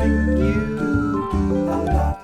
missing you a lot.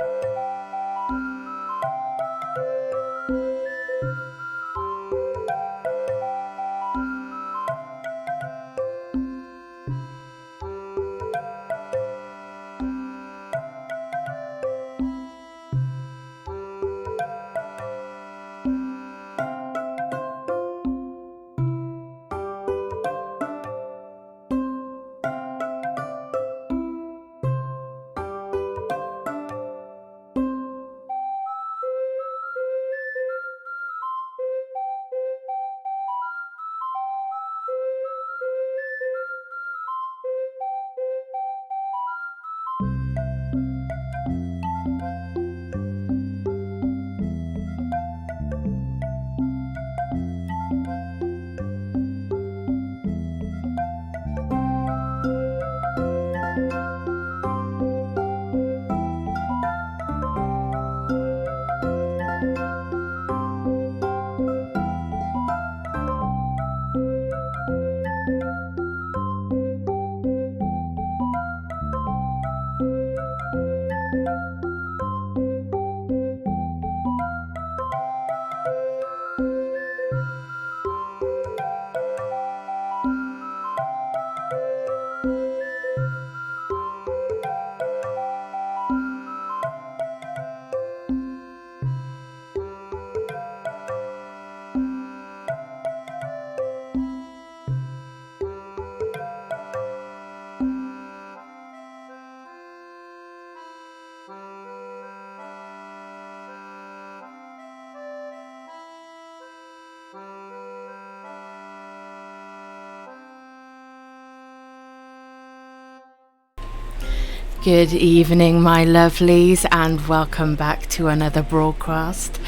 Good evening, my lovelies, and welcome back to another broadcast,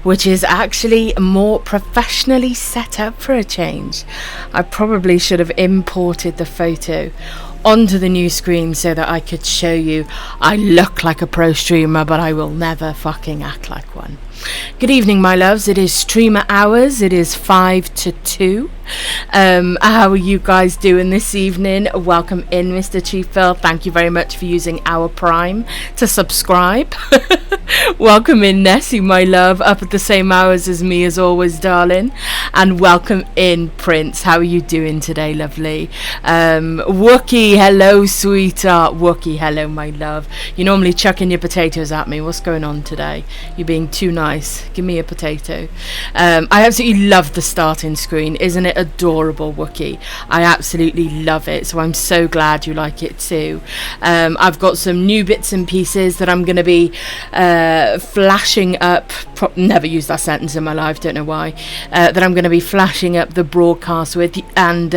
which is actually more professionally set up for a change. I probably should have imported the photo onto the new screen so that I could show you I look like a pro streamer, but I will never fucking act like one. Good evening, my loves. It is streamer hours. It is 5 to 2. How are you guys doing this evening? Welcome in, Mr. Chief Phil. Thank you very much for using our Prime to subscribe. Welcome in, Nessie, my love, up at the same hours as me as always, darling. And welcome in, Prince. How are you doing today, lovely? Wookie, hello, sweetheart. Wookie, hello, my love. You're normally chucking your potatoes at me. What's going on today? You're being too nice. Give me a potato. I absolutely love the starting screen. Isn't it adorable, Wookie? I absolutely love it. So I'm so glad you like it too. I've got some new bits and pieces that I'm going to be flashing up. Never used that sentence in my life, don't know why. That I'm going to be flashing up the broadcast with, and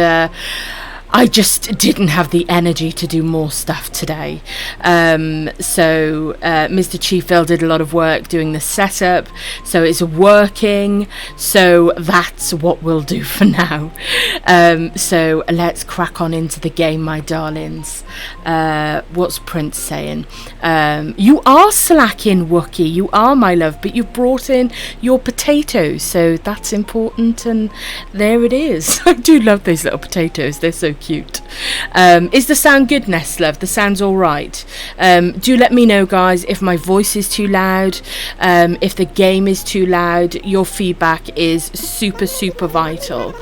I just didn't have the energy to do more stuff today. So Mr. Chiefville did a lot of work doing the setup, so it's working. So that's what we'll do for now. So let's crack on into the game, my darlings. What's Prince saying? You are slacking, Wookie. You are, my love, but you brought in your potatoes, so that's important, and there it is. I do love those little potatoes. They're so cute. Is the sound good, Nest Love? The sound's all right. Do let me know, guys, if my voice is too loud, if the game is too loud. Your feedback is super, super vital.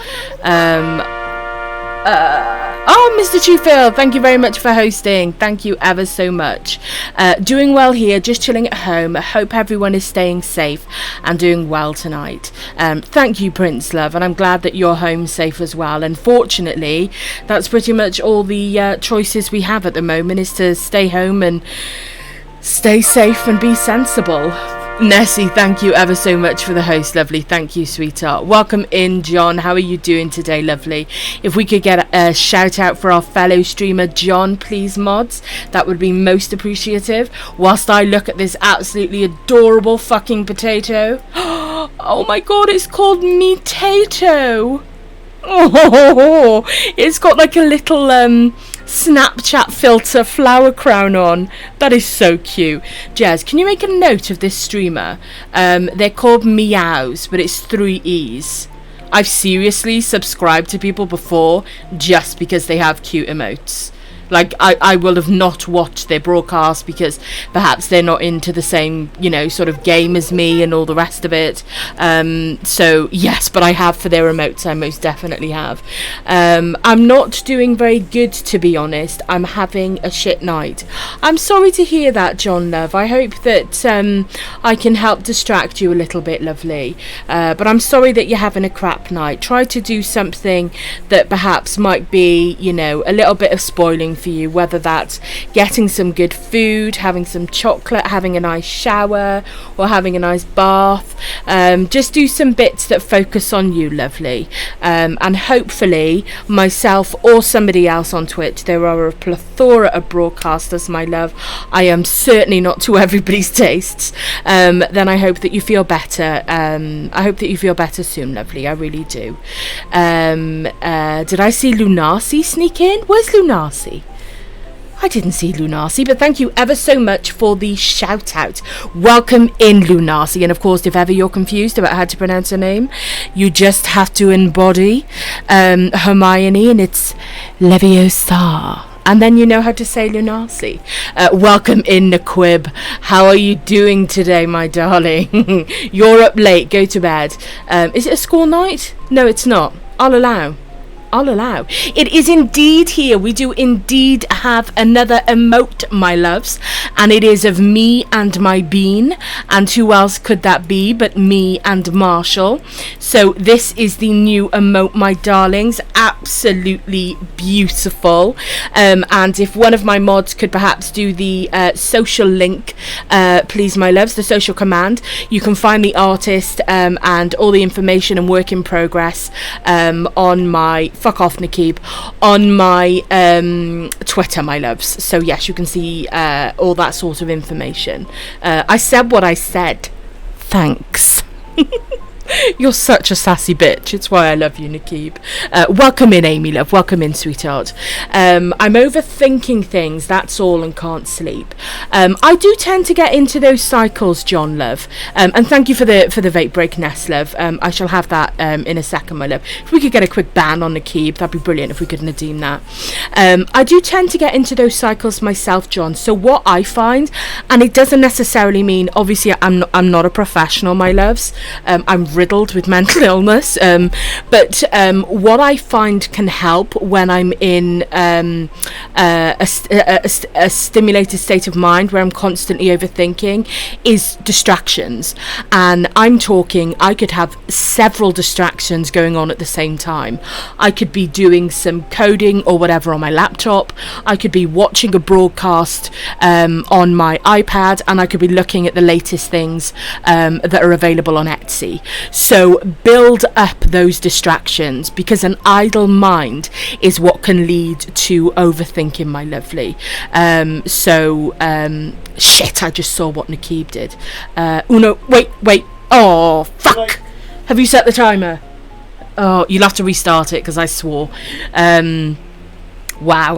Oh, Mr. Chufil, thank you very much for hosting. Thank you ever so much. Doing well here, just chilling at home. I hope everyone is staying safe and doing well tonight. Thank you, Prince Love, and I'm glad that you're home safe as well. And fortunately, that's pretty much all the choices we have at the moment, is to stay home and stay safe and be sensible. Nessie, thank you ever so much for the host, lovely. Thank you, sweetheart. Welcome in, John. How are you doing today, lovely? If we could get a shout out for our fellow streamer, John, please, mods, that would be most appreciative. Whilst I look at this absolutely adorable fucking potato. Oh my god, it's called Metato. Oh, it's got like a little Snapchat filter flower crown on. That is so cute. Jazz, can you make a note of this streamer? They're called Meows, but it's 3 E's. I've seriously subscribed to people before just because they have cute emotes. Like, I will have not watched their broadcast because perhaps they're not into the same, sort of game as me and all the rest of it. So, yes, but I have for their remotes, I most definitely have. I'm not doing very good, to be honest. I'm having a shit night. I'm sorry to hear that, John Love. I hope that I can help distract you a little bit, lovely. But I'm sorry that you're having a crap night. Try to do something that perhaps might be, a little bit of spoiling for you, whether that's getting some good food, having some chocolate, having a nice shower, or having a nice bath. Just do some bits that focus on you, lovely. And hopefully myself or somebody else on Twitch, there are a plethora of broadcasters, my love. I am certainly not to everybody's tastes. Then I hope that you feel better. I hope that you feel better soon, lovely. I really do. Did I see Lunasi sneak in? Where's Lunasi? I didn't see Lunasi, but thank you ever so much for the shout out. Welcome in, Lunasi. And of course, if ever you're confused about how to pronounce her name, you just have to embody Hermione, and it's LittleStar. And then you know how to say Lunasi. Welcome in, Naquib. How are you doing today, my darling? You're up late. Go to bed. Is it a school night? No, it's not. I'll allow. It is indeed here. We do indeed have another emote, my loves, and it is of me and my bean. And who else could that be but me and Marshall? So this is the new emote, my darlings. Absolutely beautiful. And if one of my mods could perhaps do the social link, please, my loves, the social command, you can find the artist and all the information and work in progress on my fuck off, Nakib, on my Twitter, my loves. So yes, you can see all that sort of information. I said what I said. Thanks. You're such a sassy bitch. It's why I love you, Nakib. Welcome in, Amy, love. Welcome in, sweetheart. I'm overthinking things, that's all, and can't sleep. I do tend to get into those cycles, John, love. And thank you for the vape break, Ness, love. I shall have that in a second, my love. If we could get a quick ban on Nakib, that'd be brilliant if we could Nadim that. I do tend to get into those cycles myself, John. So what I find, and it doesn't necessarily mean, obviously, I'm not a professional, my loves. I'm riddled with mental illness, but what I find can help when I'm in a stimulated state of mind where I'm constantly overthinking is distractions. And I'm talking, I could have several distractions going on at the same time. I could be doing some coding or whatever on my laptop. I could be watching a broadcast on my iPad, and I could be looking at the latest things that are available on Etsy. So build up those distractions, because an idle mind is what can lead to overthinking, my lovely. Shit, I just saw what Nakib did. Uno, wait. Oh, fuck. Have you set the timer? Oh, you'll have to restart it because I swore. Wow,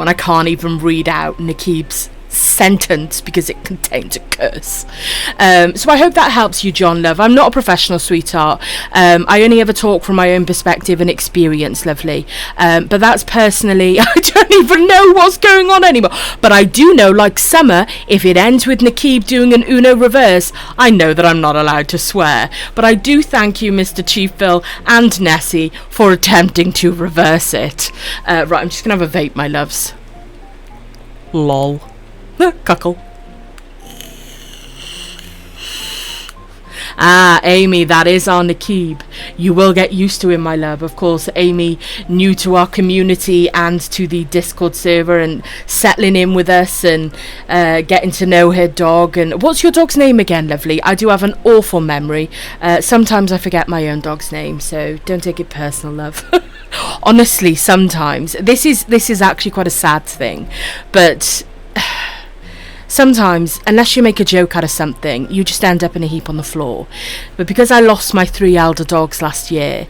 and I can't even read out Nakib's sentence because it contains a curse. So I hope that helps you, John, love. I'm not a professional, sweetheart. I only ever talk from my own perspective and experience, lovely. But that's personally, I don't even know what's going on anymore. But I do know, like Summer, if it ends with Nakib doing an Uno reverse, I know that I'm not allowed to swear. But I do thank you, Mr. Chief Phil and Nessie, for attempting to reverse it. Right, I'm just gonna have a vape, my loves. Lol. Cuckle. Ah, Amy, that is our Nakib. You will get used to him, my love. Of course, Amy, new to our community and to the Discord server, and settling in with us and getting to know her dog. And what's your dog's name again, lovely? I do have an awful memory. Sometimes I forget my own dog's name, so don't take it personal, love. Honestly, sometimes. This is actually quite a sad thing, but sometimes, unless you make a joke out of something, you just end up in a heap on the floor. But because I lost my 3 elder dogs last year,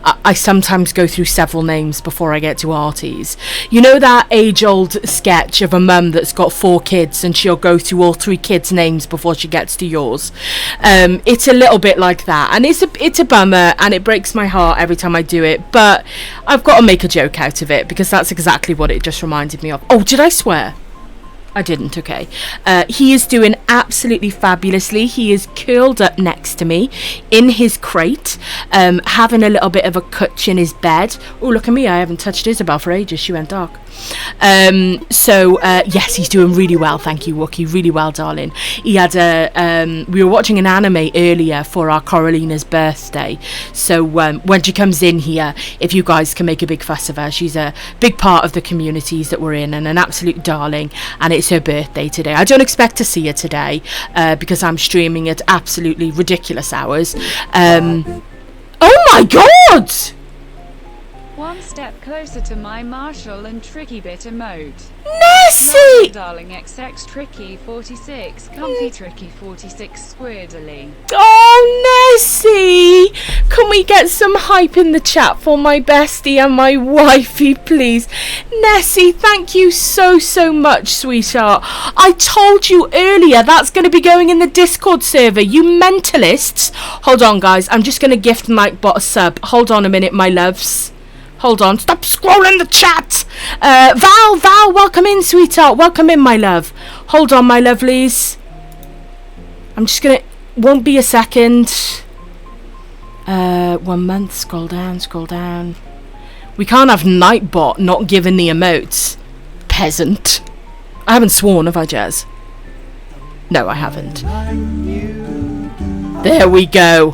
I sometimes go through several names before I get to Artie's. You know that age-old sketch of a mum that's got 4 kids and she'll go through all 3 kids' names before she gets to yours? It's a little bit like that, and it's a bummer, and it breaks my heart every time I do it, but I've got to make a joke out of it because that's exactly what it just reminded me of. Oh, did I swear? I didn't, okay. He is doing absolutely fabulously. He is curled up next to me in his crate, having a little bit of a cutch in his bed. Oh, look at me, I haven't touched Isabel for ages. She went dark. Yes, he's doing really well, thank you, Wookie, really well, darling. He had we were watching an anime earlier for our Coralina's birthday, so when she comes in here, if you guys can make a big fuss of her, she's a big part of the communities that we're in and an absolute darling, and it's her birthday today. I don't expect to see her today because I'm streaming at absolutely ridiculous hours. Oh my god! One step closer to my Marshall and Tricky bit emote. Nessie! Darling XX Tricky 46, Comfy Tricky 46 Squiddly. Oh, Nessie! Can we get some hype in the chat for my bestie and my wifey, please? Nessie, thank you so much, sweetheart. I told you earlier that's going to be going in the Discord server, you mentalists. Hold on, guys. I'm just going to gift Nightbot a sub. Hold on a minute, my loves. Hold on, stop scrolling the chat. Val, welcome in, sweetheart. Welcome in, my love. Hold on, my lovelies. I'm just gonna, won't be a second. 1 month, scroll down. We can't have Nightbot not giving the emotes. Peasant. I haven't sworn, have I, Jazz? No, I haven't. There we go.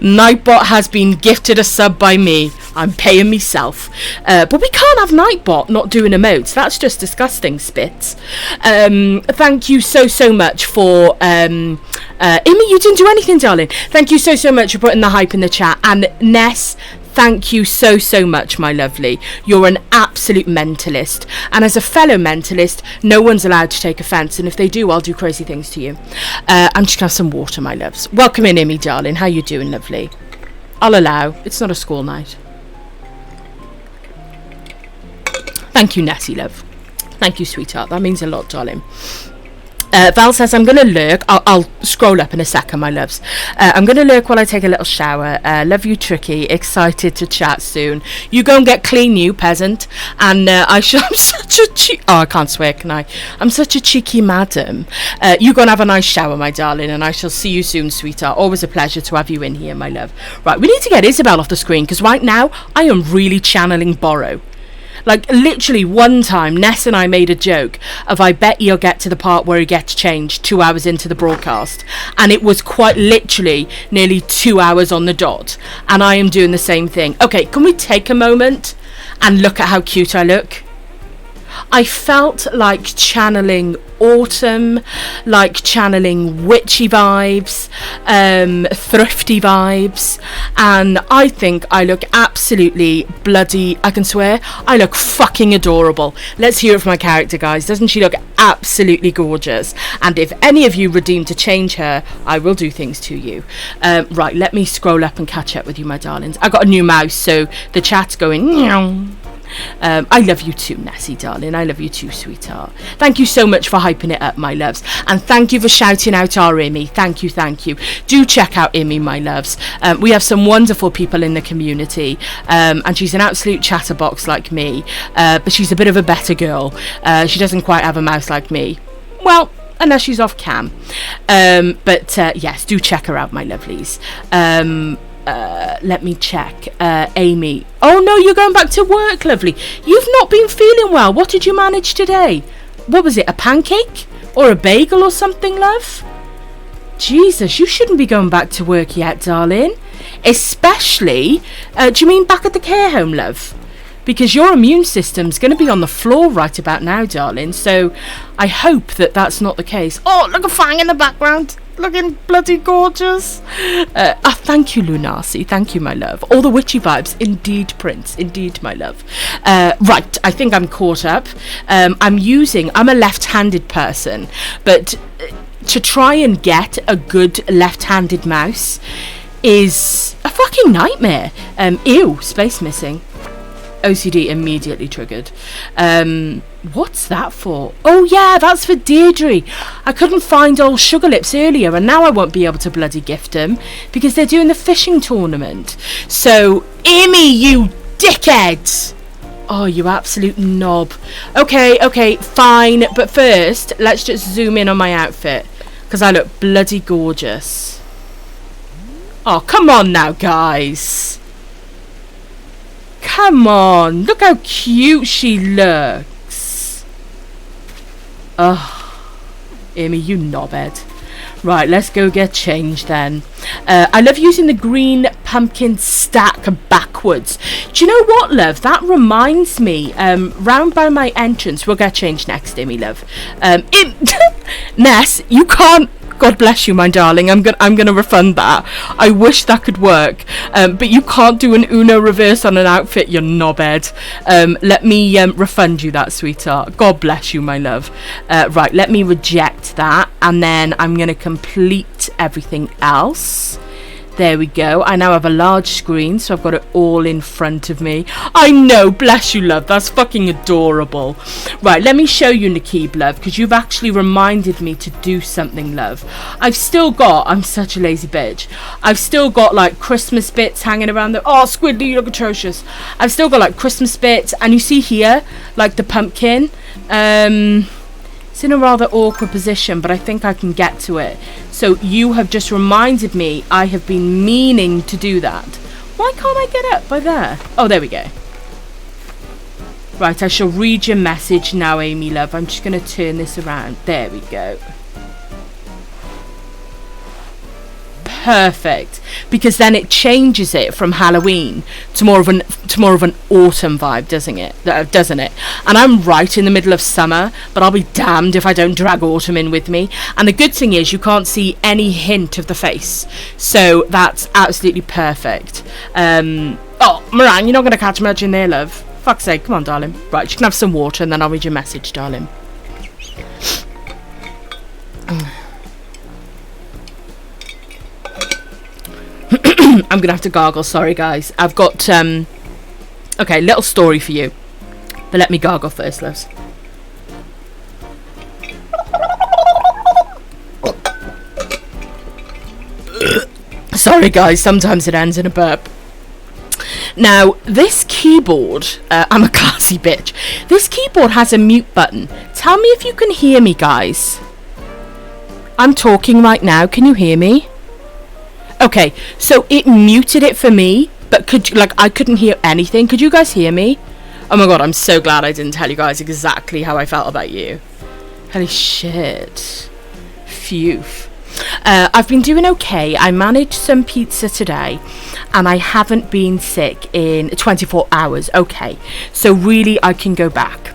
Nightbot has been gifted a sub by me. I'm paying myself. But we can't have Nightbot not doing emotes. That's just disgusting, Spitz. Thank you so much for... Amy, you didn't do anything, darling. Thank you so much for putting the hype in the chat. And Ness, thank you so much, my lovely. You're an absolute mentalist. And as a fellow mentalist, no one's allowed to take offence. And if they do, I'll do crazy things to you. I'm just going to have some water, my loves. Welcome in, Amy, darling. How you doing, lovely? I'll allow. It's not a school night. Thank you, Nessie, love. Thank you, sweetheart. That means a lot, darling. Val says, I'm going to lurk. I'll scroll up in a second, my loves. I'm going to lurk while I take a little shower. Love you, Tricky. Excited to chat soon. You go and get clean, you peasant. And I'm such a cheeky... Oh, I can't swear, can I? I'm such a cheeky madam. You go and have a nice shower, my darling, and I shall see you soon, sweetheart. Always a pleasure to have you in here, my love. Right, we need to get Isabel off the screen, because right now, I am really channeling Borrow. Like, literally one time, Ness and I made a joke of, I bet you'll get to the part where he gets changed 2 hours into the broadcast. And it was quite literally nearly 2 hours on the dot. And I am doing the same thing. Okay, can we take a moment and look at how cute I look? I felt like channeling autumn, like channeling witchy vibes, thrifty vibes, and I think I look absolutely bloody, I can swear, I look fucking adorable. Let's hear it from my character, guys. Doesn't she look absolutely gorgeous? And if any of you redeem to change her, I will do things to you. Right, let me scroll up and catch up with you, my darlings. I got a new mouse, so the chat's going meow. I love you too, Nessie, darling. I love you too, sweetheart. Thank you so much for hyping it up, my loves. And thank you for shouting out our Immy. Thank you. Do check out Immy, my loves. We have some wonderful people in the community. And she's an absolute chatterbox like me. But she's a bit of a better girl. She doesn't quite have a mouth like me. Well, unless she's off cam. Yes, do check her out, my lovelies. Let me check. Amy. Oh no, you're going back to work, lovely. You've not been feeling well. What did you manage today? What was it, a pancake? Or a bagel or something, love? Jesus, you shouldn't be going back to work yet, darling. Especially, do you mean back at the care home, love? Because your immune system's going to be on the floor right about now, darling. So I hope that that's not the case. Oh, look, a fang in the background. looking bloody gorgeous. Thank you, Lunasi. Thank you, my love. All the witchy vibes. Indeed, Prince. Indeed, my love. Right, I think I'm caught up. I'm a left-handed person, but to try and get a good left-handed mouse is a fucking nightmare. Ew, space missing. OCD immediately triggered. What's that for? Oh yeah, that's for Deirdre. I couldn't find old Sugar Lips earlier, and now I won't be able to bloody gift them because they're doing the fishing tournament. So, Amy, you dickhead! Oh, you absolute knob. Okay, fine. But first, let's just zoom in on my outfit because I look bloody gorgeous. Oh, come on now, guys. Come on, look how cute she looks. Ugh, Amy, you knobhead. Right, let's go get changed then. I love using the green pumpkin stack backwards. Do you know what, love? That reminds me, round by my entrance, we'll get changed next, Amy, love. Ness, you can't. God bless you, my darling. I'm gonna refund that. I wish that could work, but you can't do an Uno reverse on an outfit, you knobhead. Let me refund you that, sweetheart. God bless you, my love. Right, let me reject that, and then I'm gonna complete everything else. There we go. I now have a large screen, so I've got it all in front of me. I know, bless you, love. That's fucking adorable. Right, let me show you, Nakib, love, because you've actually reminded me to do something, love. I'm such a lazy bitch. I've still got, like, Christmas bits hanging around there. Oh, Squidly, you look atrocious. I've still got, like, Christmas bits, and you see here, like, the pumpkin. It's in a rather awkward position, but I think I can get to it. So you have just reminded me I have been meaning to do that. Why can't I get up by there? Oh, there we go. Right, I shall read your message now, Amy, love. I'm just going to turn this around. There we go. Perfect, because then it changes it from Halloween to more of an autumn vibe, doesn't it? And I'm right in the middle of summer, but I'll be damned if I don't drag autumn in with me. And the good thing is you can't see any hint of the face, so that's absolutely perfect. Oh, Moran, you're not going to catch much in there, love. Fuck's sake, come on, darling. Right, you can have some water and then I'll read your message, darling. I'm gonna have to gargle, sorry guys. I've got okay, little story for you, but let me gargle first, loves. Sorry guys, sometimes it ends in a burp. Now this keyboard, I'm a classy bitch. This keyboard has a mute button. Tell me if you can hear me, guys. I'm talking right now, can you hear me? Okay, so it muted it for me, but I couldn't hear anything. Could you guys hear me? Oh my god, I'm so glad I didn't tell you guys exactly how I felt about you. Holy shit. Phew. I've been doing okay. I managed some pizza today, and I haven't been sick in 24 hours. Okay, so really I can go back.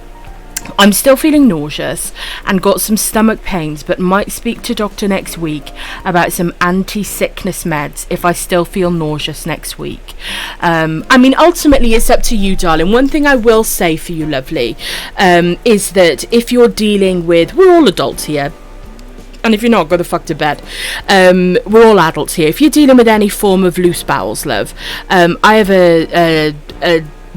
I'm still feeling nauseous and got some stomach pains, but might speak to doctor next week about some anti-sickness meds if I still feel nauseous next week. I mean, ultimately it's up to you, darling. One thing I will say for you, lovely, is that if you're dealing with, we're all adults here, and if you're not, go the fuck to bed. We're all adults here. If you're dealing with any form of loose bowels, love, I have a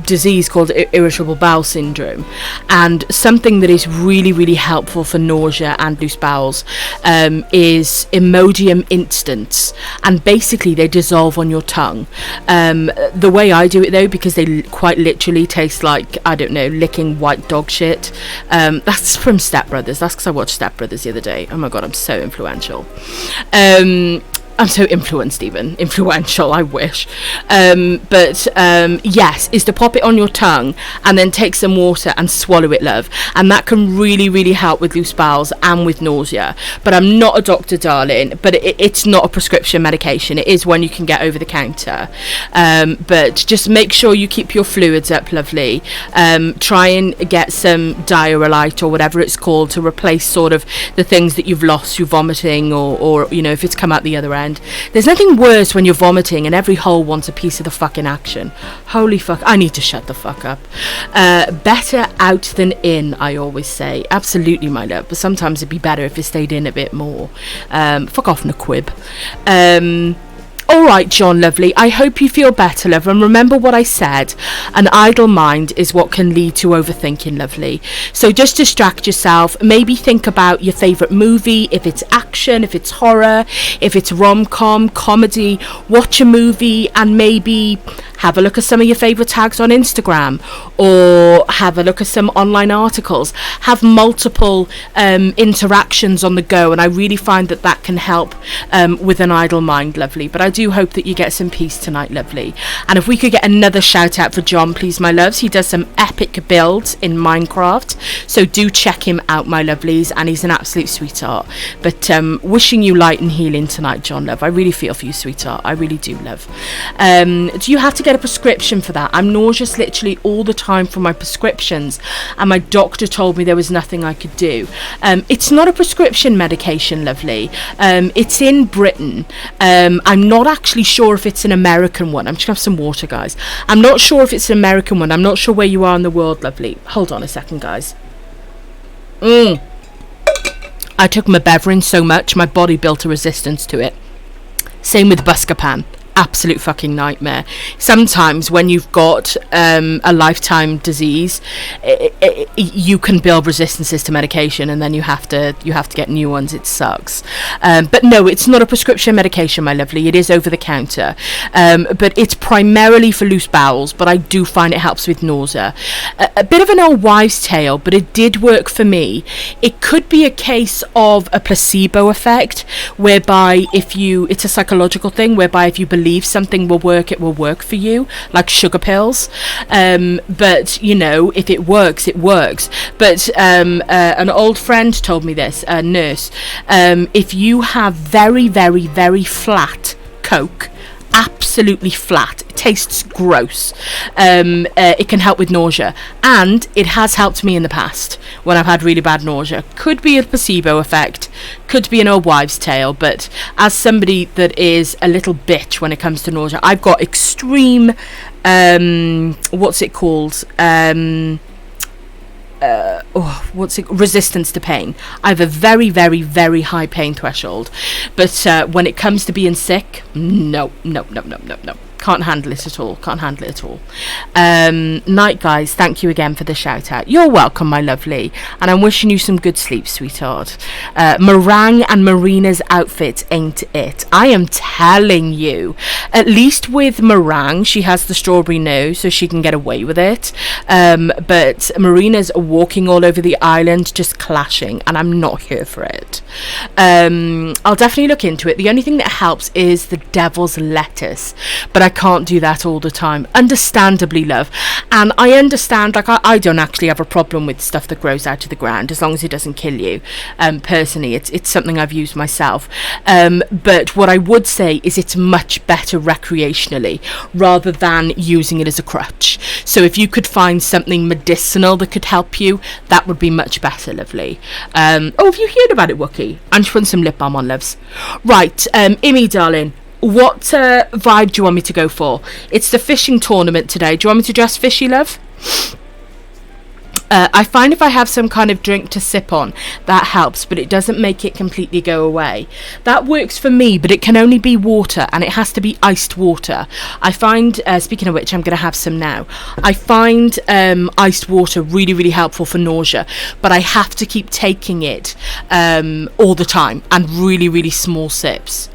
disease called irritable bowel syndrome, and something that is really, really helpful for nausea and loose bowels is Imodium Instants, and basically they dissolve on your tongue. The way I do it though, because they quite literally taste like, I don't know, licking white dog shit. That's from Step Brothers. That's because I watched Step Brothers the other day. Oh my god, I'm so influential. I'm so influenced, even influential, I wish. Yes, is to pop it on your tongue and then take some water and swallow it, love. And that can really, really help with loose bowels and with nausea. But I'm not a doctor, darling, but it's not a prescription medication. It is one you can get over the counter. But just make sure you keep your fluids up, lovely. Try and get some Diarrhelite or whatever it's called to replace sort of the things that you've lost through vomiting, or you know, if it's come out the other end. There's nothing worse when you're vomiting and every hole wants a piece of the fucking action. Holy fuck, I need to shut the fuck up. Better out than in, I always say. Absolutely, my love, but sometimes it'd be better if it stayed in a bit more. Fuck off, Naquib. All right, John, lovely. I hope you feel better, love. And remember what I said. An idle mind is what can lead to overthinking, lovely. So just distract yourself. Maybe think about your favourite movie. If it's action, if it's horror, if it's rom-com, comedy. Watch a movie and maybe have a look at some of your favourite tags on Instagram, or have a look at some online articles. Have multiple interactions on the go, and I really find that that can help with an idle mind, lovely. But I do hope that you get some peace tonight, lovely. And if we could get another shout out for John, please, my loves. He does some epic builds in Minecraft, so do check him out, my lovelies, and he's an absolute sweetheart. But wishing you light and healing tonight, John, love. I really feel for you, sweetheart. I really do, love. Do you have to get a prescription for that? I'm nauseous literally all the time from my prescriptions, and my doctor told me there was nothing I could do. It's not a prescription medication, lovely. It's in Britain. I'm not actually sure if it's an American one. I'm just gonna have some water, guys. I'm not sure if it's an American one. I'm not sure where you are in the world, lovely. Hold on a second, guys. I took my beverage so much my body built a resistance to it. Same with Buscopan. Absolute fucking nightmare. Sometimes when you've got a lifetime disease, you can build resistances to medication, and then you have to get new ones. It sucks. But no, it's not a prescription medication, my lovely. It is over the counter, but it's primarily for loose bowels. But I do find it helps with nausea. A bit of an old wives' tale, but it did work for me. It could be a case of a placebo effect, whereby it's a psychological thing, whereby if you believe something will work, it will work for you, like sugar pills. But you know, if it works, it works. But an old friend told me this, a nurse. If you have very, very, very flat Coke, absolutely flat, it tastes gross, it can help with nausea, and it has helped me in the past when I've had really bad nausea. Could be a placebo effect, could be an old wives' tale, but as somebody that is a little bitch when it comes to nausea, I've got extreme what's it called, resistance to pain. I have a very, very, very high pain threshold, but when it comes to being sick, no, can't handle it at all. Night, guys. Thank you again for the shout out. You're welcome, my lovely, and I'm wishing you some good sleep, sweetheart. Meringue and Marina's outfit ain't it? I am telling you. At least with Meringue, she has the strawberry nose, so she can get away with it. But Marina's walking all over the island, just clashing, and I'm not here for it. I'll definitely look into it. The only thing that helps is the devil's lettuce, but I can't do that all the time, understandably, love. And I understand, like, I don't actually have a problem with stuff that grows out of the ground, as long as it doesn't kill you. Personally, it's something I've used myself. But what I would say is it's much better recreationally, rather than using it as a crutch. So if you could find something medicinal that could help you, that would be much better, lovely. Oh, have you heard about it, Wookie? I'm just putting some lip balm on, loves. Right, Imi, darling, what vibe do you want me to go for? It's the fishing tournament today. Do you want me to dress fishy, love? I find if I have some kind of drink to sip on, that helps, but it doesn't make it completely go away. That works for me, but it can only be water, and it has to be iced water. I find, speaking of which, I'm going to have some now. I find iced water really, really helpful for nausea, but I have to keep taking it all the time, and really, really small sips.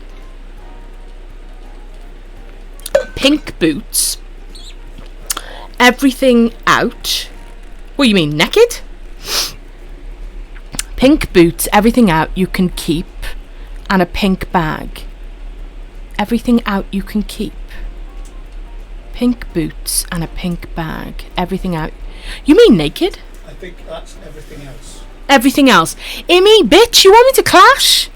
Pink boots. Everything out. What do you mean, naked? Pink boots, everything out, you can keep, and a pink bag. everything out you can keep. Pink boots and a pink bag. Everything out. You mean naked? I think that's everything else. Everything else. Amy, bitch, you want me to clash?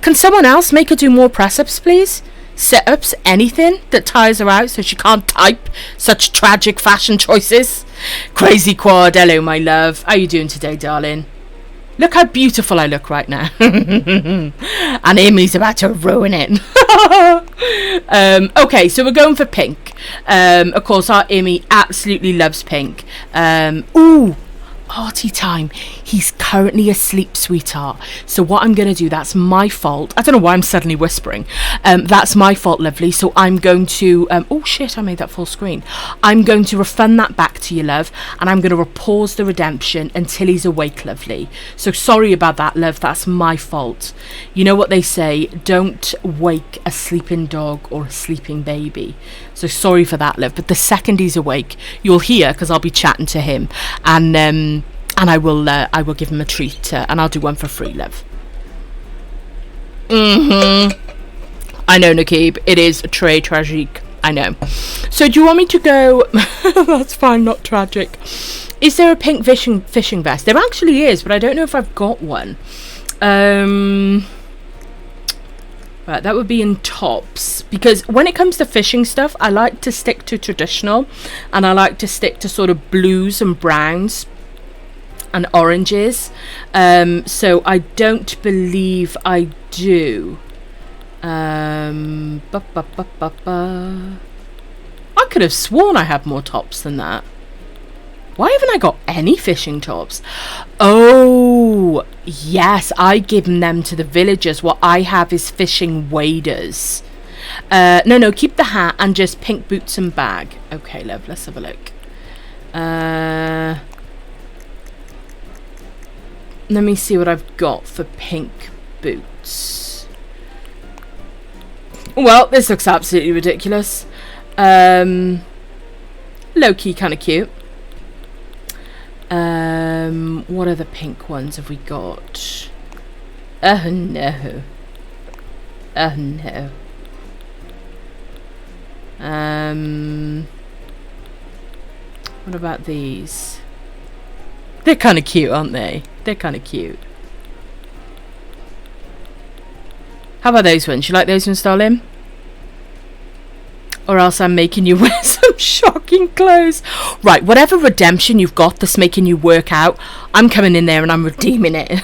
Can someone else make her do more press-ups, please? Sit-ups, anything that tires her out so she can't type such tragic fashion choices. Crazy Quad, hello my love. How you doing today, darling? Look how beautiful I look right now. And Amy's about to ruin it. Okay, so we're going for pink. Of course, our Amy absolutely loves pink. Ooh, party time. He's currently asleep, sweetheart. So what I'm going to do, that's my fault. I don't know why I'm suddenly whispering. That's my fault, lovely. So I'm going to... oh, shit, I made that full screen. I'm going to refund that back to you, love. And I'm going to pause the redemption until he's awake, lovely. So sorry about that, love. That's my fault. You know what they say, don't wake a sleeping dog or a sleeping baby. So sorry for that, love. But the second he's awake, you'll hear, because I'll be chatting to him. And I will give him a treat, and I'll do one for free, love. I know, Nakib, it is très tragique. I know. So do you want me to go? That's fine, not tragic. Is there a pink fishing vest? There actually is, but I don't know if I've got one. Right, that would be in tops, because when it comes to fishing stuff, I like to stick to traditional, and I like to stick to sort of blues and browns and oranges. So I don't believe I do. I could have sworn I had more tops than that. Why haven't I got any fishing tops? Oh, yes, I give them to the villagers. What I have is fishing waders. No, keep the hat and just pink boots and bag. Okay, love, let's have a look. Let me see what I've got for pink boots. Well, this looks absolutely ridiculous. Low-key kind of cute. What other pink ones have we got? Oh no. Oh no. What about these? They're kind of cute, aren't they? They're kind of cute. How about those ones? You like those ones, darling? Or else I'm making you wear some shocking clothes. Right, whatever redemption you've got that's making you work out, I'm coming in there and I'm redeeming it.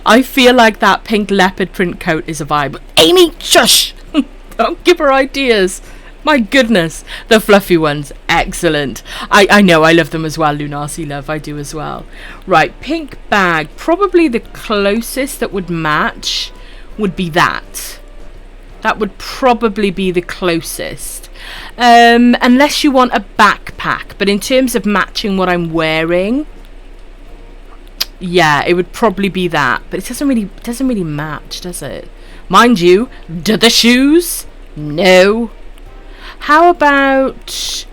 I feel like that pink leopard print coat is a vibe. Amy, shush! Don't give her ideas. My goodness, the fluffy ones, excellent. I know, I love them as well, Lunasi love, I do as well. Right, pink bag, probably the closest that would match would be that. That would probably be the closest. Unless you want a backpack, but in terms of matching what I'm wearing, yeah, it would probably be that. But it doesn't really match, does it? Mind you, do the shoes? No. How about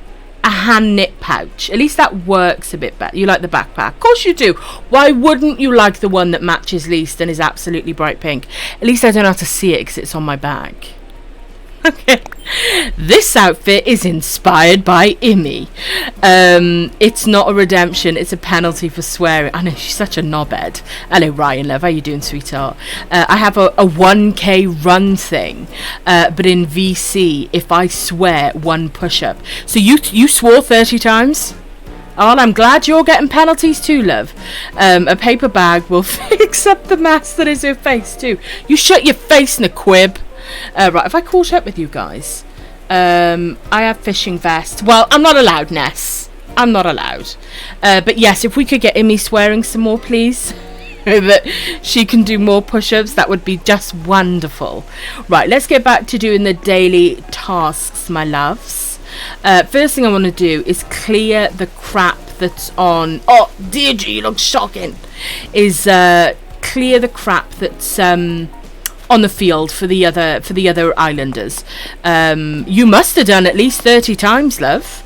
a hand knit pouch? At least that works a bit better. You like the backpack? Of course you do. Why wouldn't you like the one that matches least and is absolutely bright pink? At least I don't have to see it because it's on my bag. Okay. This outfit is inspired by Imi. It's not a redemption, it's a penalty for swearing. I know, she's such a knobhead. Hello Ryan love, how you doing, sweetheart? I have a 1k run thing, but in VC, if I swear, 1 push-up. So you swore 30 times? Oh, I'm glad you're getting penalties too, love. A paper bag will fix up the mess that is her face too. You shut your face, Naquib. Right, if I caught up with you guys, I have fishing vest. Well, I'm not allowed, Ness. I'm not allowed. But yes, if we could get Imi swearing some more, please. That she can do more push-ups, that would be just wonderful. Right, let's get back to doing the daily tasks, my loves. First thing I want to do is clear the crap that's on... Oh, Deirdre, you look shocking. Is clear the crap that's... on the field for the other islanders. You must have done at least 30 times, love.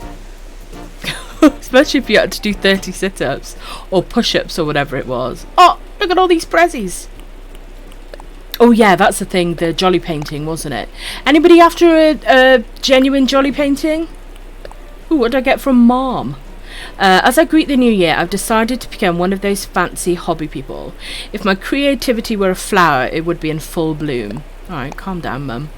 Especially if you had to do 30 sit-ups or push-ups or whatever it was. Oh, look at all these prezzies. Oh yeah, that's the thing, the jolly painting, wasn't it? Anybody after a genuine jolly painting? Ooh, what did I get from Mom? As I greet the new year, I've decided to become one of those fancy hobby people. If my creativity were a flower, it would be in full bloom. Alright, calm down, Mum.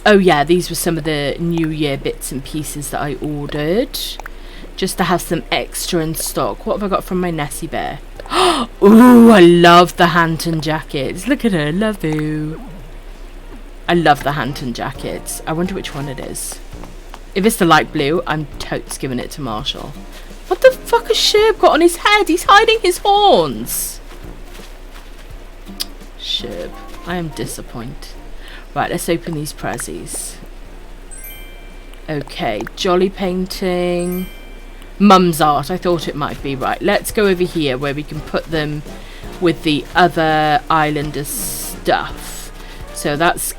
Oh yeah, these were some of the New Year bits and pieces that I ordered. Just to have some extra in stock. What have I got from my Nessie Bear? Ooh, I love the Hampton jackets. Look at her, love you. I love the Hampton jackets. I wonder which one it is. If it's the light blue, I'm totes giving it to Marshall. What the fuck has Sherb got on his head? He's hiding his horns. Sherb, I am disappointed. Right, let's open these prezzies. Okay, jolly painting. Mum's art, I thought it might be. Right, let's go over here where we can put them with the other Islanders stuff. So that's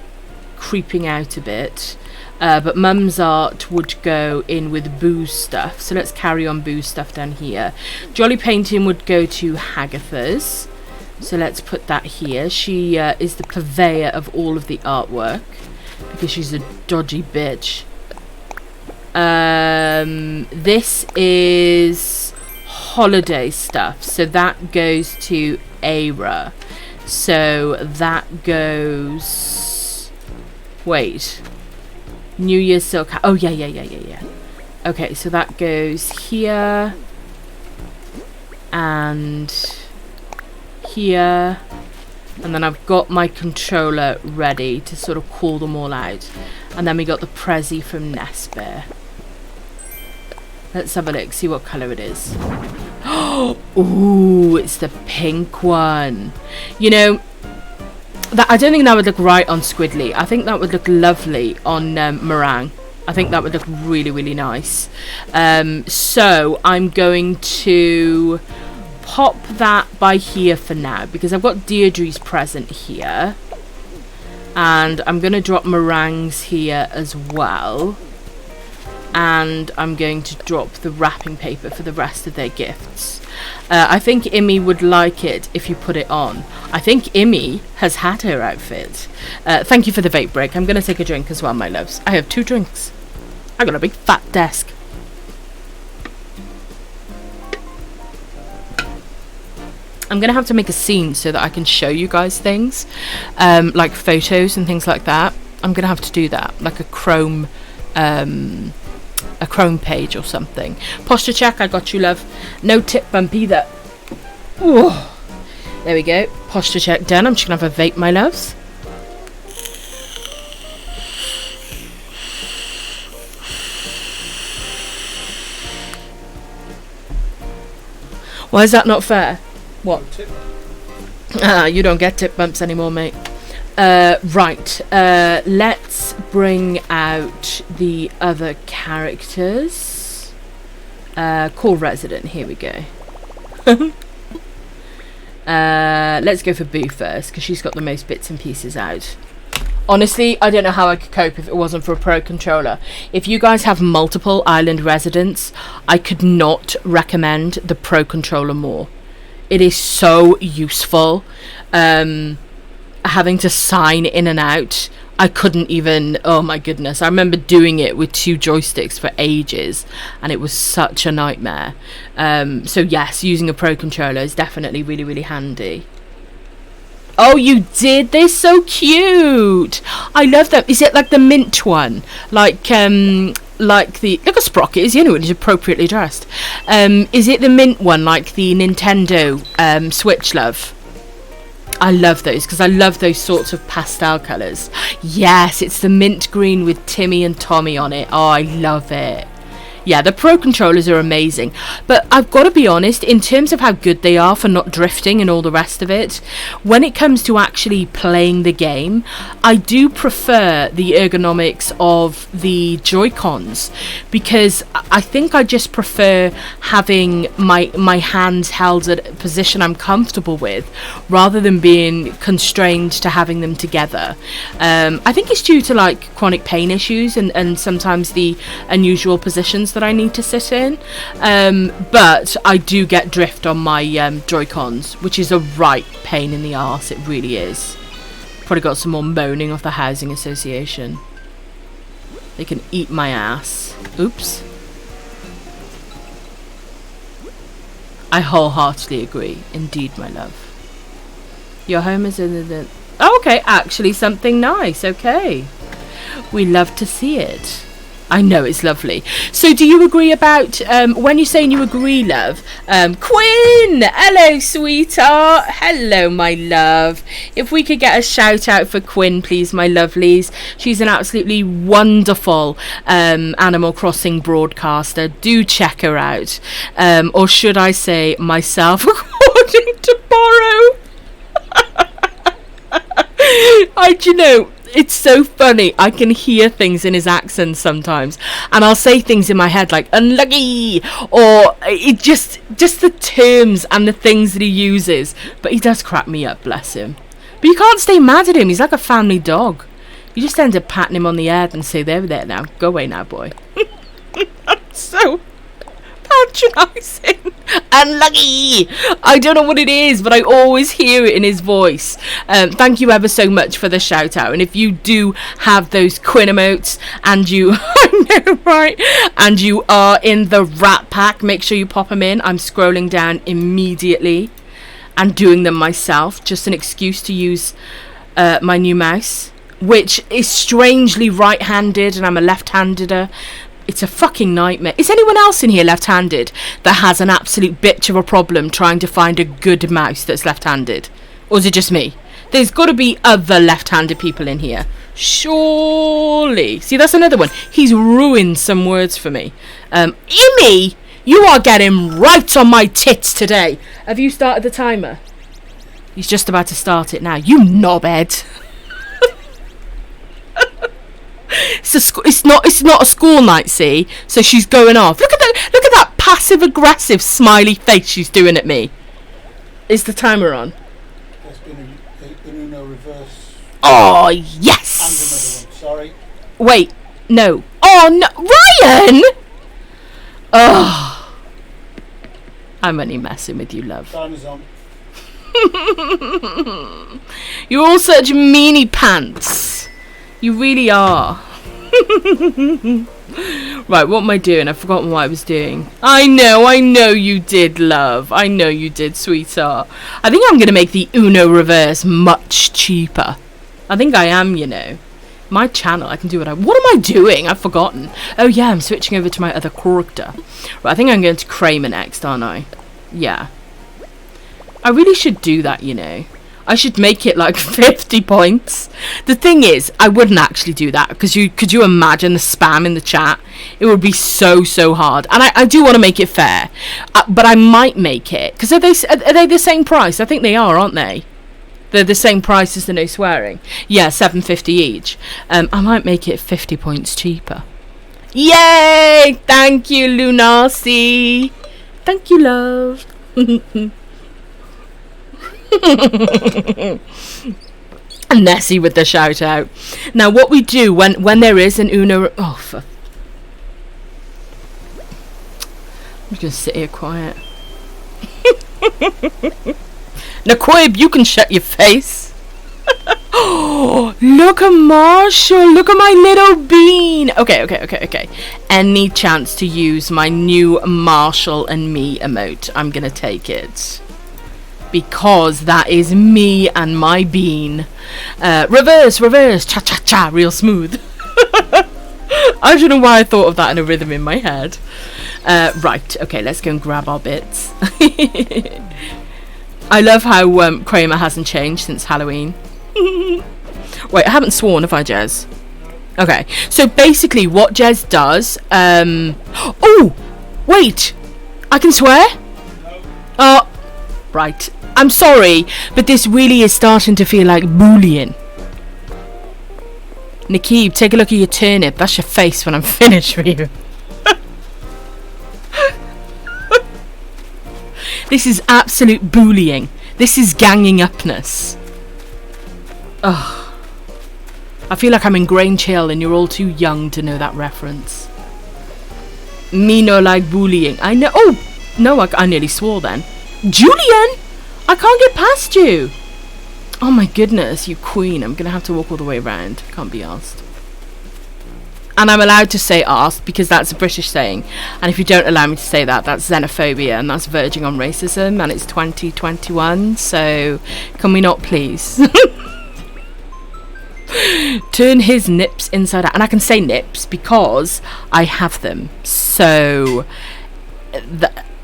creeping out a bit. But Mum's art would go in with Boo's stuff. So let's carry on Boo's stuff down here. Jolly painting would go to Hagatha's. So let's put that here. She is the purveyor of all of the artwork because she's a dodgy bitch. This is holiday stuff. So that goes to Aira. So that goes... Wait. New Year's Silk... Oh, yeah. Okay, so that goes here. And... here, and then I've got my controller ready to sort of call them all out, and then we got the Prezi from Nesbear. Let's have a look, see what colour it is. Ooh, it's the pink one. You know, that I don't think that would look right on Squidly. I think that would look lovely on Meringue. I think that would look really, really nice. So I'm going to pop that by here for now because I've got Deirdre's present here, and I'm going to drop Meringue's here as well, and I'm going to drop the wrapping paper for the rest of their gifts. I think Immy would like it if you put it on. I think Immy has had her outfit. Thank you for the vape break. I'm going to take a drink as well, my loves. I have 2 drinks. I got a big fat desk. I'm going to have to make a scene so that I can show you guys things, like photos and things like that. I'm going to have to do that, like a Chrome page or something. Posture check, I got you, love. No tip bump either. Ooh. There we go. Posture check done. I'm just going to have a vape, my loves. Why is that not fair? What? You don't get tip bumps anymore, mate. Right. Let's bring out the other characters. Call resident. Here we go. Let's go for Boo first because she's got the most bits and pieces out. Honestly, I don't know how I could cope if it wasn't for a pro controller. If you guys have multiple island residents, I could not recommend the pro controller more. It is so useful. Having to sign in and out, I couldn't even... Oh my goodness. I remember doing it with 2 joysticks for ages, and it was such a nightmare. So yes, using a pro controller is definitely really, really handy. Oh, you did? They're so cute. I love them. Is it like the mint one? Like the... Look at Sprocket. He's the only one who's appropriately dressed. Is it the mint one, like the Nintendo Switch, love? I love those because I love those sorts of pastel colours. Yes, it's the mint green with Timmy and Tommy on it. Oh, I love it. Yeah, the pro controllers are amazing. But I've got to be honest, in terms of how good they are for not drifting and all the rest of it, when it comes to actually playing the game, I do prefer the ergonomics of the Joy-Cons, because I think I just prefer having my hands held at a position I'm comfortable with, rather than being constrained to having them together. I think it's due to like chronic pain issues and sometimes the unusual positions controls that I need to sit in. But I do get drift on my Joy-Cons, which is a right pain in the arse. It really is. Probably got some more moaning off the Housing Association. They can eat my ass. Oops. I wholeheartedly agree. Indeed, my love. Your home is in the... Oh, okay, actually something nice. Okay. We love to see it. I know, it's lovely. So do you agree about, when you're saying you agree, love, Quinn! Hello, sweetheart. Hello, my love. If we could get a shout out for Quinn, please, my lovelies. She's an absolutely wonderful Animal Crossing broadcaster. Do check her out. Or should I say myself, according to Borrow. You know, it's so funny. I can hear things in his accent sometimes, and I'll say things in my head like unlucky, or it just the terms and the things that he uses. But he does crack me up, bless him. But you can't stay mad at him. He's like a family dog. You just end up patting him on the head and say, there now, go away now, boy. So patronising. Unlucky. I don't know what it is, but I always hear it in his voice. Thank you ever so much for the shout out. And if you do have those Quinn emotes and you I know, right, and you are in the Rat Pack, make sure you pop them in. I'm scrolling down immediately and doing them myself. Just an excuse to use my new mouse, which is strangely right-handed, and I'm a left-hander. It's a fucking nightmare. Is anyone else in here left-handed that has an absolute bitch of a problem trying to find a good mouse that's left-handed? Or is it just me? There's got to be other left-handed people in here. Surely. See, that's another one. He's ruined some words for me. Immy, you are getting right on my tits today. Have you started the timer? He's just about to start it now. You knobhead. It's not a school night, see? So she's going off. Look at that passive aggressive smiley face she's doing at me. Is the timer on? There's been a Uno reverse. Oh yes. And another one. Sorry. Wait, no. Oh no, Ryan! Oh, I'm only messing with you, love. Timer's on. You're all such meanie pants. You really are. Right, what am I doing? I've forgotten what I was doing. I know you did, love. I know you did, sweetheart. I think I'm going to make the Uno reverse much cheaper. I think I am, you know. My channel, I can do what am I doing? I've forgotten. Oh yeah, I'm switching over to my other character. Right, I think I'm going to Kramer next, aren't I? Yeah. I really should do that, you know. I should make it like 50 points. The thing is, I wouldn't actually do that, because could you imagine the spam in the chat? It would be so hard. And I do want to make it fair, but I might make it, because are they the same price? I think they are, aren't they? They're the same price as the no swearing. Yeah, $7.50 each. I might make it 50 points cheaper. Yay! Thank you, Lunasi. Thank you, love. Nessie with the shout out. Now what we do when there is an Uno... Oh, I'm just gonna sit here quiet. Naquib, you can shut your face. Oh, look at Marshall. Look at my little bean. Okay. Any chance to use my new Marshall and me emote, I'm gonna take it. Because that is me and my bean. Reverse, cha-cha-cha, real smooth. I don't know why I thought of that in a rhythm in my head. Right, okay, let's go and grab our bits. I love how Kramer hasn't changed since Halloween. Wait, I haven't sworn, have I, Jez? Okay, so basically what Jez does... Oh! Wait! I can swear? Oh, right. I'm sorry, but this really is starting to feel like bullying. Nikib, take a look at your turnip. That's your face when I'm finished with you. This is absolute bullying. This is ganging upness. Ugh. I feel like I'm in Grange Hill and you're all too young to know that reference. Me no like bullying. I know. Oh, no, I nearly swore then. Julian! I can't get past you. Oh my goodness, you queen. I'm going to have to walk all the way around. Can't be asked. And I'm allowed to say asked because that's a British saying. And if you don't allow me to say that, that's xenophobia and that's verging on racism. And it's 2021. So can we not please? Turn his nips inside out. And I can say nips because I have them. So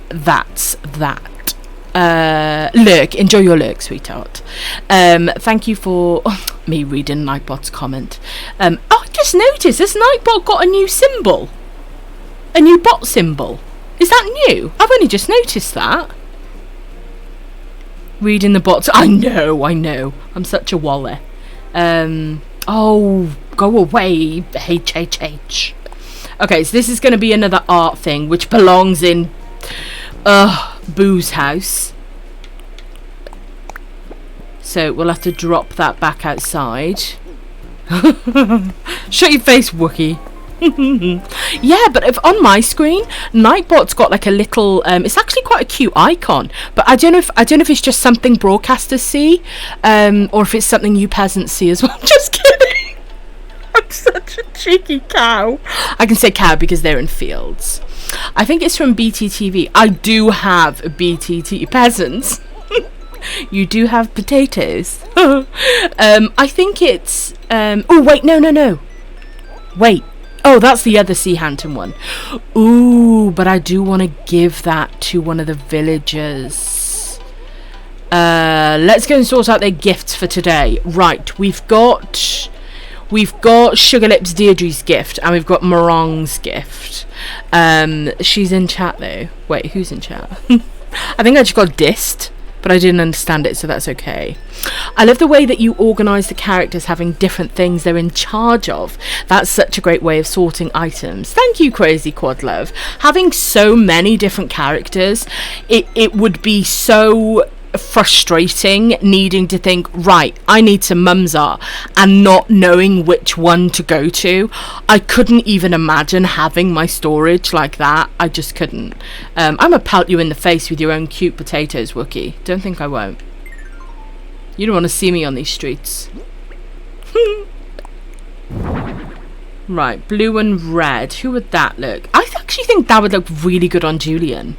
that's that. Lurk, enjoy your lurk, sweetheart. Thank you for me reading Nightbot's comment. I just noticed this Nightbot got a new symbol, a new bot symbol. Is that new? I've only just noticed that. Reading the bots. I know. I'm such a wally. Oh, go away, HHH. Okay, so this is going to be another art thing, which belongs in Boo's house. So we'll have to drop that back outside. Shut your face, Wookie. Yeah, but if on my screen, Nightbot's got like a little. It's actually quite a cute icon, but I don't know if it's just something broadcasters see, or if it's something you peasants see as well. Just kidding. I'm such a cheeky cow. I can say cow because they're in fields. I think it's from BTTV. I do have BTT peasants. You do have potatoes. I think it's. Oh wait, no. Wait. Oh, that's the other Sea Hampton one. Ooh, but I do want to give that to one of the villagers. Let's go and sort out their gifts for today. Right, we've got Sugar Lips Deirdre's gift, and we've got Morong's gift. She's in chat though. Wait, who's in chat? I think I just got dissed, but I didn't understand it, so that's okay. I love the way that you organise the characters having different things they're in charge of. That's such a great way of sorting items. Thank you, Crazy Quad Love. Having so many different characters, it would be so frustrating needing to think, right, I need some Mumsar, and not knowing which one to go to. I couldn't even imagine having my storage like that. I just couldn't. I'm gonna pelt you in the face with your own cute potatoes, Wookie. Don't think I won't. You don't want to see me on these streets. Right, blue and red. Who would that look? I actually think that would look really good on Julian,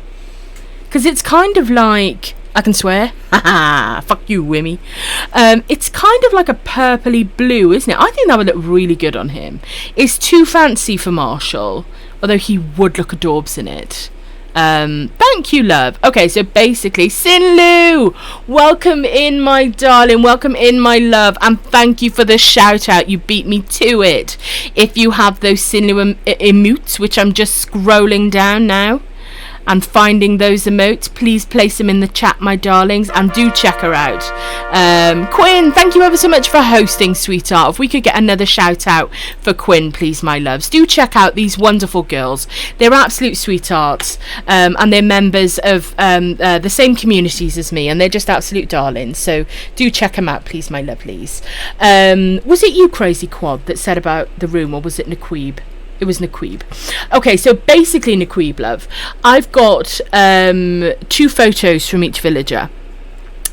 because it's kind of like, I can swear. Haha, fuck you, Wimmy. It's kind of like a purpley blue, isn't it? I think that would look really good on him. It's too fancy for Marshall, although he would look adorbs in it. Thank you, love. Okay, so basically, Sinlu, welcome in, my darling. Welcome in, my love. And thank you for the shout out. You beat me to it. If you have those Sinlu emotes, which I'm just scrolling down now and finding those emotes, please place them in the chat, my darlings, and do check her out. Quinn, thank you ever so much for hosting, sweetheart. If we could get another shout out for Quinn, please, my loves. Do check out these wonderful girls. They're absolute sweethearts, and they're members of the same communities as me, and they're just absolute darlings. So do check them out, please, my lovelies. Was it you, Crazy Quad, that said about the room, or was it Naquib? It was Naquib. Okay, so basically, Naquib, love, I've got 2 photos from each villager.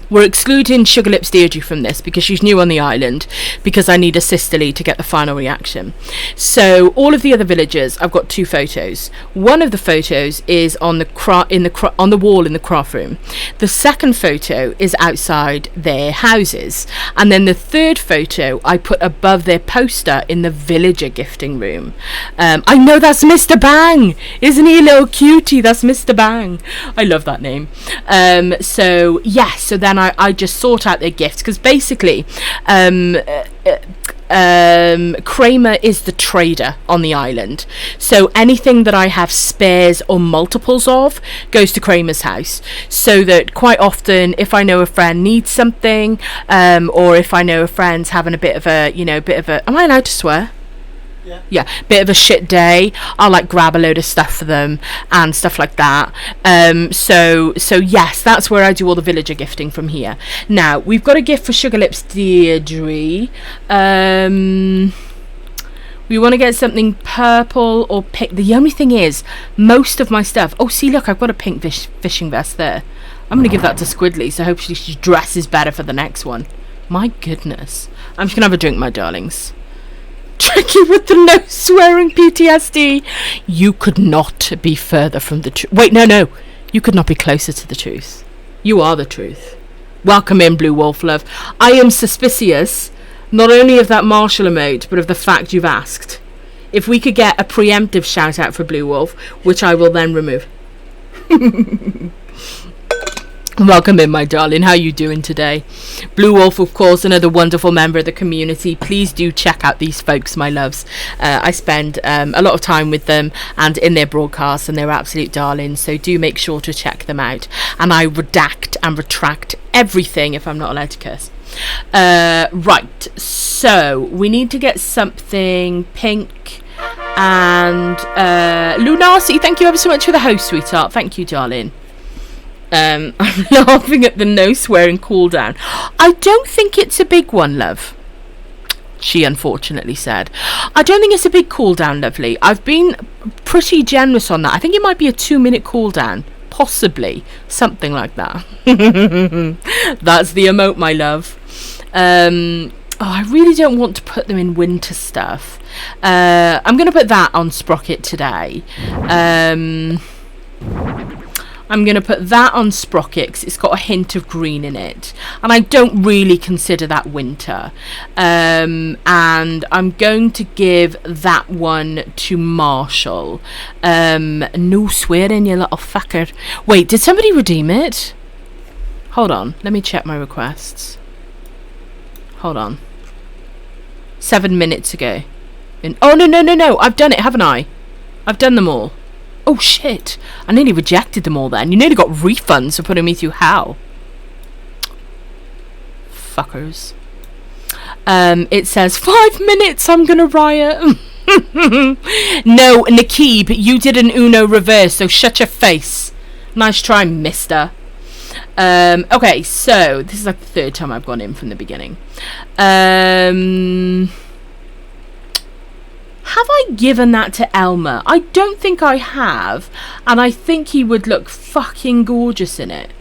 We're excluding Sugar Lips Deirdre from this because she's new on the island, because I need a sisterly to get the final reaction. So all of the other villagers, I've got 2 photos. One of the photos is on the on the wall in the craft room. The second photo is outside their houses, and then the third photo I put above their poster in the villager gifting room. I know, that's Mr. Bang, isn't he a little cutie? That's Mr. Bang. I love that name. So yes, so then I just sort out their gifts, because basically Kramer is the trader on the island, so anything that I have spares or multiples of goes to Kramer's house, so that quite often if I know a friend needs something, or if I know a friend's having a bit of a, am I allowed to swear? Yeah, bit of a shit day, I'll like grab a load of stuff for them and stuff like that. So yes, that's where I do all the villager gifting from here. Now we've got a gift for Sugar Lips Deirdre. We want to get something purple or pink. The only thing is, most of my stuff... Oh, see, look, I've got a pink fishing vest there. I'm going to give that to Squidly, so hopefully she dresses better for the next one. My goodness. I'm just going to have a drink, my darlings. Tricky with the no swearing PTSD. You could not be further from the truth. Wait, no. You could not be closer to the truth. You are the truth. Welcome in, Blue Wolf Love. I am suspicious, not only of that Marshall emote, but of the fact you've asked. If we could get a preemptive shout out for Blue Wolf, which I will then remove. Welcome in, my darling. How you doing today? Blue Wolf, of course, another wonderful member of the community. Please do check out these folks, my loves. I spend a lot of time with them and in their broadcasts, and they're absolute darlings, so do make sure to check them out. And I redact and retract everything if I'm not allowed to curse. Right, so we need to get something pink. And Lunasi, thank you ever so much for the host, sweetheart. Thank you, darling. I'm laughing at the no swearing cooldown. I don't think it's a big one, love. She unfortunately said. I don't think it's a big cooldown, lovely. I've been pretty generous on that. I think it might be a 2-minute cooldown. Possibly. Something like that. That's the emote, my love. I really don't want to put them in winter stuff. I'm going to put that on Sprocket today. I'm going to put that on Sprocket because it's got a hint of green in it. And I don't really consider that winter. And I'm going to give that one to Marshall. No swearing, you little fucker. Wait, did somebody redeem it? Hold on. Let me check my requests. Hold on. 7 minutes ago. Oh, no. I've done it, haven't I? I've done them all. Oh, shit. I nearly rejected them all then. You nearly got refunds for putting me through hell. Fuckers. It says, 5 minutes, I'm gonna riot. No, Nakib, you did an Uno reverse, so shut your face. Nice try, mister. Okay, so, this is like the third time I've gone in from the beginning. Have I given that to Elmer? I don't think I have. And I think he would look fucking gorgeous in it.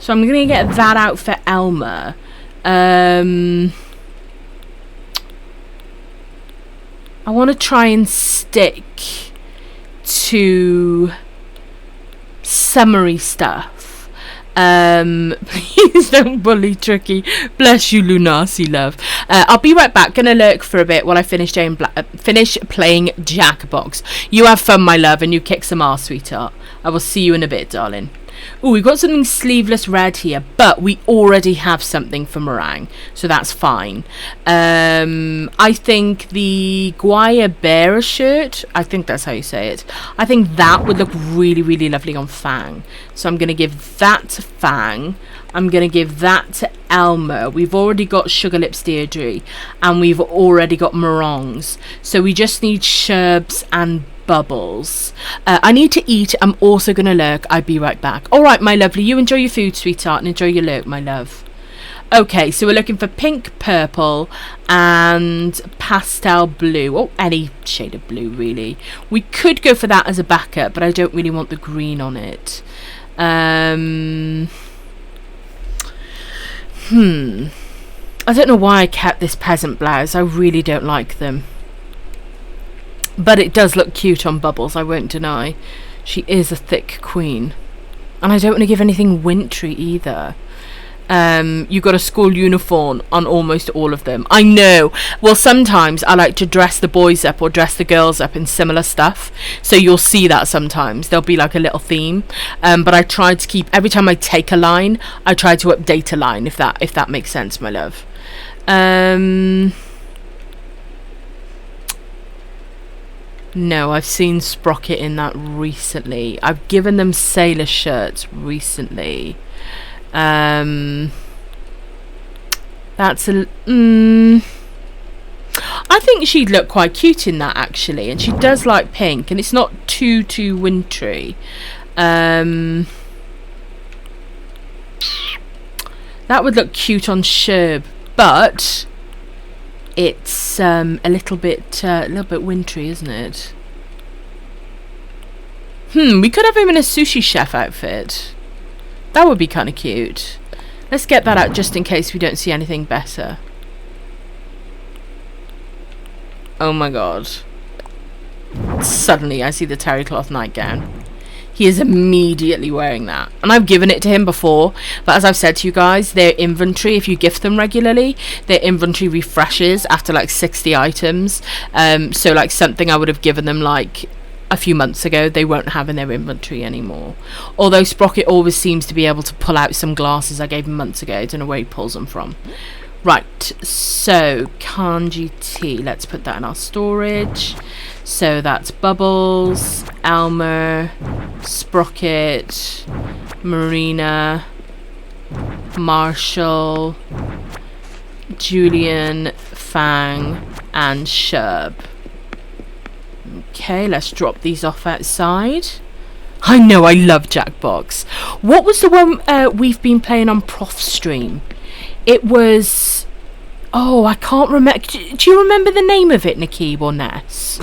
So I'm going to get that out for Elmer. I want to try and stick to summery stuff. Please don't bully Tricky. Bless you, Lunasi, love. I'll be right back. Gonna lurk for a bit while I finish playing Jackbox. You have fun, my love, and you kick some ass, sweetheart. I will see you in a bit, darling. Oh, we've got something sleeveless red here, but we already have something for meringue, so that's fine. I think the Guayabera shirt, I think that's how you say it, I think that would look really, really lovely on Fang. So I'm going to give that to Fang. I'm going to give that to Elmer. We've already got Sugar Lips Deirdre, and we've already got meringues. So we just need sherbs and bubbles. I need to eat. I'm also going to lurk. I'll be right back. All right, my lovely. You enjoy your food, sweetheart, and enjoy your lurk, my love. Okay, so we're looking for pink, purple, and pastel blue. Oh, any shade of blue, really. We could go for that as a backup, but I don't really want the green on it. I don't know why I kept this peasant blouse. I really don't like them. But it does look cute on Bubbles, I won't deny. She is a thick queen. And I don't want to give anything wintry either. You got a school uniform on almost all of them. I know. Well, sometimes I like to dress the boys up or dress the girls up in similar stuff. So you'll see that sometimes. There'll be like a little theme. But I try to keep... Every time I take a line, I try to update a line, if that makes sense, my love. No, I've seen Sprocket in that recently. I've given them sailor shirts recently. That's a... I think she'd look quite cute in that, actually. And she does like pink. And it's not too wintry. That would look cute on Sherb. But It's a little bit wintry, isn't it? We could have him in a sushi chef outfit. That would be kind of cute. Let's get that out just in case we don't see anything better. Oh my god. Suddenly I see the terry cloth nightgown. He is immediately wearing that. And I've given it to him before, but as I've said to you guys, their inventory, if you gift them regularly, their inventory refreshes after like 60 items. So like something I would have given them like a few months ago, they won't have in their inventory anymore. Although Sprocket always seems to be able to pull out some glasses I gave him months ago. I don't know where he pulls them from. Right, so kanji tea. Let's put that in our storage. So that's Bubbles, Elmer, Sprocket, Marina, Marshall, Julian, Fang, and Sherb. Okay, let's drop these off outside. I know, I love Jackbox. What was the one we've been playing on Prof Stream? It was... Oh, I can't remember. Do you remember the name of it, Nikki or Ness?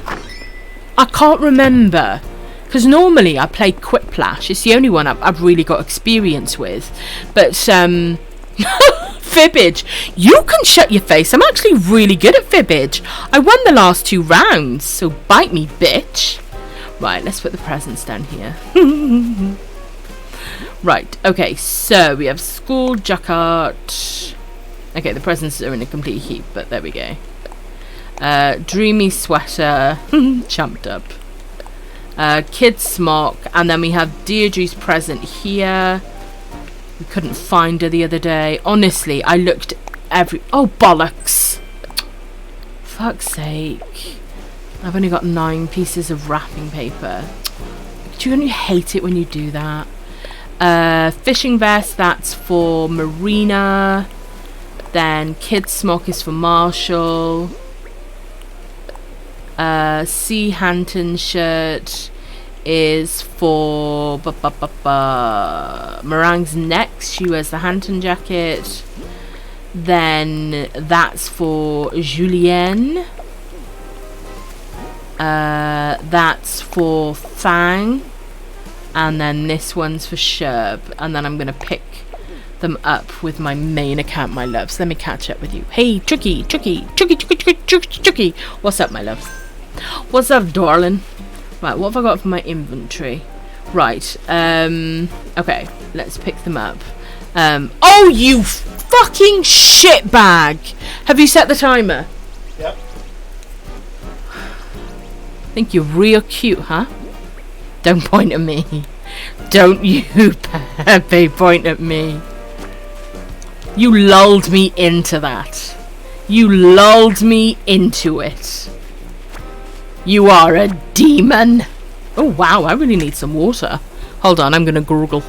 I can't remember. Because normally I play Quiplash. It's the only one I've really got experience with. But, Fibbage. You can shut your face. I'm actually really good at Fibbage. I won the last 2 rounds. So bite me, bitch. Right, let's put the presents down here. Right, okay. So we have school jacket. Okay, the presents are in a complete heap, but there we go. Dreamy sweater, chumped up. Kid smock, and then we have Deirdre's present here. We couldn't find her the other day. Honestly, I looked oh, bollocks! Fuck's sake. I've only got 9 pieces of wrapping paper. Do you hate it when you do that? Fishing vest, that's for Marina. Then kid smock is for Marshall. C. Hanton shirt is for Meringue's next. She wears the Hanton jacket. Then that's for Julienne. That's for Fang. And then this one's for Sherb. And then I'm going to pick them up with my main account, my loves. Let me catch up with you. Hey, Chucky. What's up, my loves? What's up, darling? Right, what have I got for my inventory? Right, okay, let's pick them up. Oh, you fucking shitbag! Have you set the timer? Yep. Think you're real cute, huh? Don't point at me. Don't you, Pepe, point at me. You lulled me into that. You lulled me into it. You are a demon. Oh, wow, I really need some water. Hold on, I'm going to gurgle.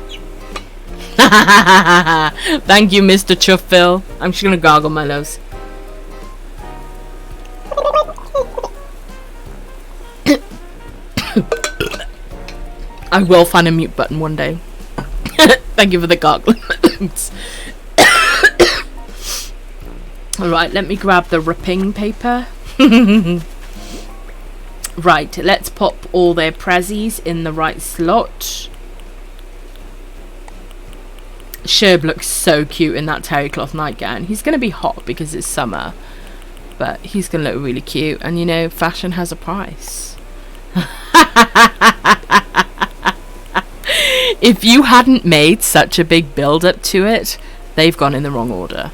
Thank you, Mr. Chuffville. I'm just going to gargle my loves. I will find a mute button one day. Thank you for the gargling. Alright, let me grab the ripping paper. Right, let's pop all their prezzies in the right slot. Sherb looks so cute in that terry cloth nightgown. He's going to be hot because it's summer, but he's going to look really cute. And you know, fashion has a price. If you hadn't made such a big build up to it, they've gone in the wrong order.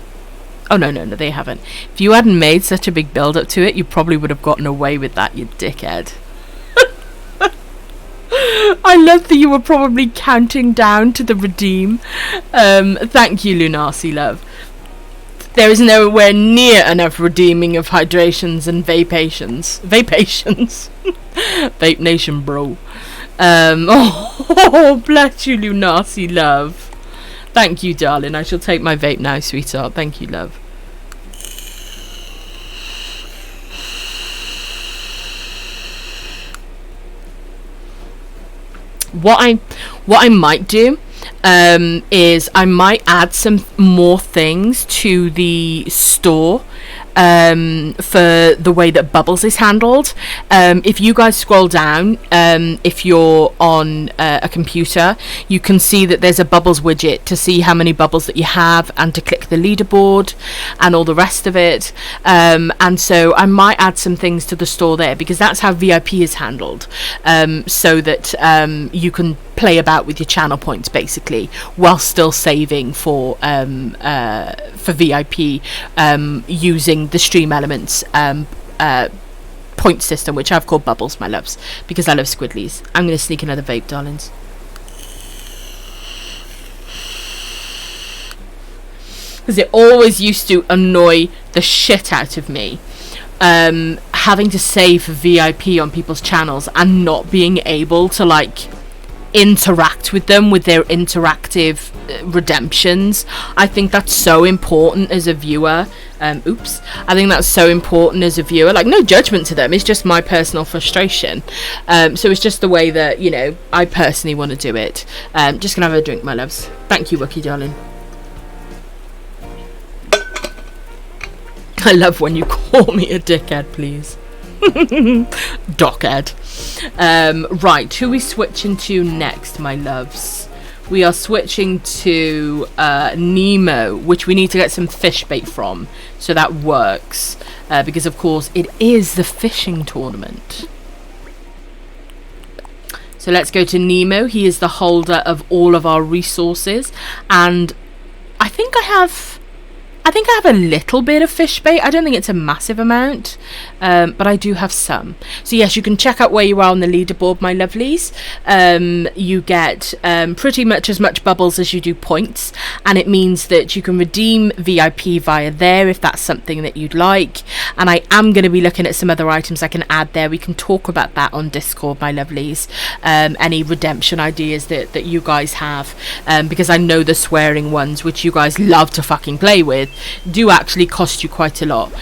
Oh, no, they haven't. If you hadn't made such a big build up to it, you probably would have gotten away with that, you dickhead. I love that you were probably counting down to the redeem. Thank you, Lunasi, love. There is nowhere near enough redeeming of hydrations and vapations. Vapations? Vape Nation, bro. Oh, bless you, Lunasi, love. Thank you, darling. I shall take my vape now, sweetheart. Thank you, love. What I might do is I might add some more things to the store for the way that bubbles is handled. If you guys scroll down, if you're on a computer, you can see that there's a bubbles widget to see how many bubbles that you have and to click the leaderboard and all the rest of it. And so I might add some things to the store there, because that's how VIP is handled, so that you can play about with your channel points basically while still saving for VIP, using the Stream Elements point system, which I've called Bubbles, my loves, because I love squiddlies. I'm going to sneak another vape, darlings. Because it always used to annoy the shit out of me, having to save for VIP on people's channels and not being able to like interact with them with their interactive redemptions. I think that's so important as a viewer. I think that's so important as a viewer. Like, no judgment to them, it's just my personal frustration. So it's just the way that, you know, I personally want to do it. Just gonna have a drink, my loves. Thank you, Wookie darling. I love when you call me a dickhead, please. Dockhead. Right, who are we switching to next, my loves? We are switching to Nemo, which we need to get some fish bait from, so that works, because of course it is the fishing tournament. So let's go to Nemo. He is the holder of all of our resources, and I think I have a little bit of fish bait. I don't think it's a massive amount, but I do have some. So yes, you can check out where you are on the leaderboard, my lovelies. You get pretty much as much bubbles as you do points, and it means that you can redeem VIP via there if that's something that you'd like. And I am going to be looking at some other items I can add there. We can talk about that on Discord, my lovelies. Any redemption ideas that you guys have, because I know the swearing ones, which you guys love to fucking play with, do actually cost you quite a lot.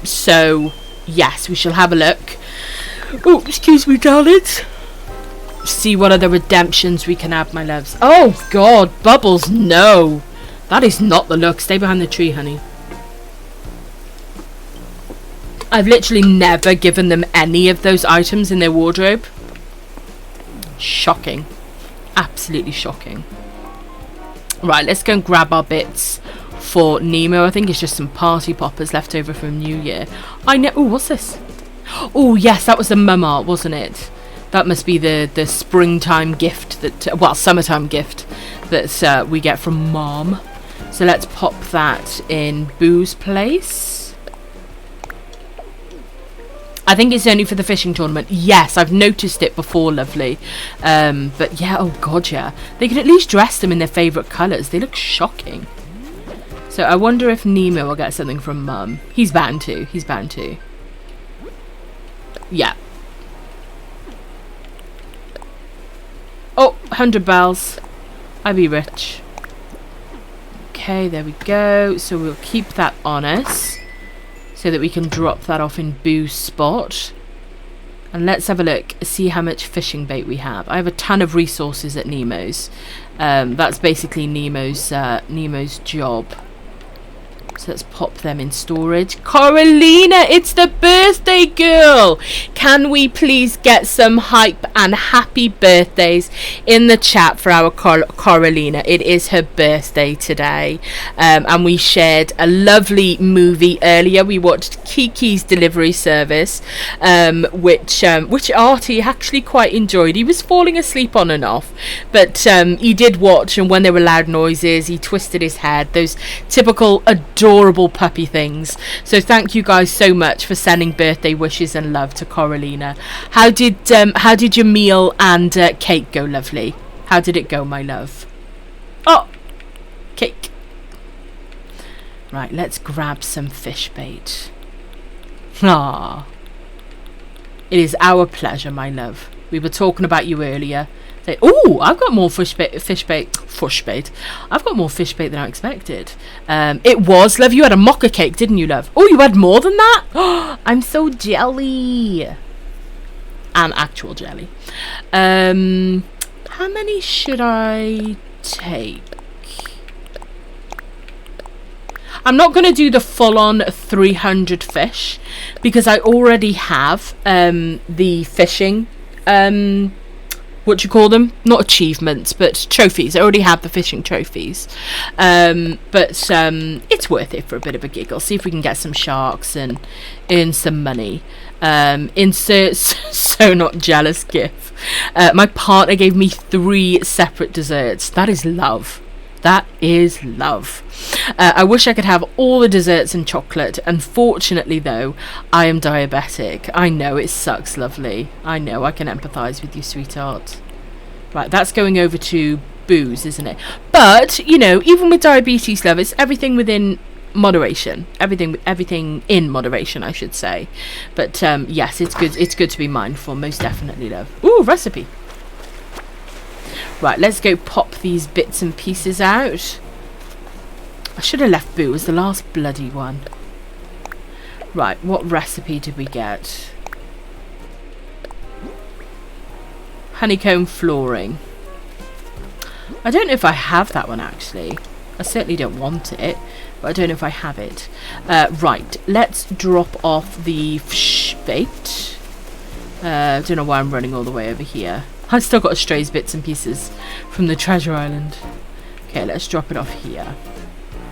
So yes, we shall have a look. Oh, excuse me, darlings. See what other redemptions we can have, my loves. Oh god, bubbles, no, that is not the look. Stay behind the tree, honey. I've literally never given them any of those items in their wardrobe. Shocking, absolutely shocking. Right, let's go and grab our bits for Nemo. I think it's just some party poppers left over from New Year. I know. Oh, what's this? Oh yes, that was the mum art, wasn't it? That must be the springtime gift that, well, summertime gift that we get from Mom. So let's pop that in Boo's place. I think it's only for the fishing tournament. Yes, I've noticed it before, lovely. But yeah, oh god, yeah. They could at least dress them in their favourite colours. They look shocking. So I wonder if Nemo will get something from Mum. He's bound to. He's bound to. Yeah. Oh, 100 bells. I be rich. Okay, there we go. So we'll keep that on us, so that we can drop that off in Boo's spot. And let's have a look, see how much fishing bait we have. I have a ton of resources at Nemo's. That's basically Nemo's job. So let's pop them in storage. Coralina, it's the birthday girl. Can we please get some hype and happy birthdays in the chat for our Coralina? It is her birthday today. And we shared a lovely movie earlier. We watched Kiki's Delivery Service, which Artie actually quite enjoyed. He was falling asleep on and off, but he did watch, and when there were loud noises, he twisted his head. Those typical adorable puppy things. So thank you guys so much for sending birthday wishes and love to Coralina. How did your meal and cake go, lovely? How did it go, my love? Oh, cake. Right, let's grab some fish bait. Ah, it is our pleasure, my love. We were talking about you earlier. Oh, I've got more fish bait. I've got more fish bait than I expected. It was, love, you had a mocha cake, didn't you, love? Oh, you had more than that? Oh, I'm so jelly. And actual jelly. How many should I take? I'm not going to do the full-on 300 fish because I already have the fishing, what do you call them? Not achievements, but trophies. I already have the fishing trophies. But it's worth it for a bit of a giggle. See if we can get some sharks and earn some money. Insert so not jealous gif. My partner gave me 3 separate desserts. That is love. That is love. I wish I could have all the desserts and chocolate. Unfortunately, though, I am diabetic. I know, it sucks, lovely. I know, I can empathise with you, sweetheart. Right, that's going over to booze, isn't it? But, you know, even with diabetes, love, it's everything within moderation. Everything in moderation, I should say. But, yes, it's good to be mindful, most definitely, love. Ooh, recipe. Right, let's go pop these bits and pieces out. I should have left Boo as the last bloody one. Right, what recipe did we get? Honeycomb flooring. I don't know if I have that one, actually. I certainly don't want it, but I don't know if I have it. Right, let's drop off the fish bait. I don't know why I'm running all the way over here. I've still got Stray's bits and pieces from the treasure island. Okay, let's drop it off here.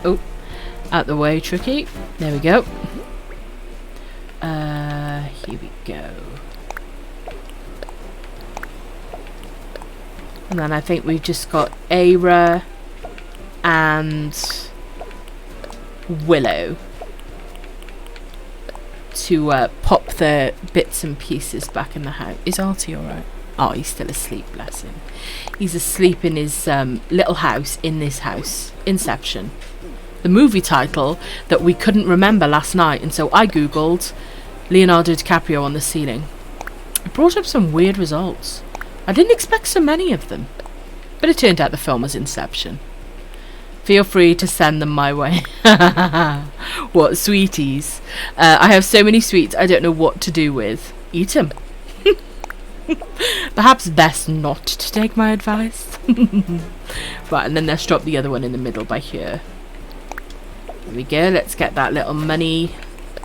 Oh, out the way, Tricky. There we go. Here we go. And then I think we've just got Aira and Willow to pop the bits and pieces back in the house. Is Artie alright? Oh, he's still asleep, bless him. He's asleep in his little house in this house. Inception. The movie title that we couldn't remember last night, and so I googled Leonardo DiCaprio on the ceiling. It brought up some weird results. I didn't expect so many of them. But it turned out the film was Inception. Feel free to send them my way. What, sweeties? I have so many sweets I don't know what to do with. Eat them. Perhaps best not to take my advice. Right, and then let's drop the other one in the middle by here. There we go. Let's get that little money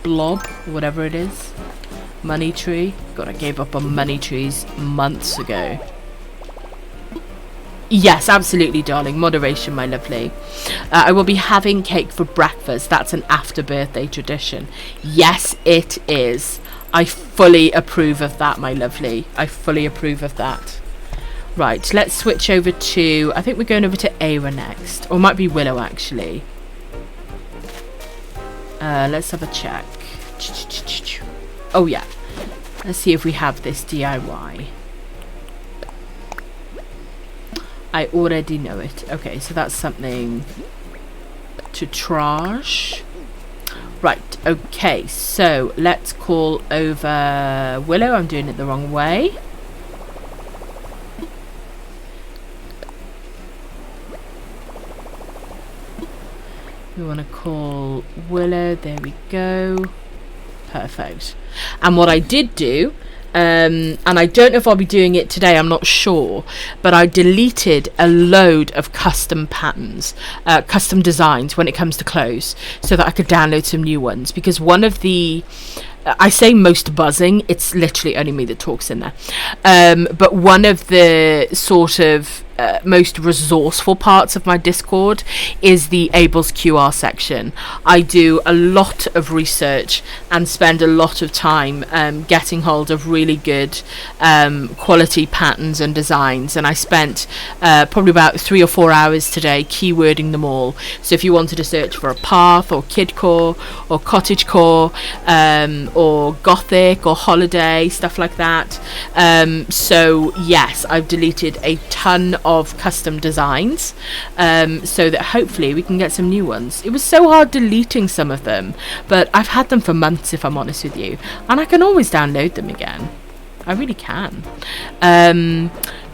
blob, whatever it is. Money tree. God, I gave up on money trees months ago. Yes, absolutely, darling. Moderation, my lovely. I will be having cake for breakfast. That's an after birthday tradition. Yes, it is. I fully approve of that, my lovely. I fully approve of that. Right, let's switch over to... I think we're going over to Aira next. Or it might be Willow, actually. Let's have a check. Oh, yeah. Let's see if we have this DIY. I already know it. Okay, so that's something to trash. Right, okay, so let's call over Willow. I'm doing it the wrong way. We want to call Willow. There we go. Perfect. And what I did do, and I don't know if I'll be doing it today, I'm not sure, but I deleted a load of custom patterns, custom designs when it comes to clothes, so that I could download some new ones, because one of the I say most buzzing, it's literally only me that talks in there, but one of the sort of most resourceful parts of my Discord is the Abel's QR section. I do a lot of research and spend a lot of time getting hold of really good quality patterns and designs, and I spent probably about 3 or 4 hours today keywording them all. So if you wanted to search for a path or kidcore or cottagecore or gothic or holiday, stuff like that, so yes, I've deleted a ton of custom designs, so that hopefully we can get some new ones. It was so hard deleting some of them, but I've had them for months, if I'm honest with you, and I can always download them again. I really can.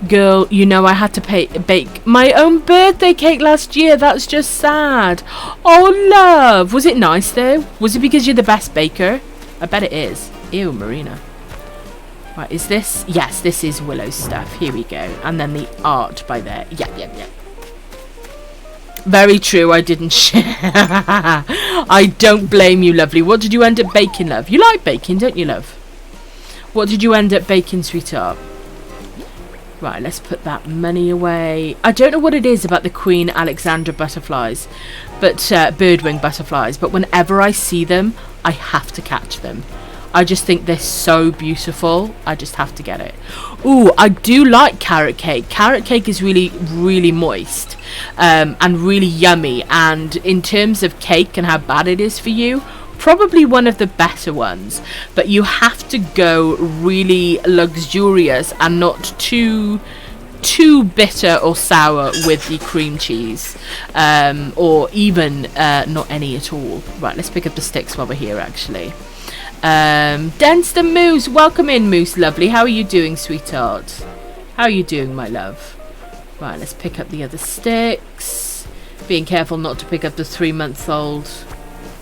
Girl, you know I had to bake my own birthday cake last year. That's just sad. Oh, love. Was it nice, though? Was it because you're the best baker? I bet it is. Ew, Marina. Right, is this? Yes, this is Willow's stuff. Here we go. And then the art by there. Yeah. Very true, I didn't share. I don't blame you, lovely. What did you end up baking, love? You like baking, don't you, love? What did you end up baking, sweetheart? Right, let's put that money away. I don't know what it is about the Queen Alexandra butterflies, but birdwing butterflies, but whenever I see them, I have to catch them. I just think they're so beautiful. I just have to get it. Ooh, I do like carrot cake. Carrot cake is really, really moist and really yummy. And in terms of cake and how bad it is for you, probably one of the better ones. But you have to go really luxurious and not too bitter or sour with the cream cheese, or even not any at all. Right, let's pick up the sticks while we're here, actually. Denster Moose, welcome in, Moose, lovely. How are you doing, sweetheart? How are you doing, my love? Right, let's pick up the other sticks. Being careful not to pick up the 3-month-old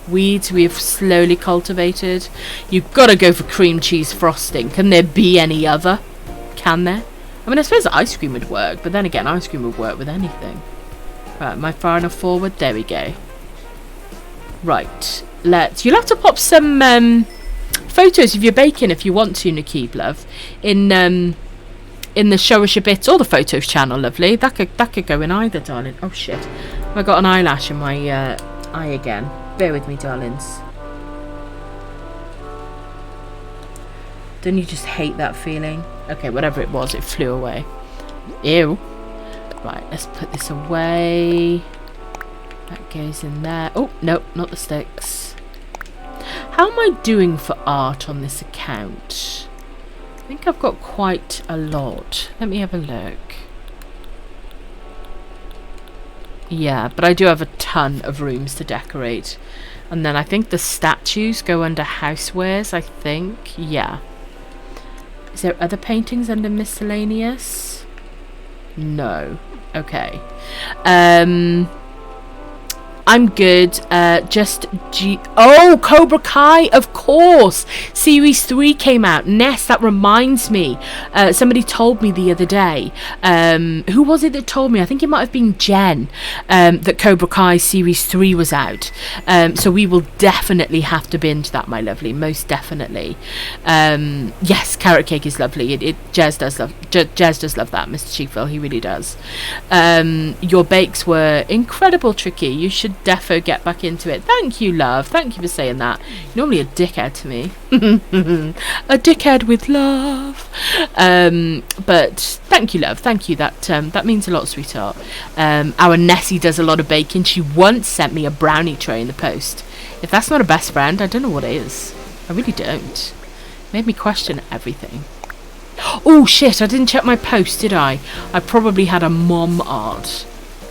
weeds we have slowly cultivated. You've got to go for cream cheese frosting. Can there be any other? Can there? I mean, I suppose ice cream would work, but then again, ice cream would work with anything. Right, am I far enough forward? There we go. Right, you'll have to pop some photos of your baking if you want to, Nikib, love, in the Show Us Your Bits or the Photos channel, lovely. That could go in either, darling. Oh shit, I got an eyelash in my eye again. Bear with me, darlings. Don't you just hate that feeling? Okay, whatever it was, it flew away. Ew. Right, let's put this away. That goes in there. Oh, no, not the sticks. How am I doing for art on this account? I think I've got quite a lot. Let me have a look. Yeah, but I do have a ton of rooms to decorate. And then I think the statues go under housewares, I think. Yeah. Is there other paintings under miscellaneous? No. Okay. I'm good. Oh, Cobra Kai, of course. Series 3 came out. Ness, that reminds me. Somebody told me the other day. Who was it that told me? I think it might have been Jen. That Cobra Kai Series 3 was out. So we will definitely have to binge that, my lovely. Most definitely. Yes, carrot cake is lovely. Jazz does love that, Mr. Chiefville. He really does. Your bakes were incredible, Tricky. You should defo get back into it. Thank you, love. Thank you for saying that. You're normally a dickhead to me. A dickhead with love. But thank you, love. Thank you. That means a lot, sweetheart. Our Nessie does a lot of baking. She once sent me a brownie tray in the post. If that's not a best friend, I don't know what is. I really don't. Made me question everything. Oh shit, I didn't check my post, did I? I probably had a mom art.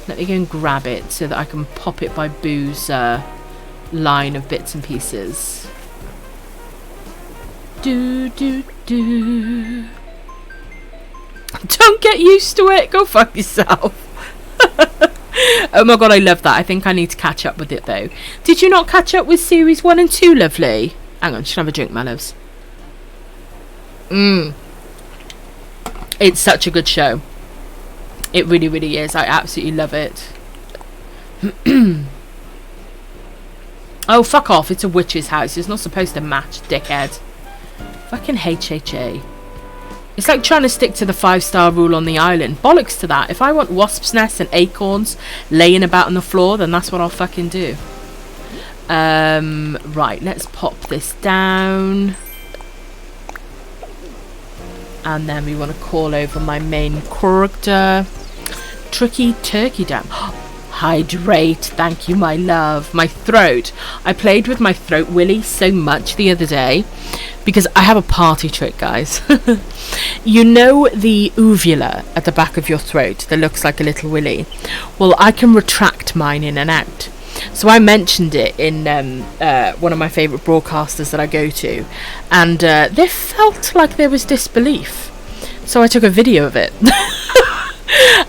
Let me go and grab it so that I can pop it by Boo's line of bits and pieces. Do. Don't get used to it. Go fuck yourself. Oh my god, I love that. I think I need to catch up with it though. Did you not catch up with series 1 and 2, lovely? Hang on, just have a drink, my loves. It's such a good show. It really, really is. I absolutely love it. Oh, fuck off. It's a witch's house. It's not supposed to match, dickhead. Fucking HHA. It's like trying to stick to the 5-star rule on the island. Bollocks to that. If I want wasps' nests and acorns laying about on the floor, then that's what I'll fucking do. Right, let's pop this down. And then we want to call over my main character. Tricky Turkey Dam. Hydrate. Thank you, my love. My throat. I played with my throat willy so much the other day because I have a party trick, guys. You know the uvula at the back of your throat that looks like a little willy? Well, I can retract mine in and out. So I mentioned it in one of my favourite broadcasters that I go to, and they felt like there was disbelief. So I took a video of it.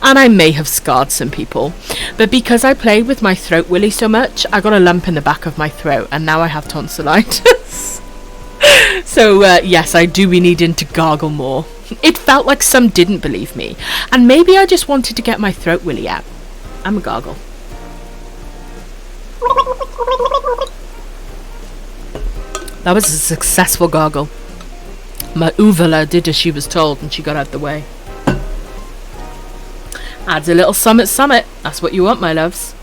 And I may have scarred some people. But because I played with my throat willy so much, I got a lump in the back of my throat, and now I have tonsillitis. So yes, I do be needing to gargle more. It felt like some didn't believe me, and maybe I just wanted to get my throat willy out. I'm a gargle. That was a successful gargle. My uvula did as she was told and she got out the way. Adds a little summit. That's what you want, my loves.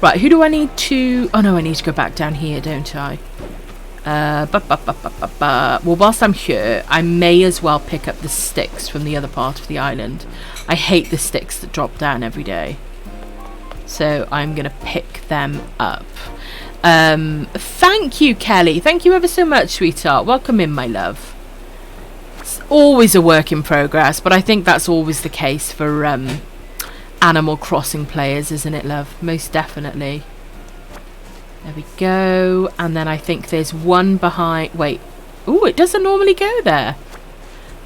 Right, who do I need to... Oh no, I need to go back down here, don't I? Well, whilst I'm here, I may as well pick up the sticks from the other part of the island. I hate the sticks that drop down every day. So I'm going to pick them up. Thank you, Kelly. Thank you ever so much, sweetheart. Welcome in, my love. It's always a work in progress, but I think that's always the case for Animal Crossing players, isn't it, love? Most definitely. There we go. And then I think there's one behind... Wait. Ooh, it doesn't normally go there.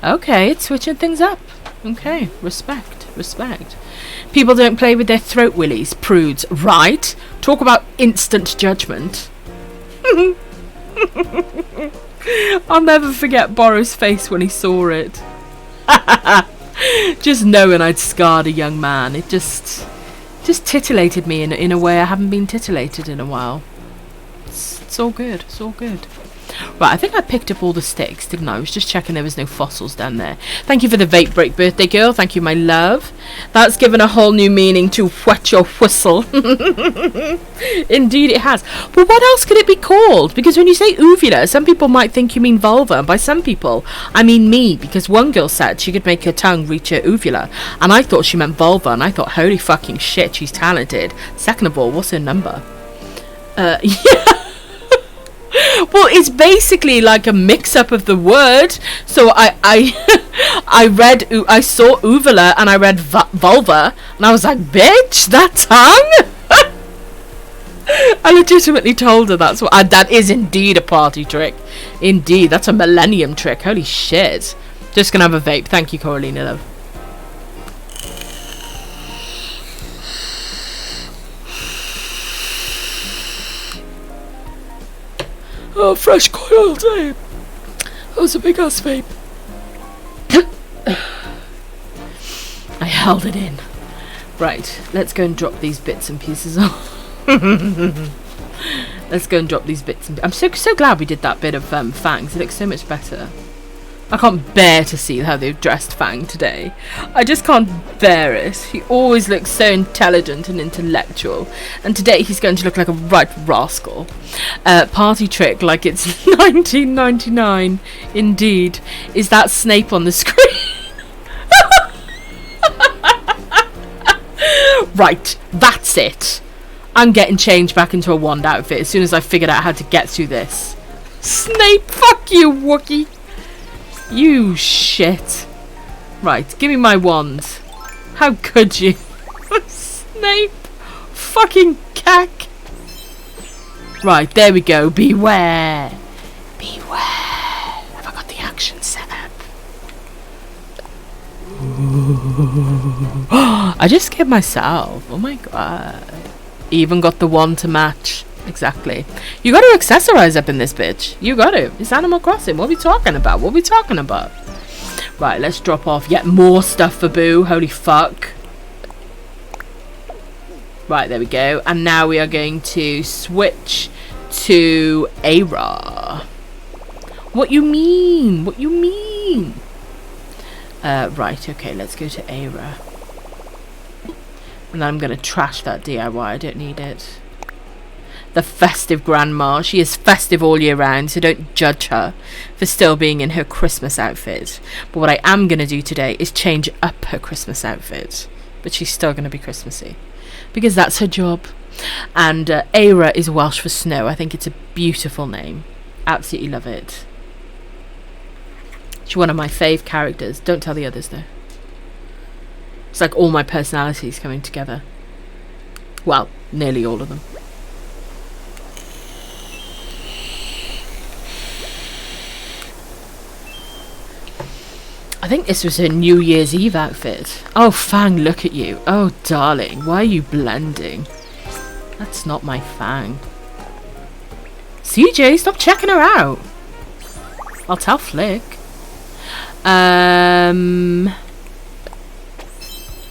Okay, it's switching things up. Okay, respect. People don't play with their throat willies, prudes. Right? Talk about instant judgment. I'll never forget Borrow's face when he saw it. Just knowing I'd scarred a young man. It just titillated me in a way I haven't been titillated in a while. It's all good. It's all good. Right, I think I picked up all the sticks, didn't I? I was just checking there was no fossils down there. Thank you for the vape break, birthday girl. Thank you, my love. That's given a whole new meaning to wet your whistle. Indeed it has. But what else could it be called? Because when you say uvula, some people might think you mean vulva. And by some people, I mean me. Because one girl said she could make her tongue reach her uvula. And I thought she meant vulva. And I thought, holy fucking shit, she's talented. Second of all, what's her number? Yeah. Well, it's basically like a mix-up of the word. So I saw uvula and I read vulva, and I was like, bitch, that tongue? I legitimately told her that's what. That is indeed a party trick. Indeed, that's a millennium trick. Holy shit. Just gonna have a vape. Thank you, Coralina, love. Oh, fresh coil day. That was a big ass vape. I held it in. Right, let's go and drop these bits and pieces off. Let's go and drop these bits and... I'm so glad we did that bit of Fangs. It looks so much better. I can't bear to see how they've dressed Fang today. I just can't bear it. He always looks so intelligent and intellectual. And today he's going to look like a right rascal. Party trick like it's 1999. Indeed. Is that Snape on the screen? Right. That's it. I'm getting changed back into a wand outfit as soon as I figured out how to get through this. Snape, fuck you, Wookie. You shit. Right, give me my wand. How could you? Snape. Fucking cack. Right, there we go. Beware. Beware. Have I got the action set up? I just scared myself. Oh my god. Even got the wand to match. Exactly. You got to accessorize up in this bitch. You got to. It's Animal Crossing. What are we talking about? What are we talking about? Right, let's drop off yet more stuff for Boo. Holy fuck. Right, there we go. And now we are going to switch to Ara. What you mean? What you mean? Right, okay, let's go to Ara. And I'm going to trash that DIY. I don't need it. The festive grandma. She is festive all year round, so don't judge her for still being in her Christmas outfit. But what I am going to do today is change up her Christmas outfit. But she's still going to be Christmassy. Because that's her job. And Ara is Welsh for snow. I think it's a beautiful name. Absolutely love it. She's one of my fave characters. Don't tell the others, though. It's like all my personalities coming together. Well, nearly all of them. I think this was her New Year's Eve outfit. Oh, Fang, look at you. Oh, darling, why are you blending? That's not my Fang. CJ, stop checking her out. I'll tell Flick.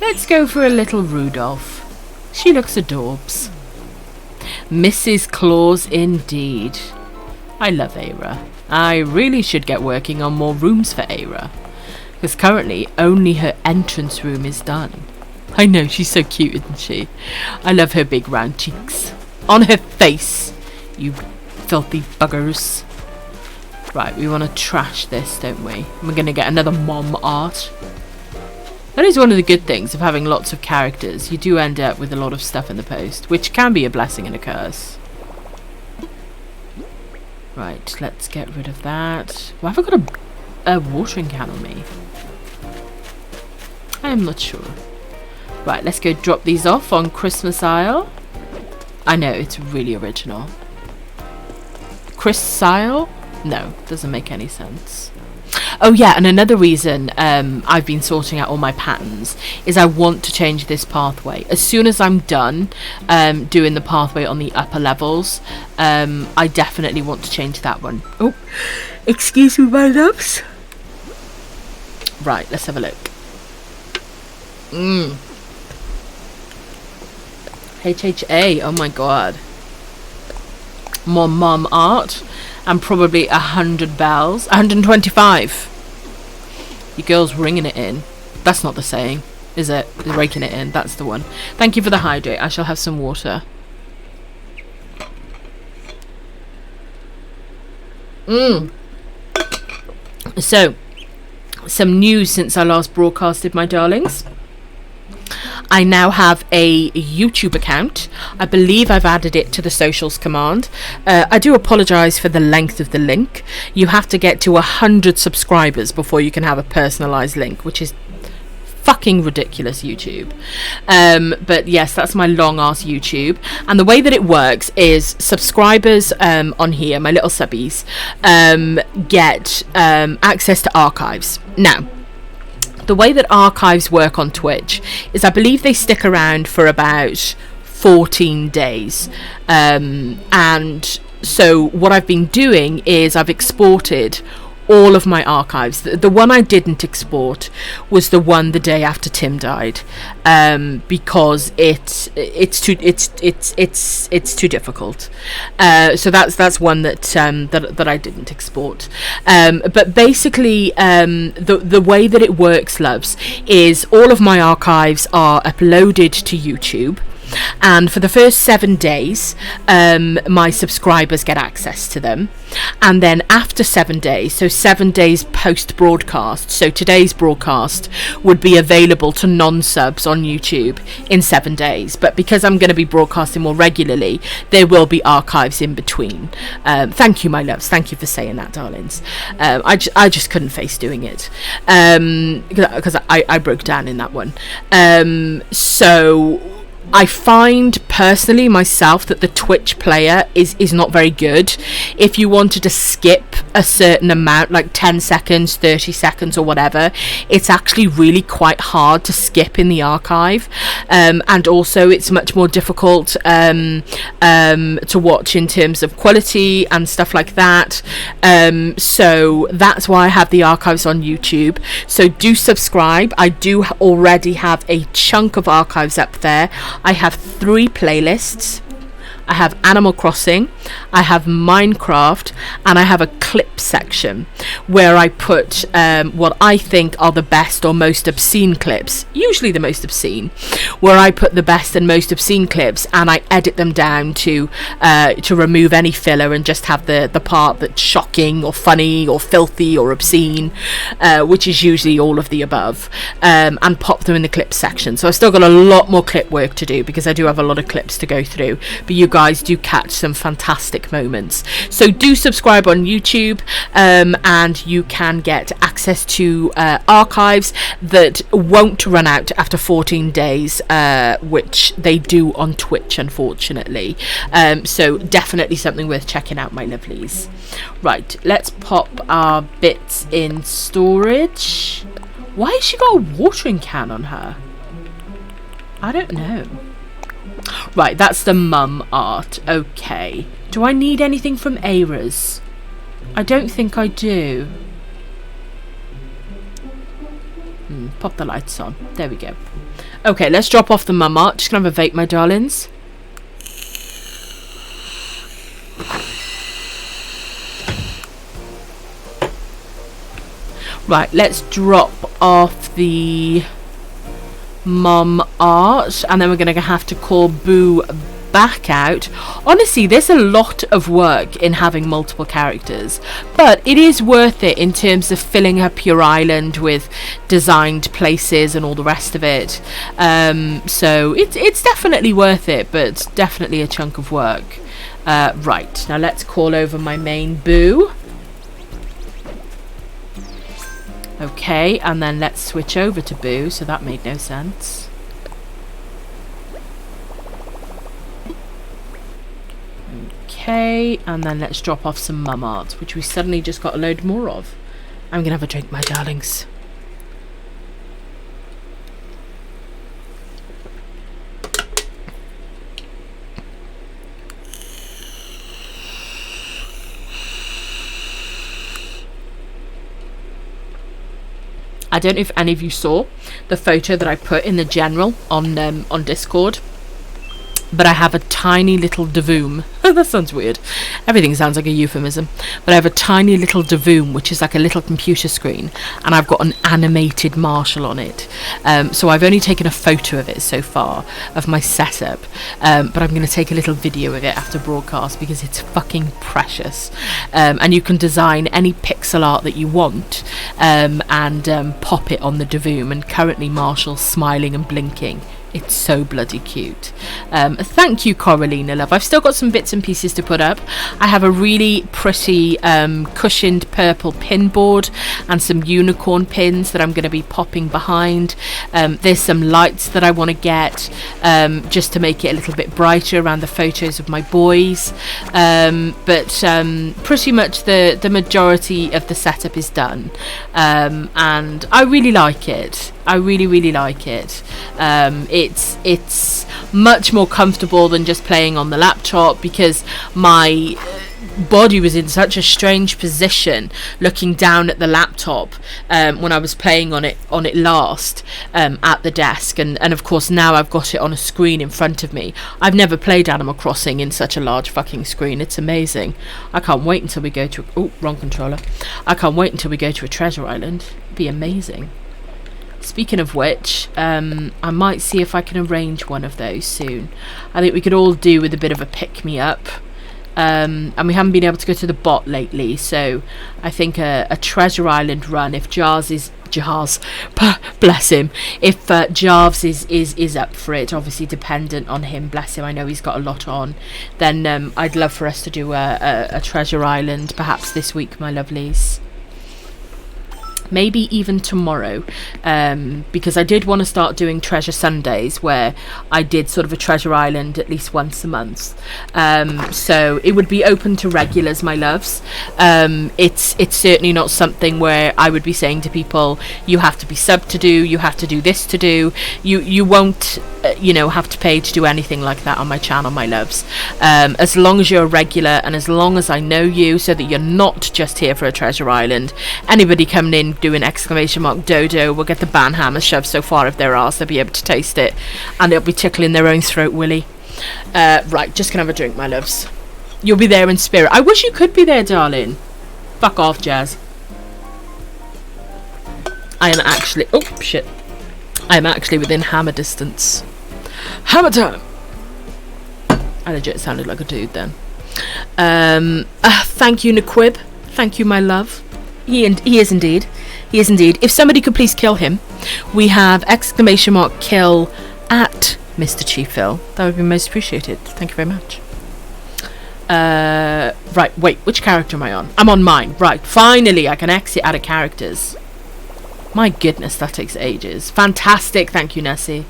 Let's go for a little Rudolph. She looks adorbs. Mrs. Claus indeed. I love Aira. I really should get working on more rooms for Aira, because currently only her entrance room is done. I know, she's so cute, isn't she? I love her big round cheeks. On her face, you filthy buggers. Right, we want to trash this, don't we? We're going to get another mom art. That is one of the good things of having lots of characters. You do end up with a lot of stuff in the post, which can be a blessing and a curse. Right, let's get rid of that. Why have I got a watering can on me? I am not sure. Right, let's go drop these off on Christmas Isle. I know, it's really original. Chris Isle? No, doesn't make any sense. Oh yeah, and another reason I've been sorting out all my patterns is I want to change this pathway. As soon as I'm done doing the pathway on the upper levels, I definitely want to change that one. Oh, excuse me, my loves. Right, let's have a look. HHA, oh my god. More mum art. And probably 100 bells. 125. You girls ringing it in. That's not the saying, is it? Raking it in. That's the one. Thank you for the hydrate. I shall have some water. So, some news since I last broadcasted, my darlings. I now have a YouTube account. I believe I've added it to the socials command. I do apologise for the length of the link. You have to get to 100 subscribers before you can have a personalised link, which is fucking ridiculous, YouTube. But yes, that's my long ass YouTube. And the way that it works is subscribers on here, my little subbies, get access to archives. Now, the way that archives work on Twitch is I believe they stick around for about 14 days. And so what I've been doing is I've exported all of my archives. The one I didn't export was the one the day after Tim died, because it's too difficult. So that's one that I didn't export. But basically, the way that it works, loves, is all of my archives are uploaded to YouTube. And for the first 7 days, my subscribers get access to them. And then after 7 days, so 7 days post broadcast, so today's broadcast would be available to non-subs on YouTube in 7 days. But because I'm going to be broadcasting more regularly, there will be archives in between. Thank you, my loves. Thank you for saying that, darlings. I just couldn't face doing it, because I broke down in that one. So I find personally myself that the Twitch player is not very good. If you wanted to skip a certain amount, like 10 seconds, 30 seconds or whatever, it's actually really quite hard to skip in the archive. And also it's much more difficult to watch in terms of quality and stuff like that. So that's why I have the archives on YouTube. So do subscribe. I do already have a chunk of archives up there. I have 3 playlists. I have Animal Crossing, I have Minecraft, and I have a clip section where I put what I think are the best or most obscene clips, usually the most obscene, where I put the best and most obscene clips and I edit them down to remove any filler and just have the part that's shocking or funny or filthy or obscene, which is usually all of the above, and pop them in the clip section. So I've still got a lot more clip work to do because I do have a lot of clips to go through, but you guys do catch some fantastic moments. So do subscribe on YouTube, and you can get access to archives that won't run out after 14 days, which they do on Twitch, unfortunately. So definitely something worth checking out, my lovelies. Right, let's pop our bits in storage. Why has she got a watering can on her? I don't know. Right, that's the mum art. Okay. Do I need anything from Aira's? I don't think I do. Pop the lights on. There we go. Okay, let's drop off the mum art. Just gonna have a vape, my darlings. Right, let's drop off the mum art, and then we're going to have to call Boo back out. Honestly, there's a lot of work in having multiple characters, but it is worth it in terms of filling up your island with designed places and all the rest of it. So it's definitely worth it, but definitely a chunk of work. Right, now let's call over my main Boo. Okay, and then let's switch over to Boo, so that made no sense. Okay, and then let's drop off some mum art, which we suddenly just got a load more of. I'm gonna have a drink, my darlings. I don't know if any of you saw the photo that I put in the general on Discord, but I have a tiny little Davoom. That sounds weird. Everything sounds like a euphemism. But I have a tiny little Davoom, which is like a little computer screen, and I've got an animated Marshall on it. So I've only taken a photo of it so far, of my setup, but I'm going to take a little video of it after broadcast because it's fucking precious. And you can design any pixel art that you want and pop it on the Davoom, and currently Marshall's smiling and blinking. It's so bloody cute. Thank you, Coralina, love. I've still got some bits and pieces to put up. I have a really pretty cushioned purple pin board and some unicorn pins that I'm going to be popping behind. There's some lights that I want to get just to make it a little bit brighter around the photos of my boys. But pretty much the majority of the setup is done. And I really like it. I really like it. It's much more comfortable than just playing on the laptop, because my body was in such a strange position looking down at the laptop when I was playing on it last at the desk, and of course now I've got it on a screen in front of me. I've never played Animal Crossing in such a large fucking screen. It's amazing. I can't wait until we go to wrong controller. I can't wait until we go to a treasure island. It'd be amazing. Speaking of which, I might see if I can arrange one of those soon. I think we could all do with a bit of a pick-me-up. And we haven't been able to go to the bot lately, so I think a treasure island run, if bless him, if Jarves is up for it, obviously dependent on him, bless him, I know he's got a lot on, then I'd love for us to do a treasure island, perhaps this week, my lovelies. Maybe even tomorrow, because I did want to start doing Treasure Sundays, where I did sort of a treasure island at least once a month. So it would be open to regulars, my loves. It's certainly not something where I would be saying to people, you have to be sub to do, you have to do this to do. You won't have to pay to do anything like that on my channel, my loves. As long as you're a regular, and as long as I know you, so that you're not just here for a treasure island. Anybody coming in doing !dodo will get the ban hammer shoved so far if their arse, they'll be able to taste it, and they'll be tickling their own throat willy. Right, just gonna have a drink, my loves. You'll be there in spirit. I wish you could be there, darling. Fuck off, Jazz. I am actually I am actually within hammer distance. Hammer time. I legit sounded like a dude then. Thank you, Naquib. Thank you, my love. He is indeed. He is indeed. If somebody could please kill him. We have !kill at Mr. Chief Phil. That would be most appreciated. Thank you very much. Right, wait, which character am I on? I'm on mine. Right, finally I can exit out of characters. My goodness, that takes ages. Fantastic, thank you, Nessie.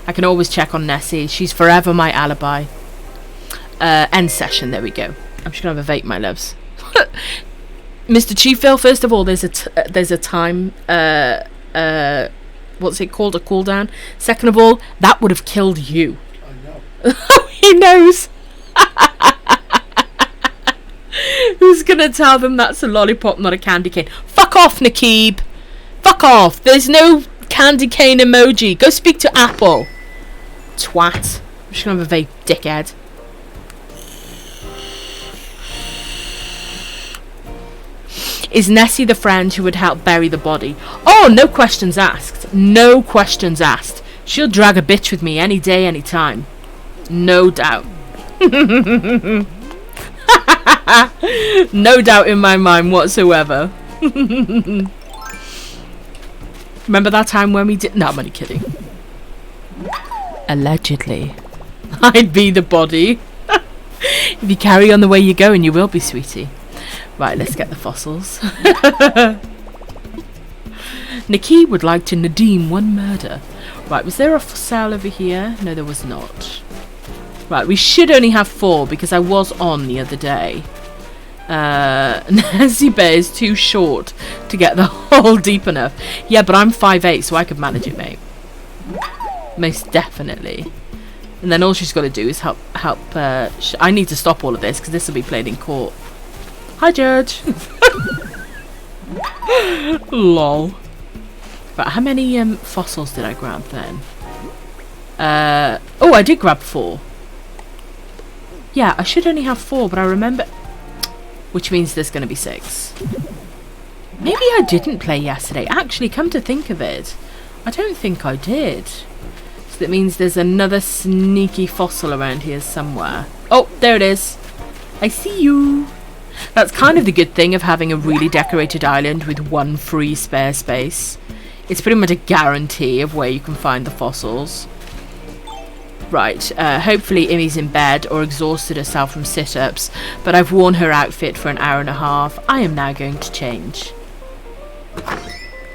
I can always check on Nessie. She's forever my alibi. End session, there we go. I'm just gonna have a vape, my loves. Mr. Chief Phil, first of all, there's a time, what's it called, a cooldown. Second of all, that would have killed you. I know. He knows. Who's gonna tell them that's a lollipop, not a candy cane? Fuck off, Nakib. Fuck off. There's no candy cane emoji. Go speak to Apple. Twat. I'm just gonna have a vape, dickhead. Is Nessie the friend who would help bury the body? Oh, no questions asked. No questions asked. She'll drag a bitch with me any day, any time. No doubt. No doubt in my mind whatsoever. Remember that time when we did... No, I'm only kidding. Allegedly. I'd be the body. If you carry on the way you're going, you will be, sweetie. Right, let's get the fossils. Nikki would like to Nadim one murder. Right, was there a cell over here? No, there was not. Right, we should only have 4 because I was on the other day. Nancy Bear is too short to get the hole deep enough. Yeah, but I'm 5'8", so I could manage it, mate. Most definitely. And then all she's got to do is help. I need to stop all of this because this will be played in court. Hi, Judge. Lol. Right, how many fossils did I grab then? Oh, I did grab 4. Yeah, I should only have 4, but I remember... Which means there's going to be 6. Maybe I didn't play yesterday. Actually, come to think of it, I don't think I did. So that means there's another sneaky fossil around here somewhere. Oh, there it is. I see you. That's kind of the good thing of having a really decorated island with 1 free spare space. It's pretty much a guarantee of where you can find the fossils. Right, hopefully Imi's in bed or exhausted herself from sit-ups, but I've worn her outfit for an hour and a half. I am now going to change.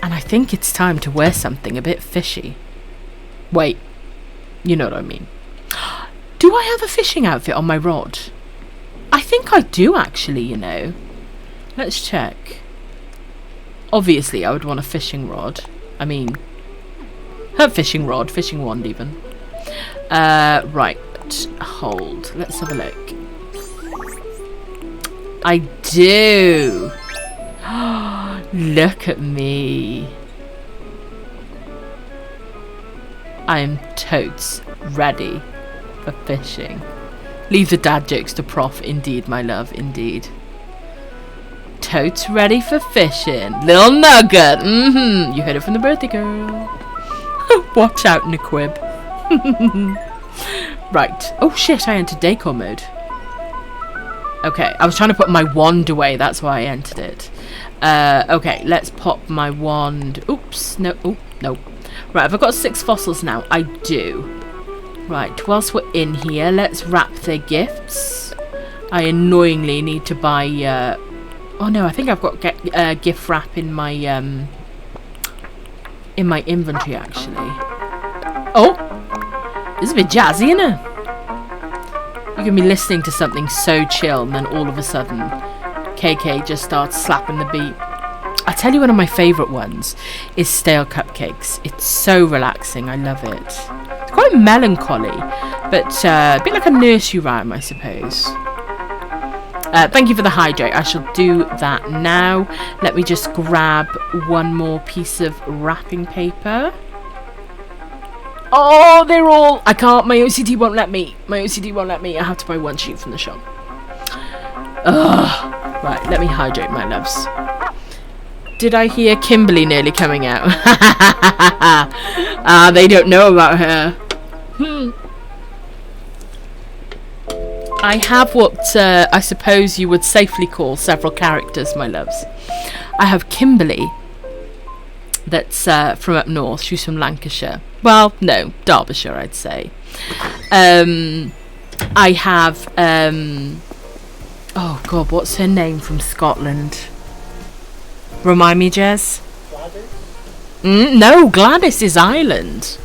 And I think it's time to wear something a bit fishy. Wait, you know what I mean. Do I have a fishing outfit on my rod? I think I do actually, you know. Let's check. Obviously, I would want a fishing rod. I mean, her fishing rod, fishing wand even. Right, hold. Let's have a look. I do. Look at me. I am totes ready for fishing. Leave the dad jokes to Prof. Indeed, my love, indeed. Totes ready for fishing. Little nugget. You heard it from the birthday girl. Watch out, Niquib. Right. Oh shit, I entered decor mode. Okay, I was trying to put my wand away, that's why I entered it. Okay, let's pop my wand. Oops, no, oh, no. Right, have I got 6 fossils now? I do. Right, whilst we're in here, let's wrap their gifts. I annoyingly need to buy, oh no, I think I've got gift wrap in my inventory, actually. Oh! This is a bit jazzy, isn't it? You can be listening to something so chill and then all of a sudden KK just starts slapping the beat. I tell you, one of my favourite ones is Stale Cupcakes. It's so relaxing. I love it. It's quite melancholy, but a bit like a nursery rhyme, I suppose. Thank you for the hydrate. I shall do that now. Let me just grab one more piece of wrapping paper. Oh, they're all... I can't. My OCD won't let me. My OCD won't let me. I have to buy 1 sheet from the shop. Ugh. Right, let me hydrate, my loves. Did I hear Kimberly nearly coming out? They don't know about her. I have what I suppose you would safely call several characters, my loves. I have Kimberly, that's from up north. She's from Lancashire. Well, no, Derbyshire, I'd say. I have... oh, God, what's her name from Scotland? Remind me, Jez? Gladys? No, Gladys is Ireland.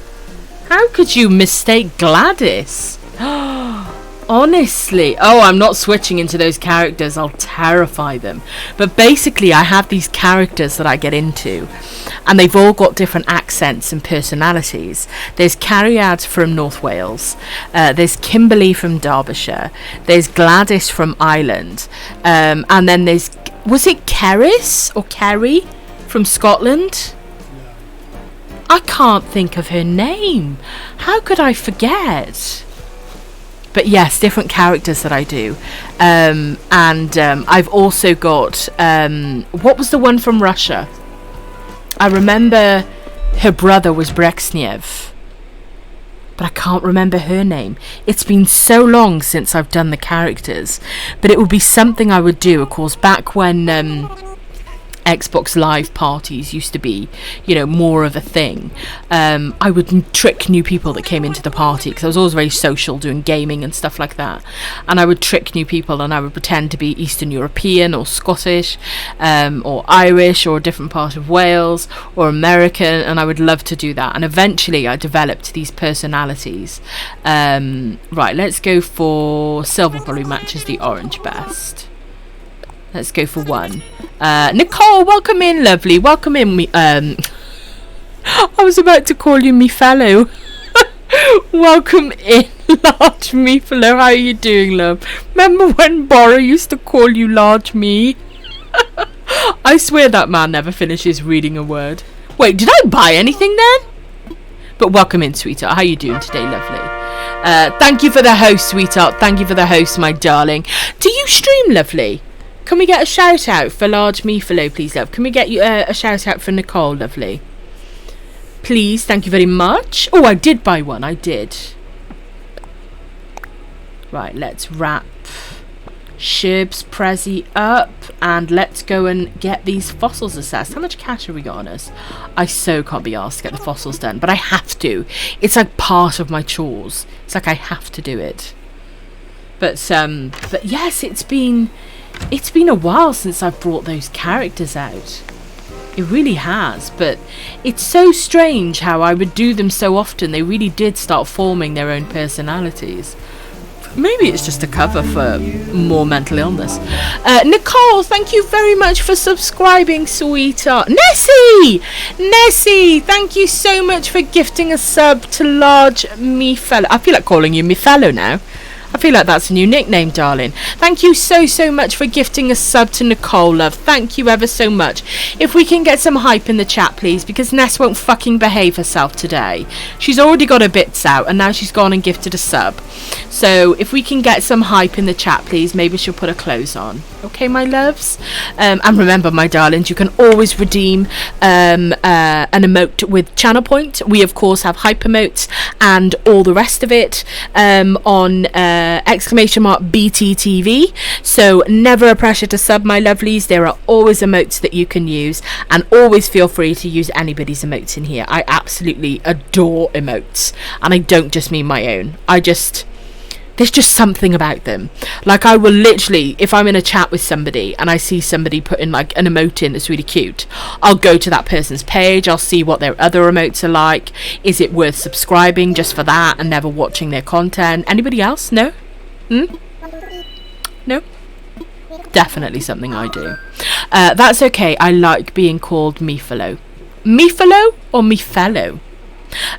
How could you mistake Gladys? Honestly. Oh, I'm not switching into those characters. I'll terrify them. But basically, I have these characters that I get into, and they've all got different accents and personalities. There's Cariad from North Wales. There's Kimberly from Derbyshire. There's Gladys from Ireland. And then there's... Was it Keris or Kerry from Scotland? No. I can't think of her name. How could I forget? But yes, different characters that I do. And I've also got, what was the one from Russia? I remember her brother was Brezhnev, but I can't remember her name. It's been so long since I've done the characters, but it would be something I would do, of course, back when Xbox Live parties used to be, you know, more of a thing. I would trick new people that came into the party, because I was always very social, doing gaming and stuff like that. And I would trick new people, and I would pretend to be Eastern European or Scottish, or Irish, or a different part of Wales, or American, and I would love to do that. And eventually I developed these personalities. Right, let's go for silver, probably matches the orange best. Let's go for one. Nicole, welcome in, lovely. Welcome in. I was about to call you me fellow. Welcome in, large me fellow. How are you doing, love? Remember when Bora used to call you large me? I swear that man never finishes reading a word. Wait, did I buy anything then? But welcome in, sweetheart. How are you doing today, lovely? Thank you for the host, sweetheart. Thank you for the host, my darling. Do you stream, lovely? Can we get a shout out for large Meefalo, please, love? Can we get you a shout out for Nicole, lovely? Please, thank you very much. Oh, I did buy one. I did. Right, let's wrap Shib's Prezi up, and let's go and get these fossils assessed. How much cash have we got on us? I so can't be asked to get the fossils done, but I have to. It's like part of my chores. It's like I have to do it. But yes, it's been a while since I've brought those characters out. It really has, but it's so strange how I would do them so often. They really did start forming their own personalities. Maybe it's just a cover for more mental illness. Nicole, thank you very much for subscribing, sweetheart. Nessie, thank you so much for gifting a sub to large me fellow. I feel like calling you me fellow now. I feel like that's a new nickname, darling. Thank you so much for gifting a sub to Nicole, love. Thank you ever so much. If we can get some hype in the chat, please, because Ness won't fucking behave herself today. She's already got her bits out, and now she's gone and gifted a sub. So if we can get some hype in the chat, please, maybe she'll put her clothes on. Okay, my loves? And remember, my darlings, you can always redeem an emote with channel point. We, of course, have hype emotes and all the rest of it on !BTTV. So never a pressure to sub, my lovelies. There are always emotes that you can use, and always feel free to use anybody's emotes in here. I absolutely adore emotes, and I don't just mean my own. There's just something about them. Like, I will literally, if I'm in a chat with somebody and I see somebody putting like an emote in that's really cute, I'll go to that person's page, I'll see what their other emotes are like. Is it worth subscribing just for that and never watching their content? Anybody else? No? No? Definitely something I do. That's okay. I like being called Meefalo. Meefalo or Meefalo?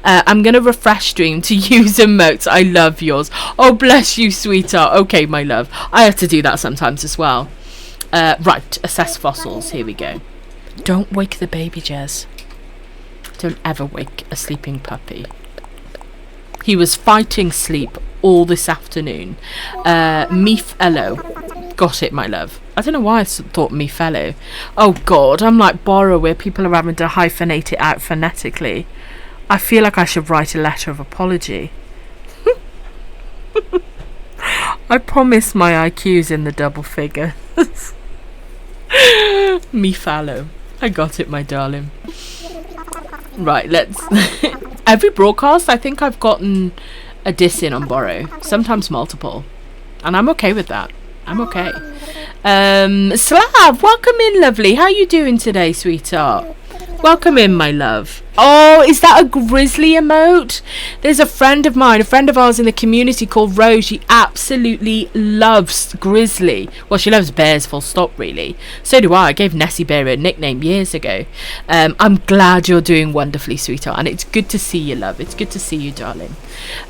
I'm going to refresh stream to use emotes. I love yours. Oh, bless you, sweetheart. Okay, my love. I have to do that sometimes as well. Right, assess fossils. Here we go. Don't wake the baby, Jez. Don't ever wake a sleeping puppy. He was fighting sleep all this afternoon. Meefalo. Got it, my love. I don't know why I thought Meefalo. Oh, God. I'm like Bora, where people are having to hyphenate it out phonetically. I feel like I should write a letter of apology. I promise my IQ's in the double figure. Meefalo. I got it, my darling. Right, let's... Every broadcast, I think I've gotten a diss in on Borrow. Sometimes multiple. And I'm okay with that. I'm okay. Slav, welcome in, lovely. How you doing today, sweetheart? Welcome in, my love. Oh, is that a grizzly emote? There's a friend of mine, a friend of ours in the community called Rose. She absolutely loves grizzly. Well, she loves bears, full stop, really. So do I. I gave Nessie Bear a nickname years ago. I'm glad you're doing wonderfully, sweetheart. And it's good to see you, love. It's good to see you, darling.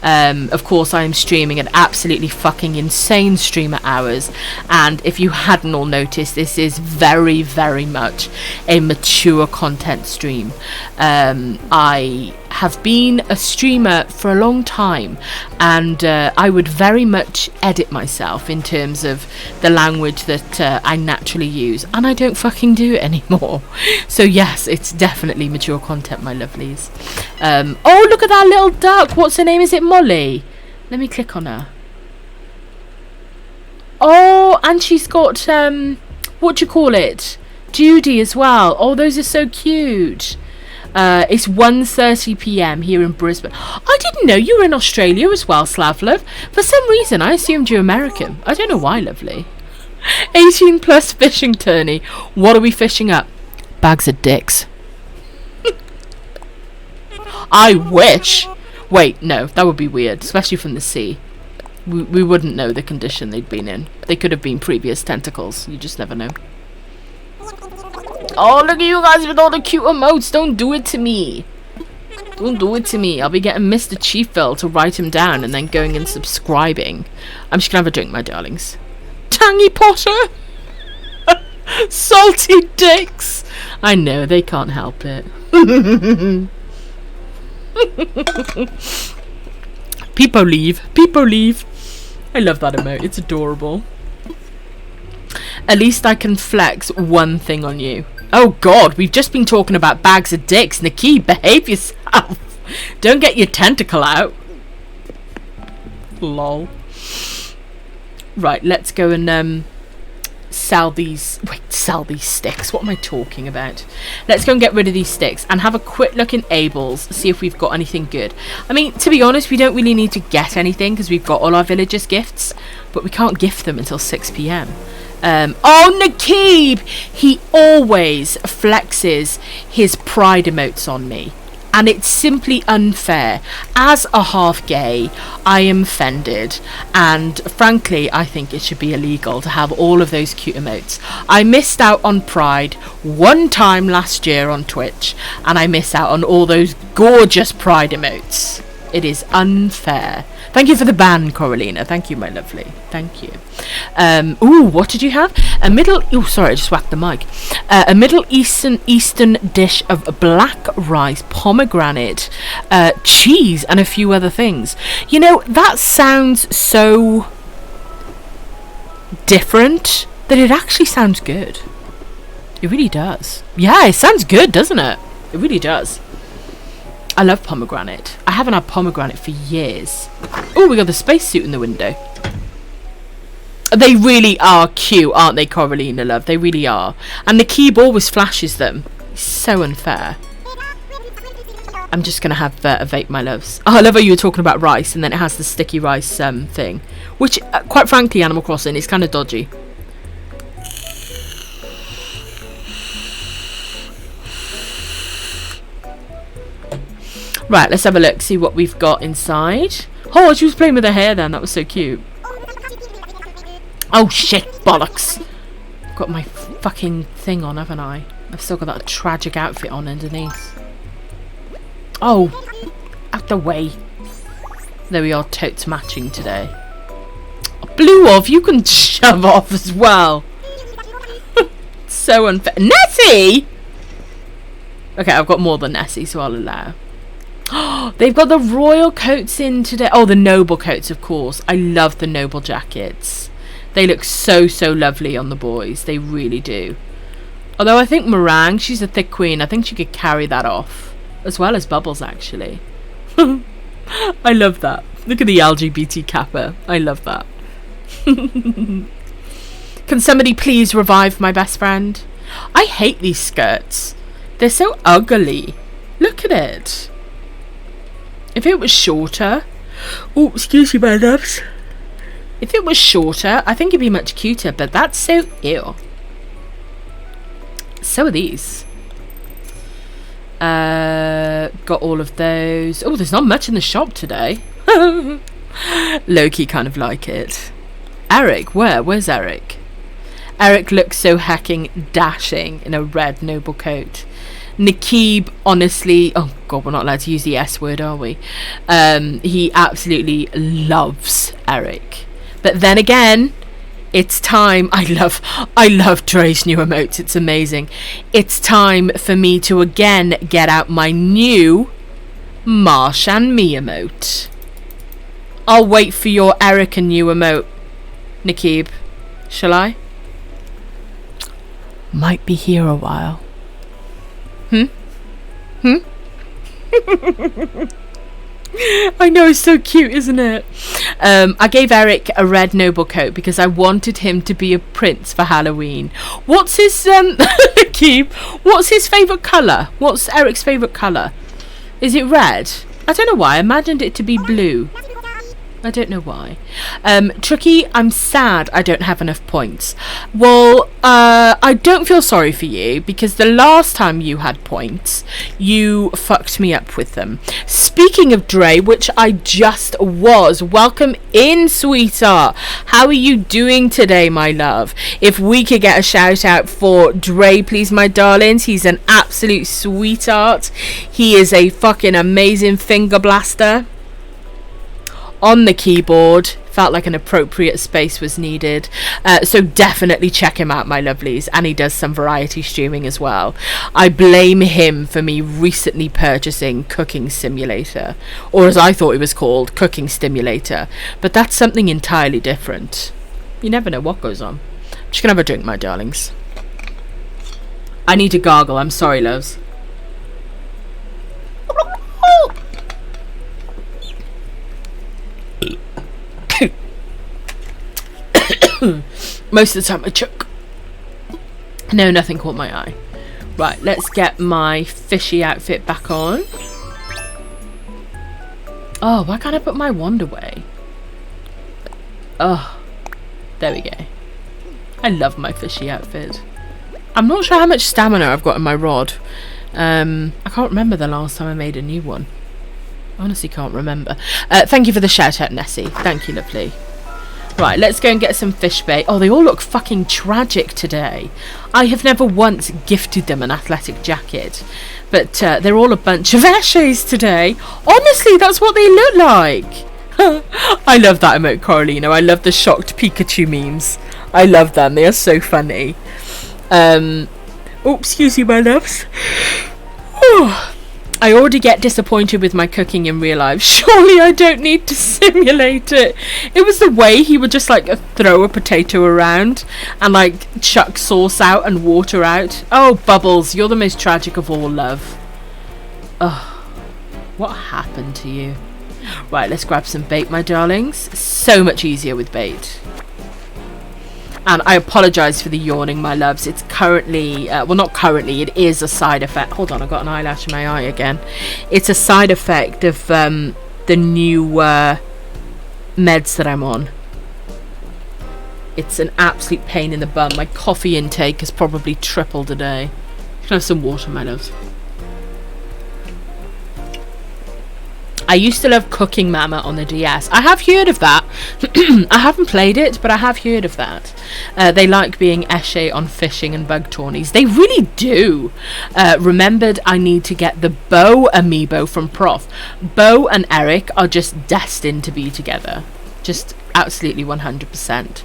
Of course, I am streaming at absolutely fucking insane streamer hours. And if you hadn't all noticed, this is very, very much a mature content stream. I have been a streamer for a long time, and I would very much edit myself in terms of the language that I naturally use, and I don't fucking do it anymore. So yes, it's definitely mature content, my lovelies. Oh, look at that little duck. What's her name? Is it Molly? Let me click on her. Oh, and she's got what do you call it, Judy as well. Oh, those are so cute. It's 1:30 p.m. here in Brisbane. I didn't know you were in Australia as well, Slavlov. For some reason, I assumed you're American. I don't know why, lovely. 18 plus fishing tourney. What are we fishing up? Bags of dicks. I wish. Wait, no, that would be weird, especially from the sea. We wouldn't know the condition they'd been in. They could have been previous tentacles. You just never know. Oh, look at you guys with all the cute emotes. Don't do it to me. Don't do it to me. I'll be getting Mr. Chiefville to write him down and then going and subscribing. I'm just going to have a drink, my darlings. Tangy Potter. Salty dicks. I know, they can't help it. People leave. People leave. I love that emote. It's adorable. At least I can flex one thing on you. Oh God, we've just been talking about bags of dicks. Nikki, behave yourself. Don't get your tentacle out. Lol. Right, let's go and sell these. Wait, sell these sticks. What am I talking about? Let's go and get rid of these sticks and have a quick look in Abel's, see if we've got anything good. I mean, to be honest, we don't really need to get anything because we've got all our villagers' gifts, but we can't gift them until 6 p.m. Oh, Nakib! He always flexes his pride emotes on me. And it's simply unfair. As a half gay, I am offended. And frankly, I think it should be illegal to have all of those cute emotes. I missed out on Pride one time last year on Twitch. And I miss out on all those gorgeous Pride emotes. It is unfair. Thank you for the ban, Coralina. Thank you, my lovely. Thank you. Ooh, what did you have? A middle... Oh, sorry, I just whacked the mic. A Middle Eastern dish of black rice, pomegranate, cheese, and a few other things. You know, that sounds so different that it actually sounds good. It really does. Yeah, it sounds good, doesn't it? It really does. I love pomegranate. I haven't had pomegranate for years. Oh, we got the spacesuit in the window. They really are cute, aren't they, Coralina, love? They really are. And the keyboard always flashes them. It's so unfair. I'm just going to have a vape, my loves. Oh, I love how you were talking about rice, and then it has the sticky rice thing. Which, quite frankly, Animal Crossing is kind of dodgy. Right, let's have a look, see what we've got inside. Oh, she was playing with her hair then. That was so cute. Oh, shit, bollocks. I've got my fucking thing on, haven't I? I've still got that tragic outfit on underneath. Oh, out the way. There we are, totes matching today. Oh, Blue Off, you can shove off as well. So unfair. Nessie! Okay, I've got more than Nessie, so I'll allow. They've got the royal coats in today. Oh, the noble coats, of course. I love the noble jackets. They look so, so lovely on the boys. They really do. Although I think Meringue, she's a thick queen. I think she could carry that off. As well as Bubbles, actually. I love that. Look at the LGBT kappa. I love that. Can somebody please revive my best friend? I hate these skirts. They're so ugly. Look at it. If it was shorter... Oh, excuse me, my loves. If it was shorter, I think it'd be much cuter, but that's so ew. So are these. Got all of those. Oh, there's not much in the shop today. Low-key kind of like it. Eric, where's Eric? Eric looks so hecking dashing in a red noble coat. Nakib, honestly, oh god, we're not allowed to use the S word, are we? He absolutely loves Eric. But then again, It's time. I love Dre's new emotes. It's amazing. It's time for me to again get out my new Marsh and Me emote. I'll wait for your Eric and new emote, Nikib. Shall I? Might be here a while. I know, it's so cute, isn't it? I gave Eric a red noble coat because I wanted him to be a prince for Halloween. What's his Keep? What's his favourite colour? What's Eric's favourite colour? Is it red? I don't know why. I imagined it to be blue. I don't know why. Tricky, I'm sad I don't have enough points. Well, I don't feel sorry for you because the last time you had points, you fucked me up with them. Speaking of Dre, which I just was, welcome in, sweetheart. How are you doing today, my love? If we could get a shout out for Dre, please, my darlings. He's an absolute sweetheart. He is a fucking amazing finger blaster. On the keyboard, felt like an appropriate space was needed, so definitely check him out, my lovelies. And he does some variety streaming as well. I blame him for me recently purchasing Cooking Simulator, or as I thought it was called, Cooking Stimulator, but that's something entirely different. You never know what goes on. I'm just gonna have a drink, my darlings. I need to gargle. I'm sorry, loves. Most of the time I choke. No, nothing caught my eye. Right, let's get my fishy outfit back on. Oh, why can't I put my wand away? Oh, there we go. I love my fishy outfit. I'm not sure how much stamina I've got in my rod. I can't remember the last time I made a new one. Honestly can't remember. Thank you for the shout out, Nessie. Thank you, lovely. Right, let's go and get some fish bait. Oh, they all look fucking tragic today. I have never once gifted them an athletic jacket, but they're all a bunch of Eshes today. Honestly, that's what they look like. I love that emote, Coralino. I love the shocked Pikachu memes. I love them. They are so funny. Oh, excuse you, my loves. I already get disappointed with my cooking in real life. Surely I don't need to simulate it. It was the way he would just like throw a potato around and like chuck sauce out and water out. Oh, Bubbles, you're the most tragic of all, love. Oh, what happened to you? Right, let's grab some bait, my darlings. So much easier with bait. And I apologise for the yawning, my loves. It's currently, well, not currently, it is a side effect. Hold on, I've got an eyelash in my eye again. It's a side effect of the new meds that I'm on. It's an absolute pain in the bum. My coffee intake has probably tripled a day. Can I have some water, my loves? I used to love Cooking Mama on the DS. I have heard of that. I haven't played it, but I have heard of that. They like being Eshe on fishing and bug tourneys. They really do. Remembered I need to get the Bo amiibo from Prof. Bo and Eric are just destined to be together. Just absolutely 100%.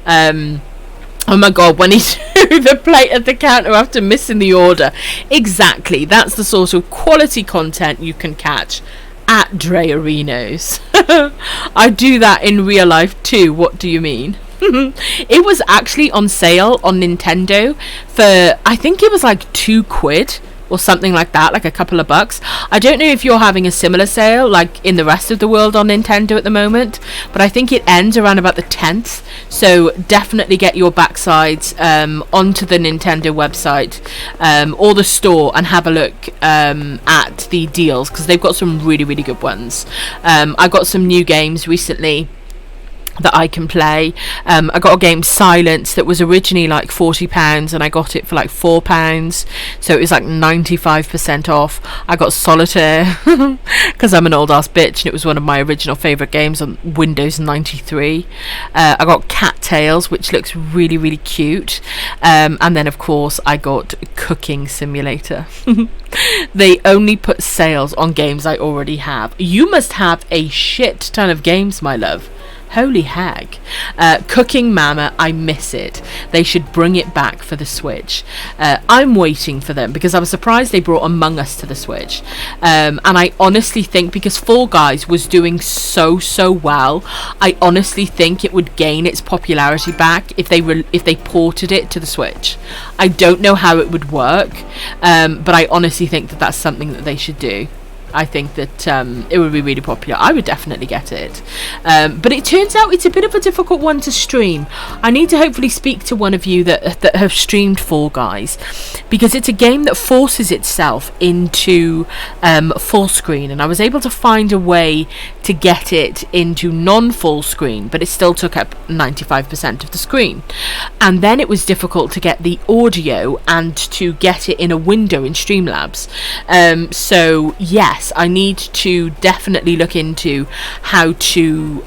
Oh my god, when he threw the plate at the counter after missing the order. Exactly. That's the sort of quality content you can catch at Dre Arenos. I do that in real life too. What do you mean? It was actually on sale on Nintendo for, I think it was like £2 or something like that, like a couple of bucks. I don't know if you're having a similar sale like in the rest of the world on Nintendo at the moment, but I think it ends around about the 10th, so definitely get your backsides onto the Nintendo website or the store and have a look at the deals, because they've got some really, really good ones. I got some new games recently that I can play. I got a game, Silence, that was originally like £40 and I got it for like £4, so it was like 95% off. I got Solitaire because I'm an old ass bitch and it was one of my original favourite games on Windows 93. I got Cattails, which looks really, really cute, and then of course I got Cooking Simulator. They only put sales on games I already have. You must have a shit ton of games, my love. Holy heck. Cooking Mama, I miss it. They should bring it back for the Switch. I'm waiting for them because I was surprised they brought Among Us to the Switch. And I honestly think because Fall Guys was doing so well, I honestly think it would gain its popularity back if they ported it to the Switch. I don't know how it would work, but I honestly think that that's something that they should do. I think that it would be really popular. I would definitely get it. But it turns out it's a bit of a difficult one to stream. I need to hopefully speak to one of you that have streamed Fall Guys, because it's a game that forces itself into full screen, and I was able to find a way to get it into non-full screen, but it still took up 95% of the screen. And then it was difficult to get the audio and to get it in a window in Streamlabs. So yes, I need to definitely look into how to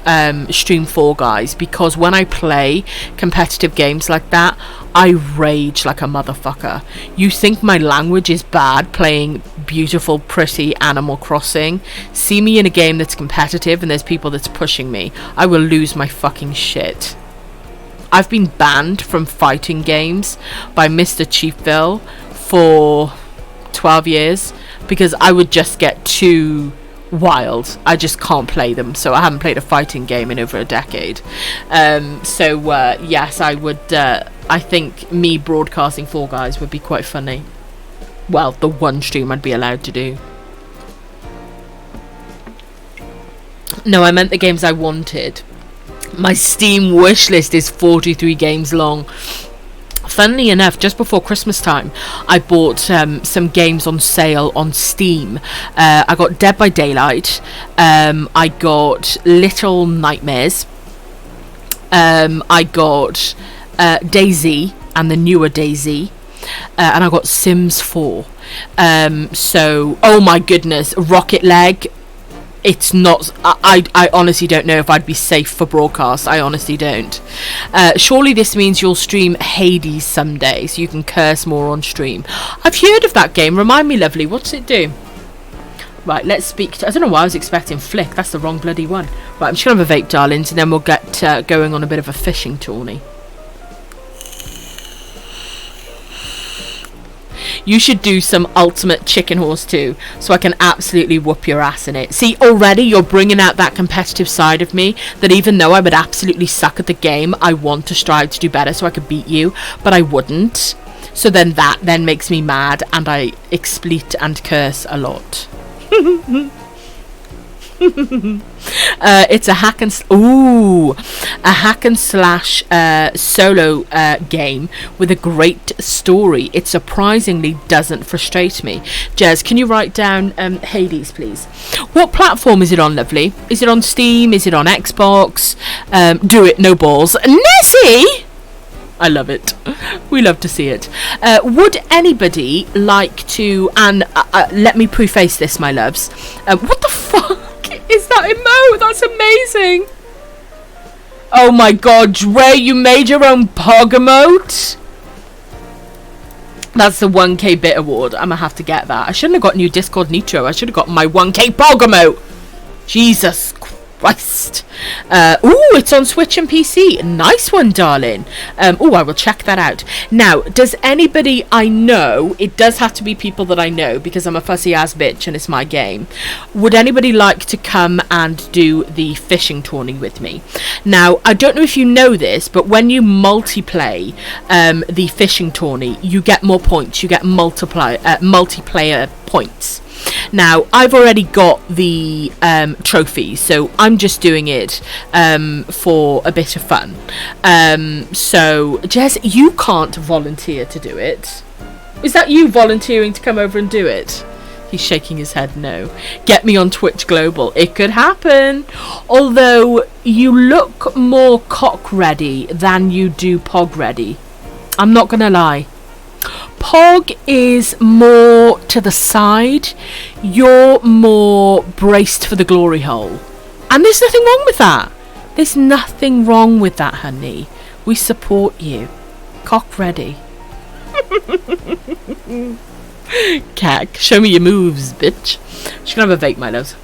stream Fall Guys, because when I play competitive games like that, I rage like a motherfucker. You think my language is bad playing beautiful, pretty Animal Crossing? See me in a game that's competitive and there's people that's pushing me. I will lose my fucking shit. I've been banned from fighting games by Mr. Chiefville for 12 years because I would just get too wild. I just can't play them, so I haven't played a fighting game in over a decade. Yes, I would I think me broadcasting Fall Guys would be quite funny. Well, the one stream I'd be allowed to do. No, I meant the games I wanted. My Steam wish list is 43 games long. Funnily enough, just before Christmas time, I bought some games on sale on Steam. I got Dead by Daylight. I got Little Nightmares. I got DayZ and the newer DayZ. And I got Sims 4. So, oh my goodness, Rocket Leg. It's not. I honestly don't know if I'd be safe for broadcast. I honestly don't. Surely this means you'll stream Hades someday, so you can curse more on stream. I've heard of that game. Remind me, lovely. What's it do? Right, let's speak to... I don't know why I was expecting Flick. That's the wrong bloody one. Right, I'm just going to have a vape, darlings, and then we'll get going on a bit of a fishing tourney. You should do some ultimate chicken horse too, so I can absolutely whoop your ass in it. See, already you're bringing out that competitive side of me, that even though I would absolutely suck at the game, I want to strive to do better so I could beat you, but I wouldn't. So then that then makes me mad, and I expleet and curse a lot. It's a hack and slash solo game with a great story. It surprisingly doesn't frustrate me. Jez, can you write down Hades, please? What platform is it on, lovely? Is it on Steam? Is it on Xbox? Do it, no balls. Nessie! I love it. We love to see it. Would anybody like to... And let me preface this, my loves. What the fuck is that emote? That's amazing. Oh my god, Dre, you made your own Pog emote? That's the 1k bit award. I'm gonna have to get that. I shouldn't have got new Discord Nitro. I should have got my 1k Pog emote. Jesus Christ. Ooh, it's on Switch and PC. Nice one, darling. Oh, I will check that out. Now, does anybody I know, it does have to be people that I know because I'm a fussy ass bitch and it's my game. Would anybody like to come and do the fishing tourney with me? Now, I don't know if you know this, but when you multiplay the fishing tourney, you get more points. You get multiplayer points. Now, I've already got the trophies, so I'm just doing it for a bit of fun. So, Jez, you can't volunteer to do it. Is that you volunteering to come over and do it? He's shaking his head no. Get me on Twitch Global. It could happen. Although, you look more cock ready than you do pog ready. I'm not gonna lie. Pog is more to the side. You're more braced for the glory hole. And there's nothing wrong with that. There's nothing wrong with that, honey. We support you. Cock ready. Cack, show me your moves, bitch. She's gonna have a vape, my loves.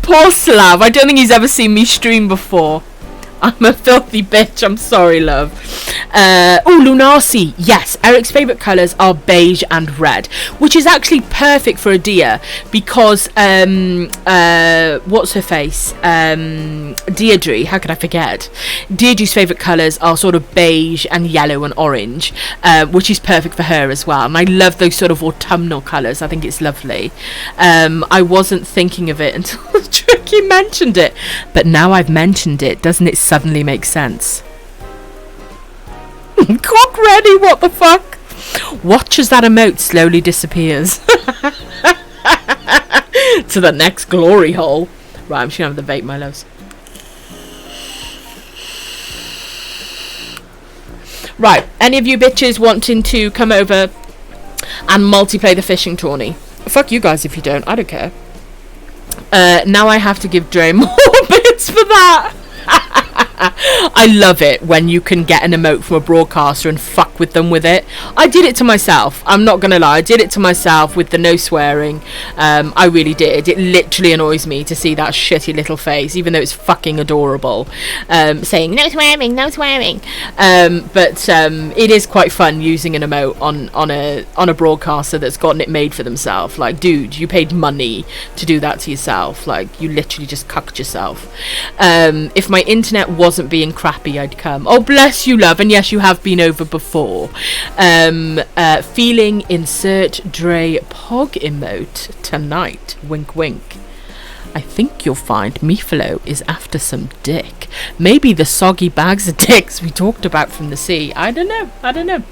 Poor Slav. I don't think he's ever seen me stream before. I'm a filthy bitch. I'm sorry, love. Oh, Lunasi. Yes, Eric's favourite colours are beige and red, which is actually perfect for a deer because what's her face? Deirdre. How could I forget? Deirdre's favourite colours are sort of beige and yellow and orange, which is perfect for her as well. And I love those sort of autumnal colours. I think it's lovely. I wasn't thinking of it until Tricky mentioned it, but now I've mentioned it, doesn't it suddenly make sense? Cock ready, what the fuck? Watch as that emote slowly disappears to the next glory hole. Right, I'm just gonna have the vape, my loves. Right, any of you bitches wanting to come over and multiplay the fishing tourney? Fuck you guys if you don't, I don't care. Now I have to give Dre more bits for that. I love it when you can get an emote from a broadcaster and fuck with them with it. I did it to myself. I'm not gonna lie. I did it to myself with the no swearing. I really did. It literally annoys me to see that shitty little face, even though it's fucking adorable, saying no swearing, no swearing. But it is quite fun using an emote on a broadcaster that's gotten it made for themselves. Like, dude, you paid money to do that to yourself. Like, you literally just cucked yourself. If my internet wasn't being crappy, I'd come. Oh, bless you, love. And yes, you have been over before. Feeling insert Dre Pog emote tonight. Wink, wink. I think you'll find Mifalo is after some dick. Maybe the soggy bags of dicks we talked about from the sea. I don't know. I don't know.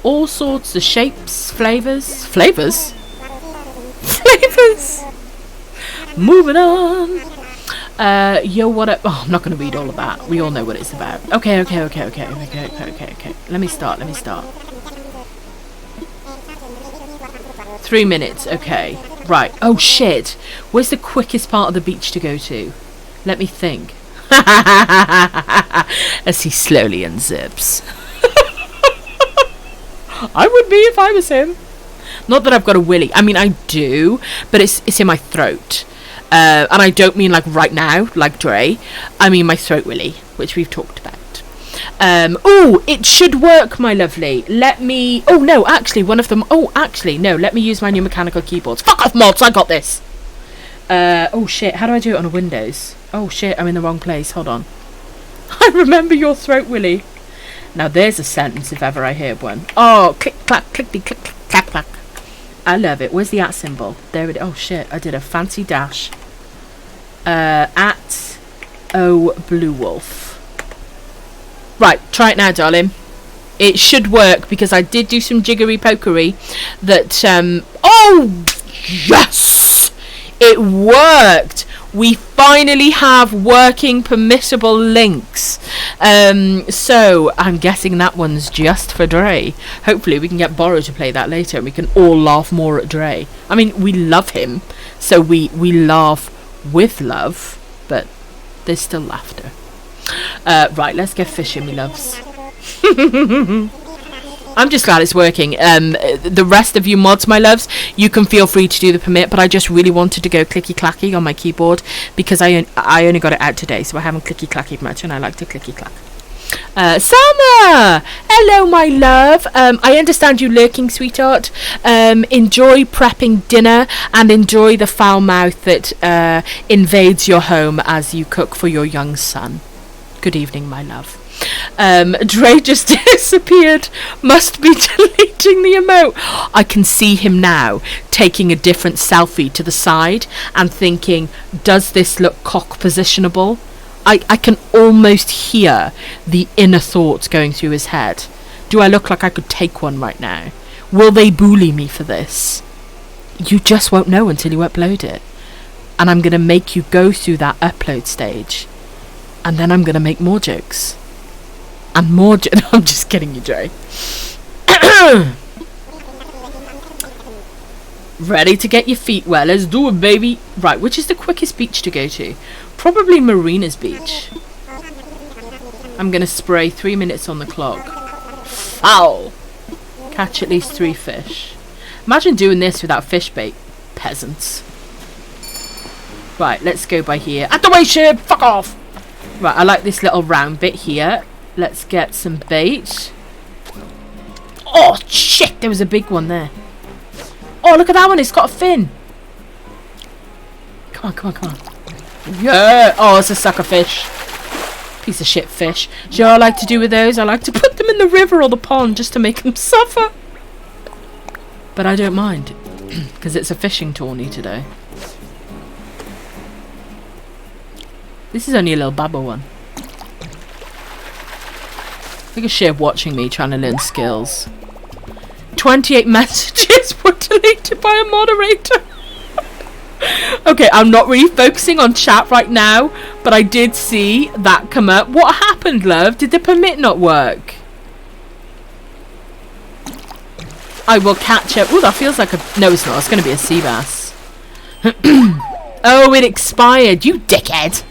All sorts of shapes, flavours. Flavours? Flavours! Moving on. Yo, what up? Oh, I'm not going to read all of that. We all know what it's about. Okay. Let me start. 3 minutes, okay. Right. Oh, shit. Where's the quickest part of the beach to go to? Let me think. As he slowly unzips. I would be if I was him. Not that I've got a willy. I mean, I do, but it's in my throat. And I don't mean like right now, like Dre. I mean my throat willy, which we've talked about. Oh, it should work, my lovely. Let me... Oh, no, actually, one of them... Oh, actually, no, let me use my new mechanical keyboards. Fuck off, mods, I got this. Oh, shit, how do I do it on a Windows? Oh, shit, I'm in the wrong place. Hold on. I remember your throat willy. Now, there's a sentence if ever I hear one. Oh, click, clack, clickety, click, click, clack, clack. I love it. Where's the @ symbol? There it is. Oh, shit, I did a fancy dash. At O Blue Wolf. Right, try it now, darling. It should work because I did do some jiggery pokery that oh yes, it worked. We finally have working permissible links. So I'm guessing that one's just for Dre. Hopefully we can get Borrow to play that later and we can all laugh more at Dre. I mean, we love him, so we laugh with love, but there's still laughter. Right, let's go fishing, me loves. I'm just glad it's working. The rest of you mods, my loves, you can feel free to do the permit, but I just really wanted to go clicky clacky on my keyboard because I only got it out today, so I haven't clicky clacky much, and I like to clicky clack. Summer! Hello, my love. I understand you lurking, sweetheart. Enjoy prepping dinner and enjoy the foul mouth that invades your home as you cook for your young son. Good evening, my love. Dre just disappeared. Must be deleting the emote. I can see him now taking a different selfie to the side and thinking, does this look cock positionable? I can almost hear the inner thoughts going through his head. Do I look like I could take one right now? Will they bully me for this? You just won't know until you upload it. And I'm going to make you go through that upload stage. And then I'm going to make more jokes. And more I'm just kidding you, Dre. Ready to get your feet wet? Let's do it, baby. Right, which is the quickest beach to go to? Probably Marina's Beach. I'm going to spray 3 minutes on the clock. Foul! Catch at least 3 fish. Imagine doing this without fish bait. Peasants. Right, let's go by here. Out the way, ship! Fuck off! Right, I like this little round bit here. Let's get some bait. Oh, shit! There was a big one there. Oh, look at that one. It's got a fin. Come on, come on, come on. Yeah! Oh, it's a sucker fish. Piece of shit fish. Do you know what I like to do with those? I like to put them in the river or the pond just to make them suffer. But I don't mind. Because it's a fishing tourney today. This is only a little babba one. Look at Shiv watching me trying to learn skills. 28 messages were deleted by a moderator. Okay, I'm not really focusing on chat right now, but I did see that come up. What happened, love? Did the permit not work? I will catch up. Oh, that feels like a... No, it's not. It's going to be a sea bass. Oh, it expired. You dickhead.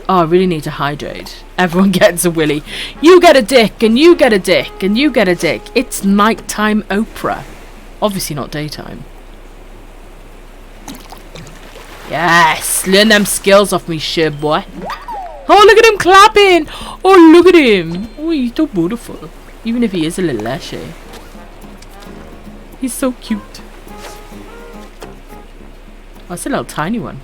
Oh, I really need to hydrate. Everyone gets a willy. You get a dick, and you get a dick, and you get a dick. It's nighttime Oprah. Obviously not daytime. Yes, learn them skills off me, shit boy. Oh, look at him clapping. Oh, look at him. Oh, he's so beautiful. Even if he is a little leshy. He's so cute. Oh, it's a little tiny one.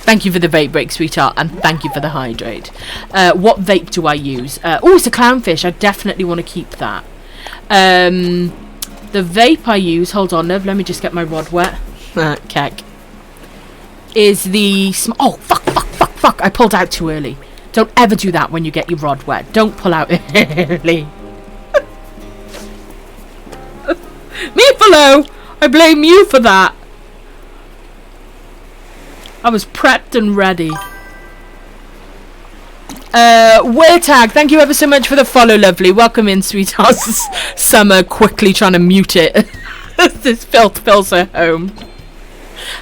Thank you for the vape break, sweetheart, and thank you for the hydrate. What vape do I use? Oh, it's a clownfish. I definitely want to keep that. The vape I use, hold on, love, let me just get my rod wet. Keck. Is the... Oh, fuck. I pulled out too early. Don't ever do that when you get your rod wet. Don't pull out early. Me follow! I blame you for that. I was prepped and ready. Wear tag, thank you ever so much for the follow, lovely. Welcome in, sweetheart. Summer quickly trying to mute it. This filth fills her home.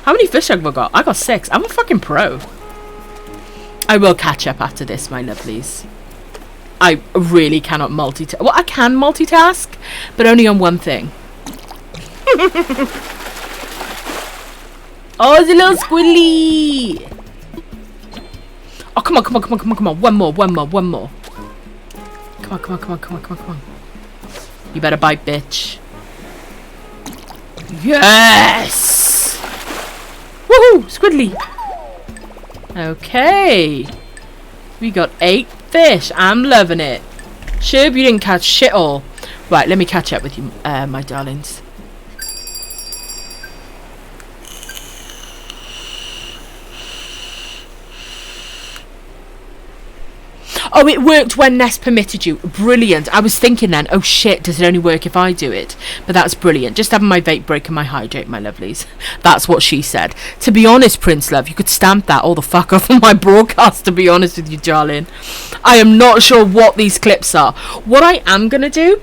How many fish have I got? I got 6. I'm a fucking pro. I will catch up after this, my lovelies. I really cannot multitask. Well, I can multitask, but only on one thing. Oh, it's a little squilly. Oh, come on. One more. Come on. You better bite, bitch. Yes! Woohoo! Squidly! Okay. We got 8 fish. I'm loving it. Shub, you didn't catch shit all. Right, let me catch up with you, my darlings. Oh, it worked when Ness permitted you. Brilliant. I was thinking then, oh shit, does it only work if I do it? But that's brilliant. Just having my vape break and my hydrate, my lovelies. That's what she said. To be honest, Prince Love, you could stamp that all the fuck off on my broadcast, to be honest with you, darling. I am not sure what these clips are. What I am going to do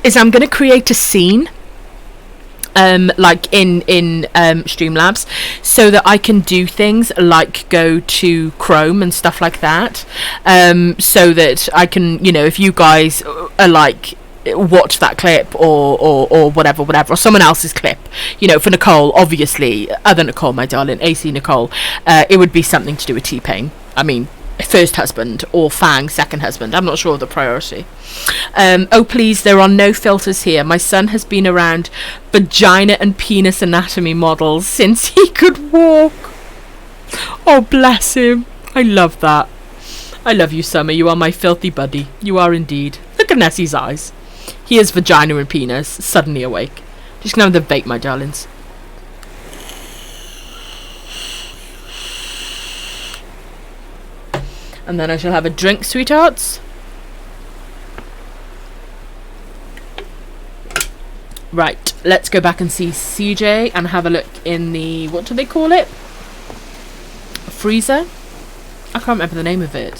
is I'm going to create a scene. Like in Streamlabs, so that I can do things like go to Chrome and stuff like that, so that I can, you know, if you guys are like, watch that clip or whatever, or someone else's clip, you know, for Nicole, obviously, other Nicole, my darling, AC Nicole, it would be something to do with T-Pain. I mean, first husband or Fang, second husband. I'm not sure of the priority. Oh please, there are no filters here. My son has been around vagina and penis anatomy models since he could walk. Oh bless him. I love that. I love you, Summer. You are my filthy buddy. You are indeed. Look at Nessie's eyes. He is vagina and penis suddenly awake. Just gonna have the vape, my darlings. And then I shall have a drink, sweethearts. Right, let's go back and see CJ and have a look in the, what do they call it? A freezer? I can't remember the name of it.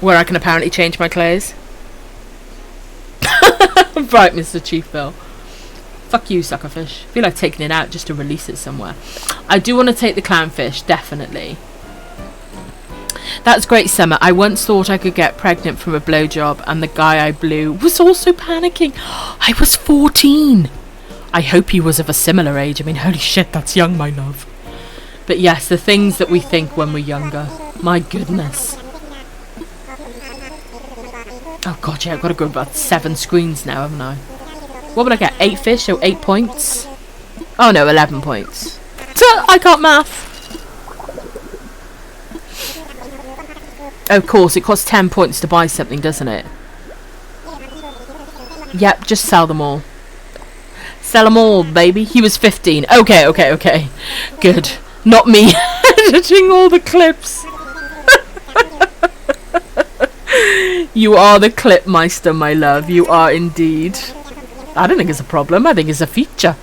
Where I can apparently change my clothes. Right, Mr. Chief Bill. Fuck you, suckerfish. I feel like taking it out just to release it somewhere. I do want to take the clownfish, definitely. That's great, Summer. I once thought I could get pregnant from a blowjob, and the guy I blew was also panicking. I was 14. I hope he was of a similar age. I mean, holy shit, that's young, my love. But yes, the things that we think when we're younger. My goodness. Oh god, yeah, I've got to go about 7 screens now, haven't I? What would I get? 8 fish, so 8 points? Oh no, 11 points. I can't math. Of course, it costs 10 points to buy something, doesn't it? Yep, just sell them all. Sell them all, baby. He was 15. Okay. Good. Not me editing all the clips. You are the clip meister, my love. You are indeed. I don't think it's a problem. I think it's a feature.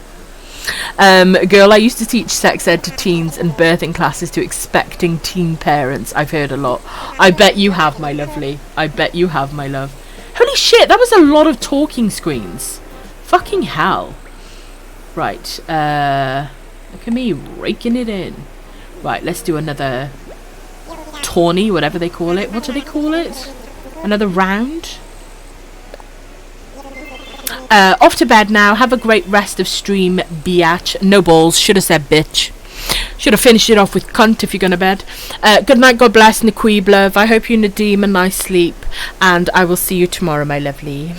Girl, I used to teach sex ed to teens and birthing classes to expecting teen parents. I've heard a lot. I bet you have, my lovely. I bet you have, my love. Holy shit, that was a lot of talking screens. Fucking hell. Right, look at me raking it in. Right, let's do another tourney, whatever they call it. What do they call it? Another round? Off to bed now. Have a great rest of stream, biatch. No balls. Should have said bitch. Should have finished it off with cunt if you're going to bed. Good night, God bless, Naquib love. I hope you Nadeem a nice sleep. And I will see you tomorrow, my lovely.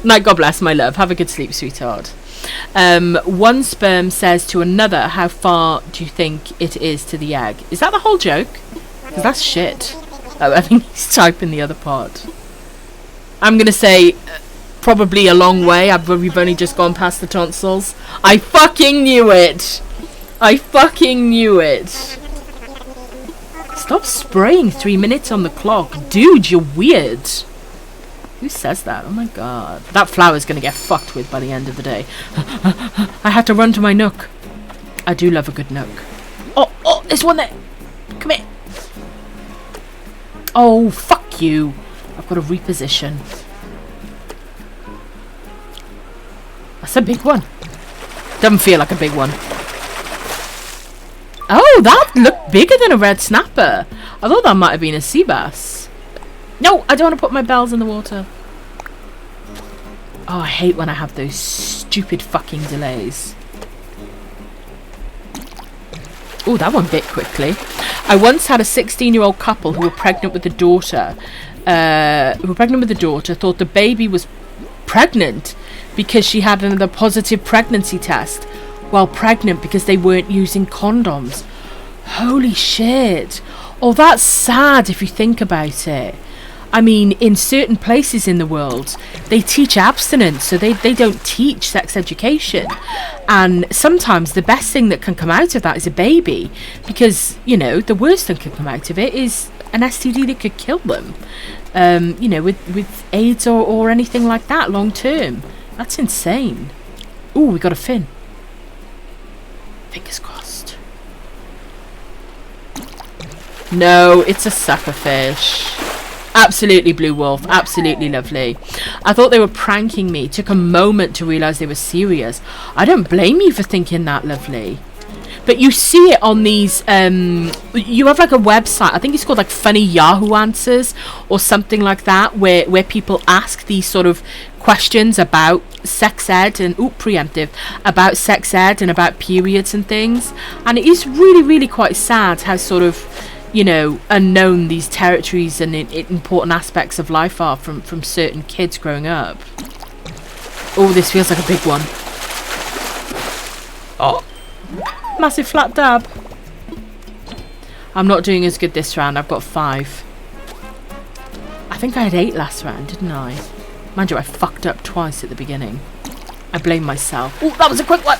Night, God bless, my love. Have a good sleep, sweetheart. One sperm says to another, how far do you think it is to the egg? Is that the whole joke? Because that's shit. Oh, I think he's typing the other part. I'm going to say... probably a long way. We've only just gone past the tonsils. I fucking knew it. I fucking knew it. Stop spraying 3 minutes on the clock. Dude, you're weird. Who says that? Oh my god. That flower's going to get fucked with by the end of the day. I had to run to my nook. I do love a good nook. Oh, there's one there. Come here. Oh, fuck you. I've got to reposition. That's a big one. Doesn't feel like a big one. Oh, that looked bigger than a red snapper. I thought that might have been a sea bass. No, I don't want to put my bells in the water. Oh, I hate when I have those stupid fucking delays. Oh, that one bit quickly. I once had a 16-year-old couple who were pregnant with a daughter. Thought the baby was pregnant because she had another positive pregnancy test while pregnant because they weren't using condoms. Holy shit. Oh, that's sad if you think about it. I mean, in certain places in the world, they teach abstinence, so they don't teach sex education. And sometimes the best thing that can come out of that is a baby, because, you know, the worst thing that can come out of it is an STD that could kill them, you know, with AIDS or anything like that long term. That's insane. Ooh, we got a fin. Fingers crossed. No, it's a sucker fish. Absolutely blue wolf. Absolutely lovely. I thought they were pranking me. Took a moment to realise they were serious. I don't blame you for thinking that, lovely. But you see it on these, you have like a website, I think it's called like Funny Yahoo Answers or something like that, where people ask these sort of questions about sex ed and, preemptive, about sex ed and about periods and things. And it is really, really quite sad how sort of, you know, unknown these territories and important aspects of life are from certain kids growing up. Oh, this feels like a big one. Oh. Massive flat dab. I'm not doing as good this round. I've got 5. I think I had 8 last round, didn't I? Mind you, I fucked up twice at the beginning. I blame myself. Oh, that was a quick one.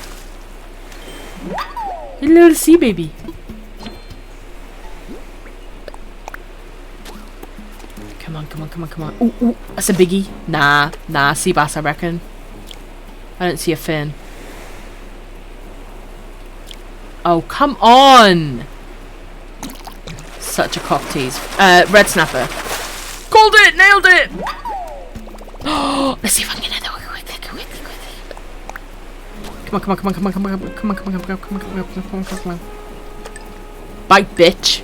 A little sea baby. Come on, come on, come on, come on. Ooh, that's a biggie. Nah, sea bass, I reckon. I don't see a fin. Oh, come on! Such a cock tease. Red snapper. Called it! Nailed it! Oh, let's see if I can get it. Quickly. Come on. Bite, bitch.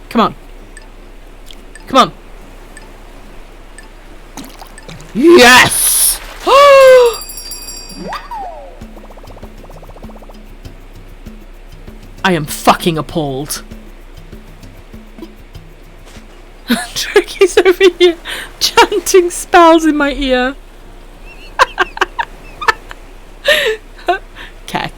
Come on. Yes! I am fucking appalled. Tricky's over here chanting spells in my ear. Keck.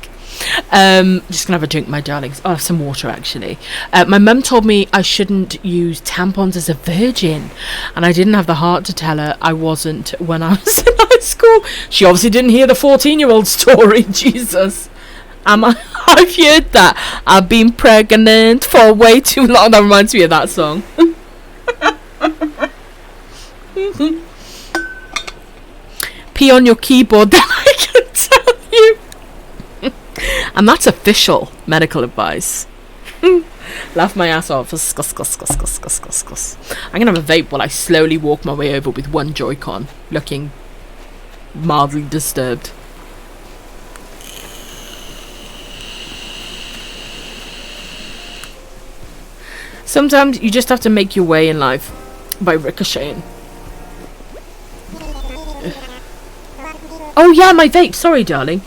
Just gonna have a drink, my darlings. I'll have some water actually. My mum told me I shouldn't use tampons as a virgin, and I didn't have the heart to tell her I wasn't when I was in high school. She obviously didn't hear the 14-year-old story. Jesus. I've heard that. I've been pregnant for way too long. That reminds me of that song. Pee on your keyboard, then I can tell you. And that's official medical advice. Laugh my ass off. I'm gonna have a vape while I slowly walk my way over with one Joy-Con, looking mildly disturbed. Sometimes you just have to make your way in life by ricocheting. Oh yeah, my vape. Sorry, darling.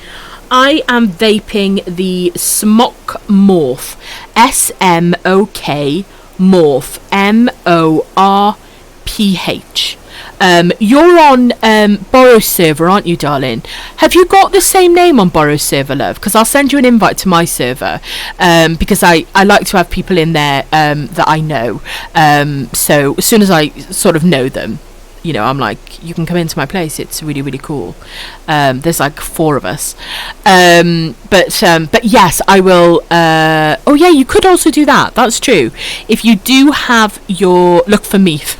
I am vaping the Smok Morph. S-M-O-K Morph. M-O-R-P-H. You're on Borrow server, aren't you, darling? Have you got the same name on Borrow server, love? Because I'll send you an invite to my server, because I like to have people in there that I know. So as soon as I sort of know them, you know, I'm like, you can come into my place. It's really, really cool. There's like 4 of us. But yes, I will. Oh yeah, you could also do that. That's true. If you do have your, look for Meef,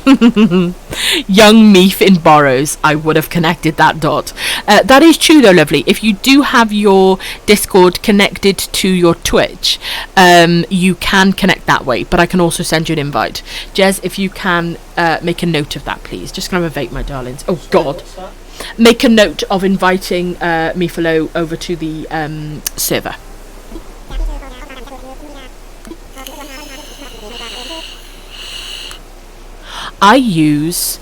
young Meef in Borrows, I would have connected that dot. That is true though, lovely. If you do have your Discord connected to your Twitch, you can connect that way. But I can also send you an invite. Jez, if you can make a note of that, please. Just gonna vape, my darlings. Oh God. Make a note of inviting Mifalo over to the server. I use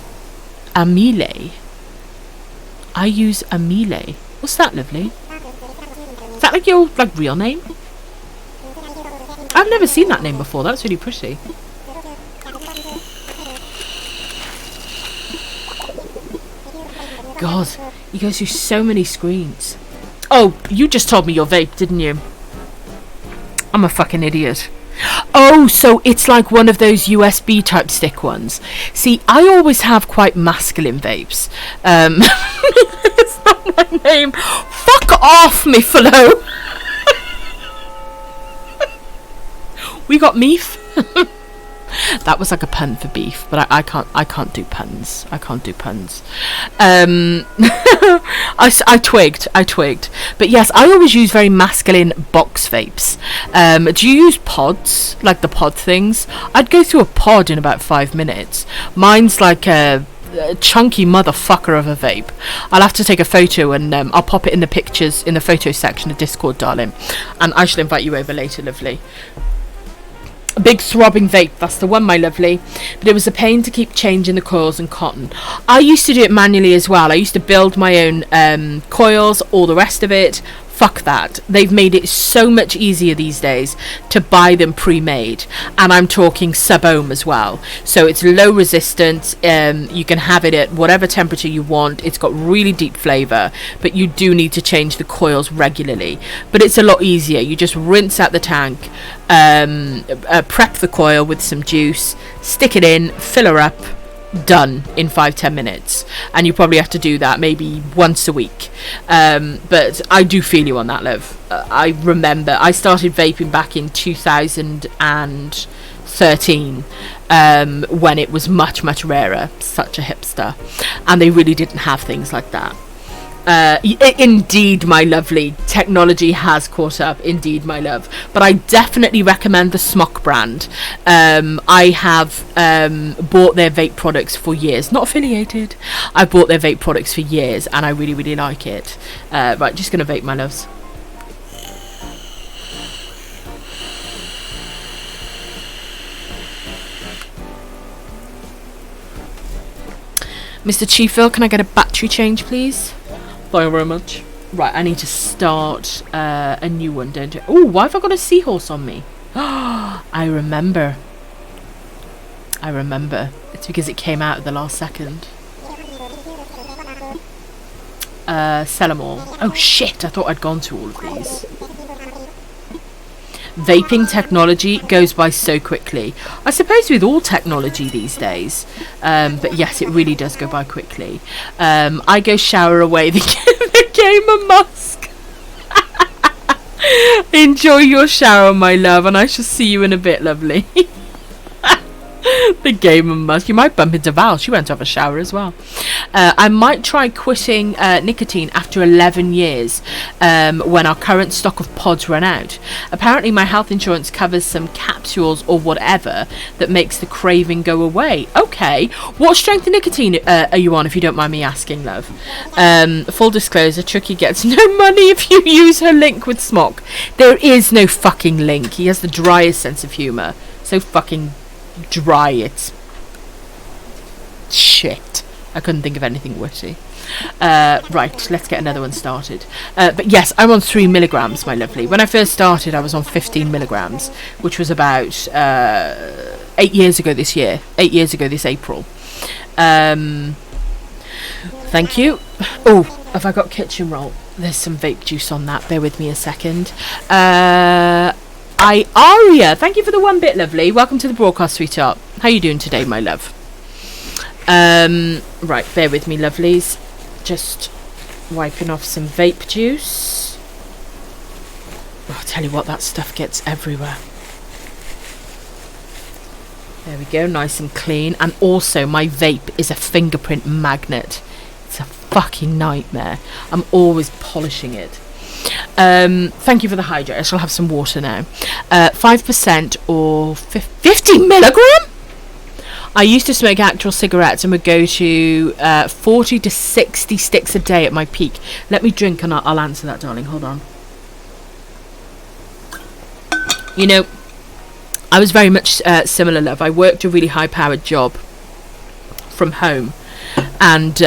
Amile. What's that, lovely? Is that like your real name? I've never seen that name before. That's really pretty. God, you go through so many screens. Oh, you just told me your vape, didn't you? I'm a fucking idiot. Oh, so it's like one of those USB type stick ones. See, I always have quite masculine vapes. It's not my name. Fuck off, Mifalo. We got Meef. That was like a pun for beef, but I can't do puns. I twigged. But yes, I always use very masculine box vapes. Do you use pods, like the pod things? I'd go through a pod in about 5 minutes. Mine's like a chunky motherfucker of a vape. I'll have to take a photo and I'll pop it in the pictures in the photo section of Discord, darling. And I shall invite you over later, lovely. A big throbbing vape, that's the one, my lovely. But it was a pain to keep changing the coils and cotton. I used to do it manually as well. I used to build my own coils, all the rest of it. Fuck that. They've made it so much easier these days to buy them pre-made, and I'm talking sub-ohm as well. So it's low resistance. You can have it at whatever temperature you want. It's got really deep flavour, but you do need to change the coils regularly. But it's a lot easier. You just rinse out the tank, prep the coil with some juice, stick it in, fill her up, done in 5-10 minutes. And you probably have to do that maybe once a week. But I do feel you on that, love. I remember I started vaping back in 2013, when it was much rarer. Such a hipster, and they really didn't have things like that. Indeed, my lovely, technology has caught up. Indeed, my love. But I definitely recommend the Smok brand. I have bought their vape products for years. Not affiliated. I've bought their vape products for years, and I really like it. Right, just gonna vape, my loves. Mr. Chiefville, can I get a battery change, please? Thank you very much. Right, I need to start a new one, don't I? Oh, why have I got a seahorse on me? I remember. It's because it came out at the last second. Sell them all. Oh shit, I thought I'd gone to all of these. Vaping technology goes by so quickly. I suppose with all technology these days. But yes, it really does go by quickly. I go shower away the gamer musk. Enjoy your shower, my love, and I shall see you in a bit, lovely. The gamer musk. You might bump into Val. She went to have a shower as well. I might try quitting nicotine after 11 years when our current stock of pods run out. Apparently my health insurance covers some capsules or whatever that makes the craving go away. Okay. What strength of nicotine are you on, if you don't mind me asking, love? Full disclosure, Tricky gets no money if you use her link with Smock. There is no fucking link. He has the driest sense of humour. So fucking dry, it's shit. I couldn't think of anything witty. Right, let's get another one started. But yes, I'm on 3 milligrams, my lovely. When I first started, I was on 15 milligrams, which was about 8 years ago this year. 8 years ago this April. Thank you. Oh, have I got kitchen roll? There's some vape juice on that. Bear with me a second. Aria, thank you for the 1 bit, lovely. Welcome to the broadcast, sweetheart. How you doing today, my love? Right, bear with me, lovelies. Just wiping off some vape juice. Oh, I'll tell you what, that stuff gets everywhere. There we go, nice and clean. And also, my vape is a fingerprint magnet. It's a fucking nightmare. I'm always polishing it. Thank you for the hydrate. I shall have some water now. 5% or 50 milligram? I used to smoke actual cigarettes and would go to 40 to 60 sticks a day at my peak. Let me drink and I'll answer that, darling. Hold on. You know, I was very much similar, love. I worked a really high-powered job from home. And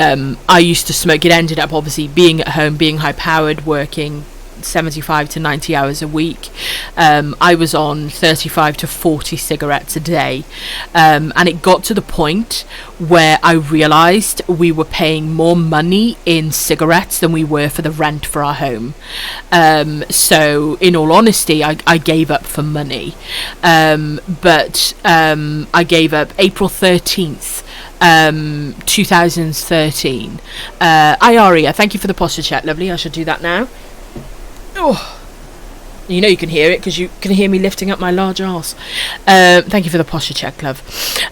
I used to smoke. It ended up obviously being at home, being high-powered, working 75 to 90 hours a week. I was on 35 to 40 cigarettes a day. And it got to the point where I realised we were paying more money in cigarettes than we were for the rent for our home. So in all honesty, I gave up for money. But I gave up April 13th. 2013. Iaria, thank you for the posture chat, lovely. I shall do that now. Oh, you know you can hear it because you can hear me lifting up my large arse. Thank you for the posture check, love.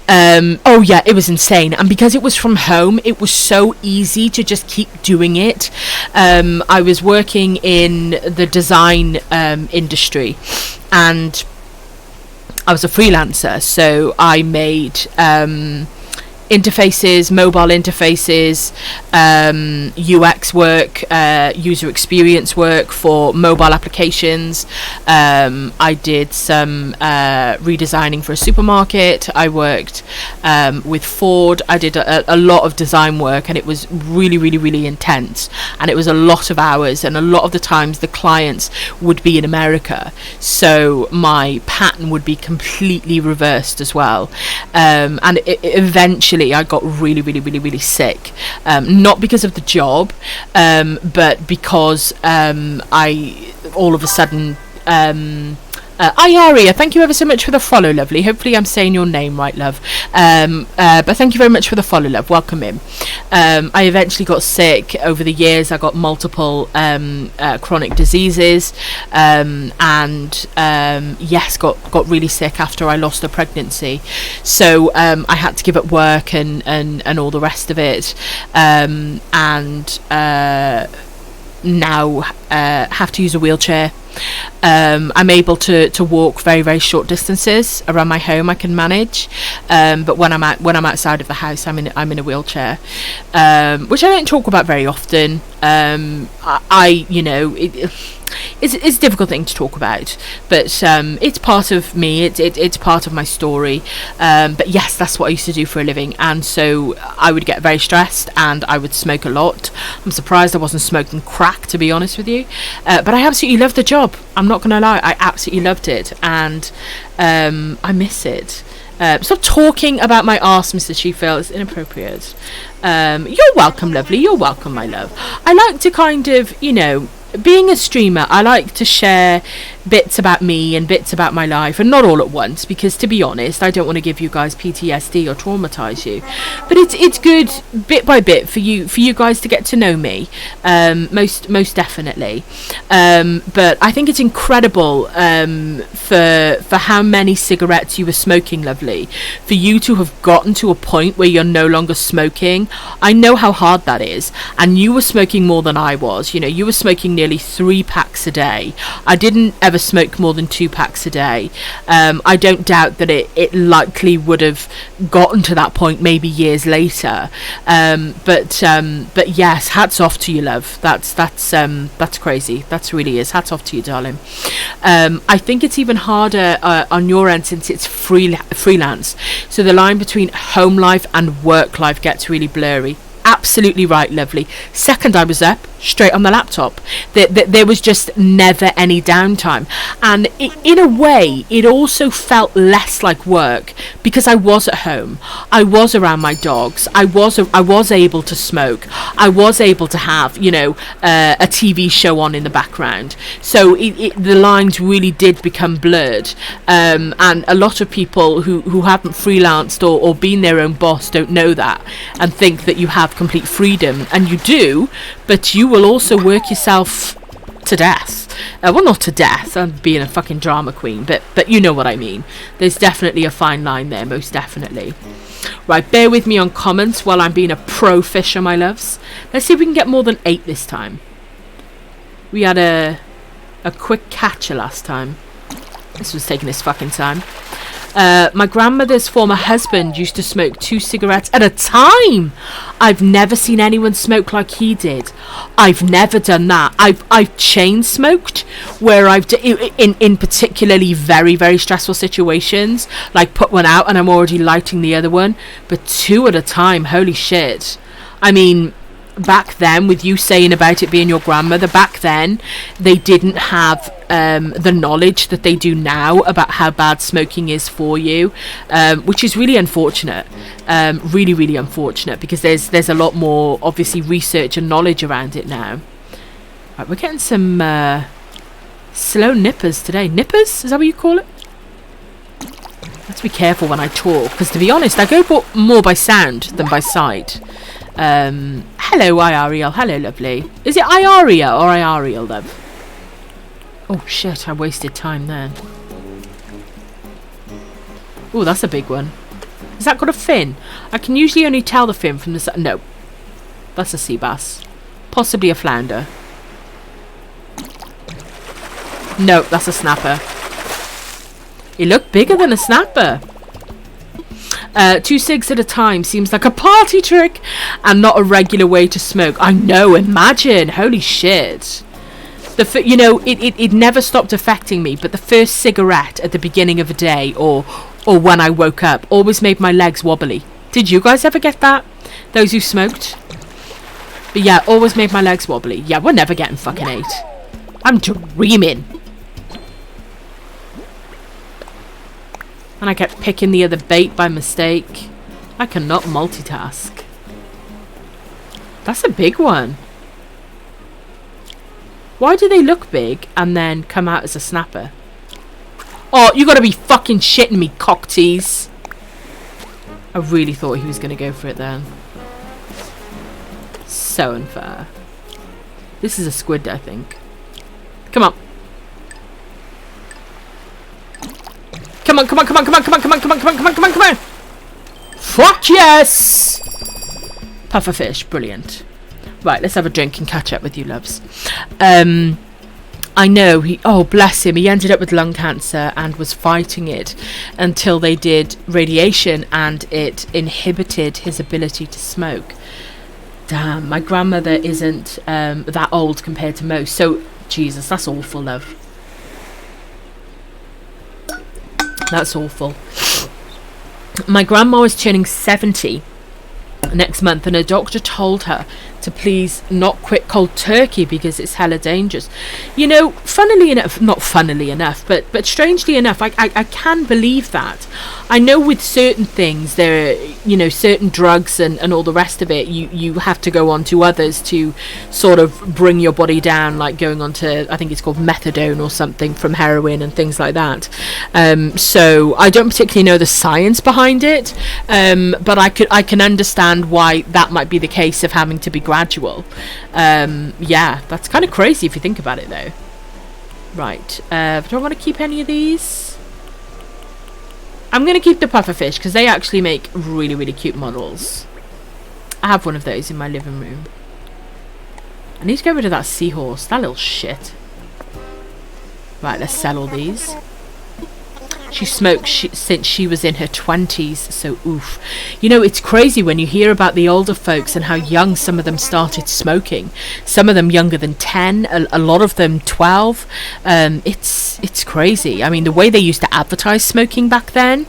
Oh yeah, it was insane, and because it was from home, it was so easy to just keep doing it. I was working in the design industry, and I was a freelancer, so I made interfaces, mobile interfaces, UX work, user experience work for mobile applications. I did some redesigning for a supermarket. I worked with Ford. I did a lot of design work, and it was really, really, really intense. And it was a lot of hours, and a lot of the times the clients would be in America. So my pattern would be completely reversed as well. And eventually I got really, really, really, really sick. Not because of the job, but because I all of a sudden Iaria, thank you ever so much for the follow, lovely. Hopefully I'm saying your name right, love. But thank you very much for the follow, love. Welcome in. I eventually got sick over the years. I got multiple chronic diseases, and yes, got really sick after I lost a pregnancy. So I had to give up work and all the rest of it, and now have to use a wheelchair. I'm able to walk very, very short distances around my home. I can manage, but when I'm outside of the house, I'm in a wheelchair, which I don't talk about very often. I you know, it's a difficult thing to talk about, but it's part of me. It's part of my story. But yes, that's what I used to do for a living, and so I would get very stressed and I would smoke a lot. I'm surprised I wasn't smoking crack, to be honest with you. But I absolutely loved the job. I'm not gonna lie, I absolutely loved it, and I miss it. Stop talking about my arse, Mr. Sheffield. It's inappropriate. You're welcome, lovely. You're welcome, my love. I like to kind of, being a streamer, I like to share bits about me and bits about my life, and not all at once, because to be honest, I don't want to give you guys PTSD or traumatize you. But it's good bit by bit for you guys to get to know me, most definitely. But I think it's incredible for how many cigarettes you were smoking, lovely, for you to have gotten to a point where you're no longer smoking. I know how hard that is, and you were smoking more than I was. You were smoking nearly 3 packs a day. I didn't ever smoke more than 2 packs a day. I don't doubt that it likely would have gotten to that point maybe years later. But yes, hats off to you, love. That's crazy. That really is. Hats off to you, darling. I think it's even harder on your end since it's freelance. So the line between home life and work life gets really blurry. Absolutely right, lovely. Second I was up, straight on the laptop. There was just never any downtime, and in a way it also felt less like work because I was at home, I was around my dogs, I was able to smoke, I was able to have a TV show on in the background. So the lines really did become blurred, and a lot of people who haven't freelanced or been their own boss don't know that and think that you have complete freedom, and you do, but you will also work yourself to death. Well, not to death, I'm being a fucking drama queen, but you know what I mean. There's definitely a fine line there, most definitely. Right, bear with me on comments while I'm being a pro fisher, my loves. Let's see if we can get more than 8 this time. We had a quick catcher last time. This was taking its fucking time. My grandmother's former husband used to smoke 2 cigarettes at a time. I've never seen anyone smoke like he did. I've never done that. I've chain smoked where I've in particularly very, very stressful situations, like put one out and I'm already lighting the other one. But 2 at a time, holy shit. I mean, back then, with you saying about it being your grandmother, back then they didn't have the knowledge that they do now about how bad smoking is for you, which is really unfortunate. Really, really unfortunate, because there's a lot more obviously research and knowledge around it now. Right, we're getting some slow nippers today. Nippers, is that what you call it? Let's be careful when I talk, because to be honest, I go more by sound than by sight. Hello, Iariel. Hello, lovely. Is it Iaria or Iariel, love? Oh shit, I wasted time then. Oh, that's a big one. Has that got a fin? I can usually only tell the fin from the side. No, that's a sea bass. Possibly a flounder. No, that's a snapper. He looked bigger than a snapper. 2 cigs at a time seems like a party trick and not a regular way to smoke. I know, imagine. Holy shit. It never stopped affecting me, but the first cigarette at the beginning of a day or when I woke up always made my legs wobbly. Did you guys ever get that? Those who smoked? But yeah, always made my legs wobbly. Yeah, we're never getting fucking 8. I'm dreaming. And I kept picking the other bait by mistake. I cannot multitask. That's a big one. Why do they look big and then come out as a snapper? Oh, you gotta be fucking shitting me, cock tease. I really thought he was gonna go for it then. So unfair. This is a squid, I think. Come on. Come on, come on, come on, come on, come on, come on, come on, come on, come on, come on, come on. Fuck yes! Puffer fish, brilliant. Right, let's have a drink and catch up with you, loves. I know, oh bless him, he ended up with lung cancer and was fighting it until they did radiation and it inhibited his ability to smoke. Damn, my grandmother isn't that old compared to most. So Jesus, that's awful, love. That's awful. My grandma was turning 70 next month, and her doctor told her to please not quit cold turkey because it's hella dangerous. You know, funnily enough, not funnily enough, but strangely enough, I can believe that. I know with certain things, there are, you know, certain drugs and all the rest of it, you have to go on to others to sort of bring your body down, like going on to, I think it's called methadone or something from heroin and things like that. So I don't particularly know the science behind it, but I can understand why that might be the case of having to be gradual. Yeah, that's kind of crazy if you think about it, though. Right, do I want to keep any of these? I'm going to keep the pufferfish because they actually make really, really cute models. I have one of those in my living room. I need to get rid of that seahorse, that little shit. Right, let's sell all these. She smoked since she was in her 20s, so oof. You know, it's crazy when you hear about the older folks and how young some of them started smoking. Some of them younger than 10, a lot of them 12. It's crazy. I mean, the way they used to advertise smoking back then.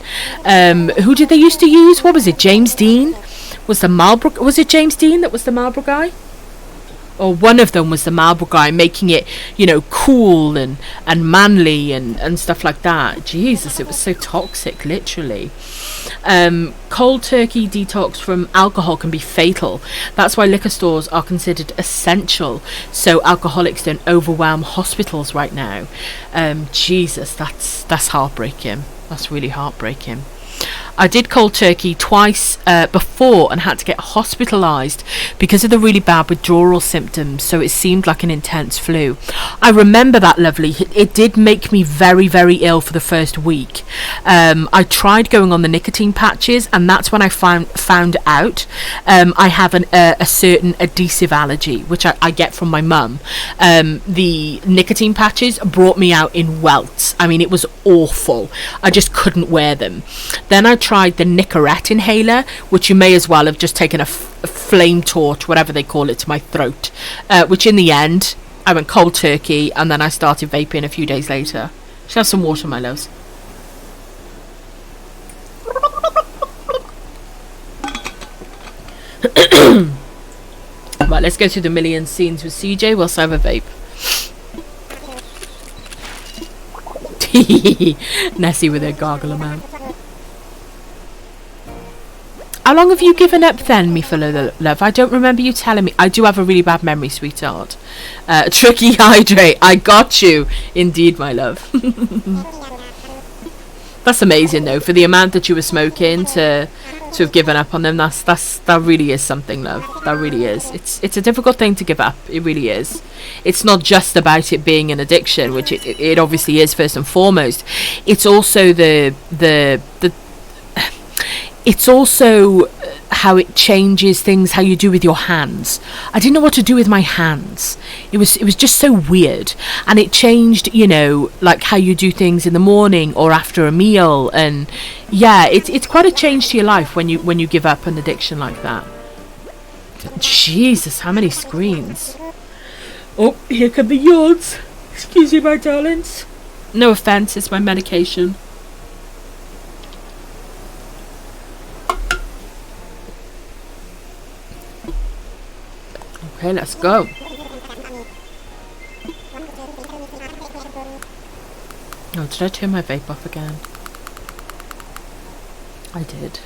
Who did they used to use? What was it? James Dean? Was it James Dean that was the Marlboro guy? Or one of them was the Marlboro guy, making it, you know, cool and manly and stuff like that. Jesus, it was so toxic, literally. Cold turkey detox from alcohol can be fatal. That's why liquor stores are considered essential, so alcoholics don't overwhelm hospitals right now. Jesus, that's heartbreaking. That's really heartbreaking. I did cold turkey twice before and had to get hospitalised because of the really bad withdrawal symptoms, so it seemed like an intense flu. I remember that, lovely. It did make me very, very ill for the first week. I tried going on the nicotine patches, and that's when I found out I have a certain adhesive allergy, which I get from my mum. The nicotine patches brought me out in welts. I mean, it was awful. I just couldn't wear them. Then I tried the Nicorette inhaler, which you may as well have just taken a flame torch, whatever they call it, to my throat, which in the end I went cold turkey, and then I started vaping a few days later. Should have some water, my loves. Right, let's go through the million scenes with CJ whilst I have a vape. Nessie with her gargle amount. How long have you given up then, me fellow love? I don't remember you telling me. I do have a really bad memory, sweetheart. Tricky hydrate. I got you. Indeed, my love. That's amazing, though, for the amount that you were smoking to have given up on them. That really is something, love. That really is. It's a difficult thing to give up. It really is. It's not just about it being an addiction, which it obviously is first and foremost. It's also it's also how it changes things, how you do with your hands. I didn't know what to do with my hands. It was just so weird. And it changed, you know, like how you do things in the morning or after a meal. And yeah, it's quite a change to your life when you give up an addiction like that. Jesus, how many screens? Oh, here come the yawns. Excuse me, my darlings. No offence, it's my medication. Okay, let's go. Oh, did I turn my vape off again? I did.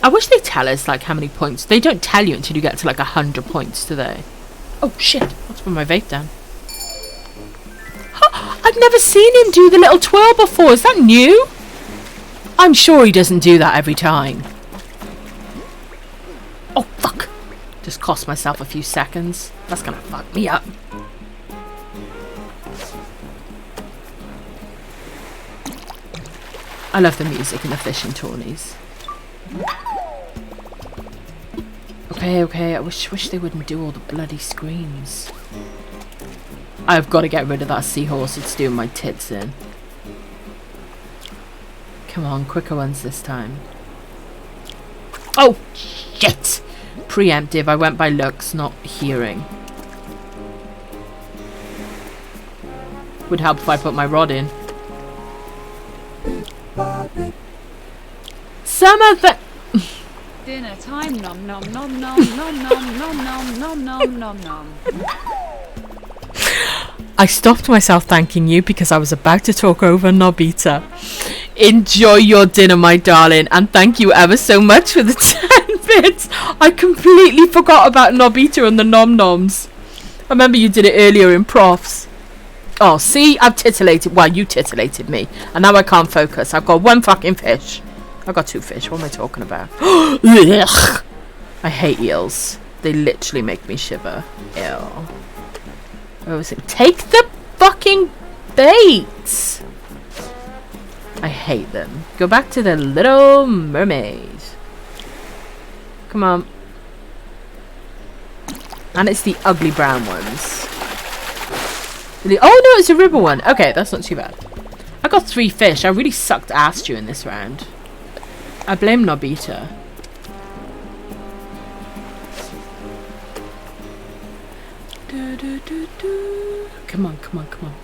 I wish they'd tell us, like, how many points. They don't tell you until you get to, like, 100 points, do they? Oh, shit. Let's put my vape down. I've never seen him do the little twirl before. Is that new? I'm sure he doesn't do that every time. Oh, fuck. Just cost myself a few seconds. That's gonna fuck me up. I love the music in the fishing tourneys. Okay, I wish they wouldn't do all the bloody screams. I've got to get rid of that seahorse. It's doing my tits in. Come on, quicker ones this time. Oh, shit! Preemptive. I went by looks, not hearing. Would help if I put my rod in. Some of the... Dinner time, nom nom nom nom nom nom nom nom nom nom nom nom. I stopped myself thanking you because I was about to talk over Nobita. Enjoy your dinner, my darling, and thank you ever so much for the 10 bits. I completely forgot about Nobita and the nom noms. I remember you did it earlier in profs. Oh, see, I've titillated. Well, you titillated me, and now I can't focus. I've got one fucking fish. I've got 2 fish. What am I talking about? Ugh. I hate eels. They literally make me shiver. Ew. What was it? Take the fucking baits! I hate them. Go back to the Little Mermaid. Come on. And it's the ugly brown ones. Oh no, it's a river one. Okay, that's not too bad. I got 3 fish. I really sucked ass during this round. I blame Nobita. Come on, come on, come on.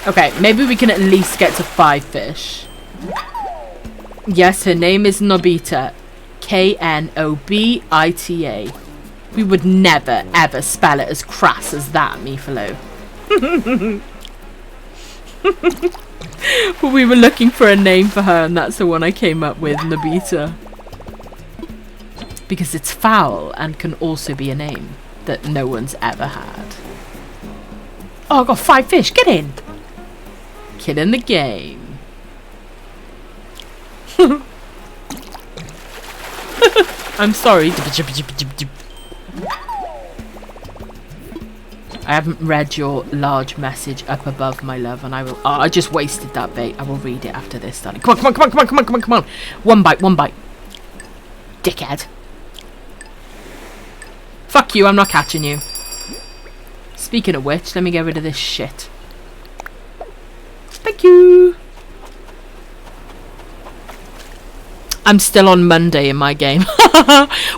Okay, maybe we can at least get to 5 fish. Yes, her name is Nobita. Knobita. We would never, ever spell it as crass as that, Meefalo. But we were looking for a name for her, and that's the one I came up with, Nobita. Because it's foul and can also be a name that no one's ever had. Oh, I got 5 fish. Get in. Killing the game. I'm sorry. I haven't read your large message up above, my love, and I will... Oh, I just wasted that bait. I will read it after this, darling. Come on, come on, come on, come on, come on, come on, come on. One bite, one bite. Dickhead. Fuck you, I'm not catching you. Speaking of which, let me get rid of this shit. Thank you. I'm still on Monday in my game.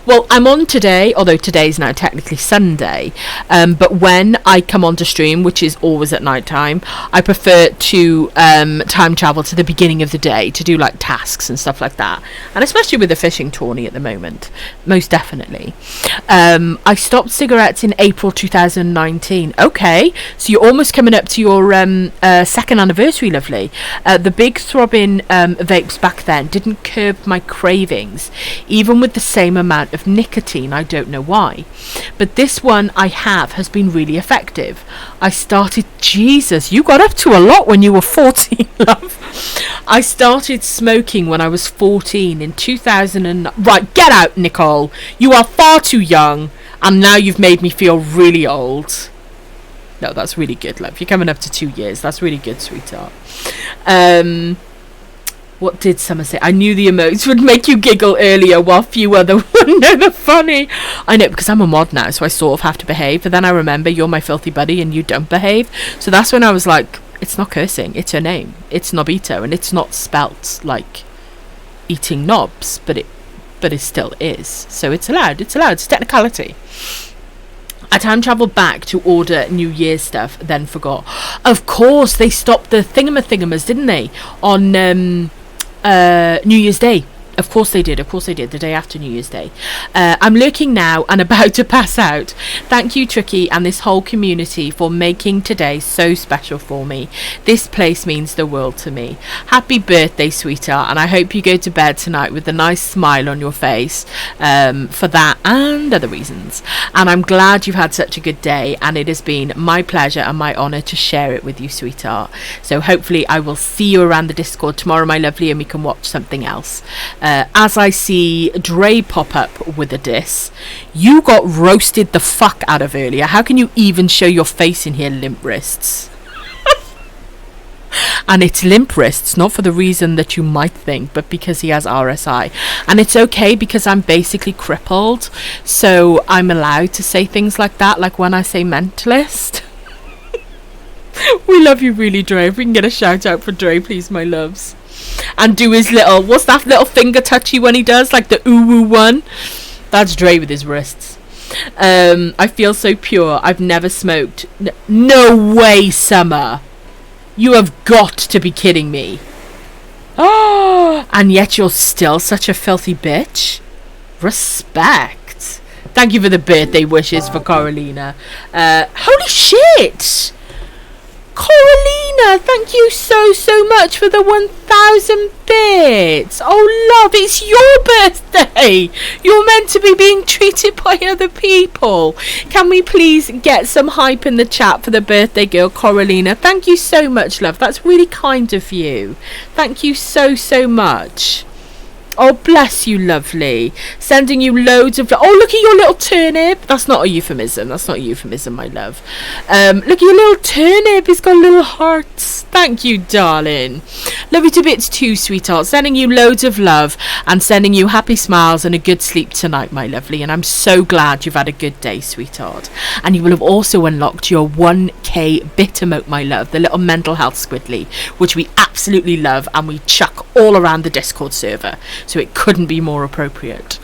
Well, I'm on today, although today's now technically Sunday. But when I come on to stream, which is always at night time, I prefer to time travel to the beginning of the day to do like tasks and stuff like that. And especially with the fishing tourney at the moment, most definitely. I stopped cigarettes in April 2019. Okay, so you're almost coming up to your 2nd anniversary, lovely. The big throbbing vapes back then didn't curb my cravings, even with the same amount of nicotine. I don't know why, but this one I have has been really effective. I started... Jesus, you got up to a lot when you were 14, love. I started smoking when I was 14 in 2009. Right, get out, Nicole. You are far too young, and now you've made me feel really old. No, that's really good, love. You're coming up to 2 years. That's really good, sweetheart. What did Summer say? I knew the emotes would make you giggle earlier, while few other wouldn't know the funny. I know, because I'm a mod now, so I sort of have to behave. But then I remember you're my filthy buddy and you don't behave. So that's when I was like, it's not cursing. It's her name. It's Nobita, and it's not spelt like eating knobs, but it still is. So it's allowed. It's allowed. It's technicality. I time travelled back to order New Year's stuff, then forgot. Of course, they stopped the thingamers, didn't they? On New Year's Day. Of course they did. Of course they did. The day after New Year's Day. I'm lurking now and about to pass out. Thank you, Tricky, and this whole community for making today so special for me. This place means the world to me. Happy birthday, sweetheart, and I hope you go to bed tonight with a nice smile on your face, for that and other reasons. And I'm glad you've had such a good day, and it has been my pleasure and my honour to share it with you, sweetheart. So hopefully I will see you around the Discord tomorrow, my lovely, and we can watch something else. As I see Dre pop up with a diss, you got roasted the fuck out of earlier. How can you even show your face in here, limp wrists? And it's limp wrists, not for the reason that you might think, but because he has RSI. And it's okay because I'm basically crippled, so I'm allowed to say things like that, like when I say mentalist. We love you really, Dre. If we can get a shout out for Dre, please, my loves. And do his little, what's that little finger touchy when he does? Like the ooh-woo one? That's Dre with his wrists. I feel so pure. I've never smoked. No way, Summer. You have got to be kidding me. Oh, and yet you're still such a filthy bitch. Respect. Thank you for the birthday wishes for Coralina. Holy shit! Coralina, thank you so much for the 1,000 bits. Oh, love, it's your birthday. You're meant to be being treated by other people. Can we please get some hype in the chat for the birthday girl, Coralina? Thank you so much, love. That's really kind of you. Thank you so much. Oh, bless you, lovely. Sending you loads of... Oh, look at your little turnip. That's not a euphemism. That's not a euphemism, my love. Look at your little turnip. He's got little hearts. Thank you, darling. Love you to bits too, sweetheart. Sending you loads of love and sending you happy smiles and a good sleep tonight, my lovely. And I'm so glad you've had a good day, sweetheart. And you will have also unlocked your 1k bit emote, my love. The little mental health squiddly, which we absolutely love and we chuck all around the Discord server. So it couldn't be more appropriate.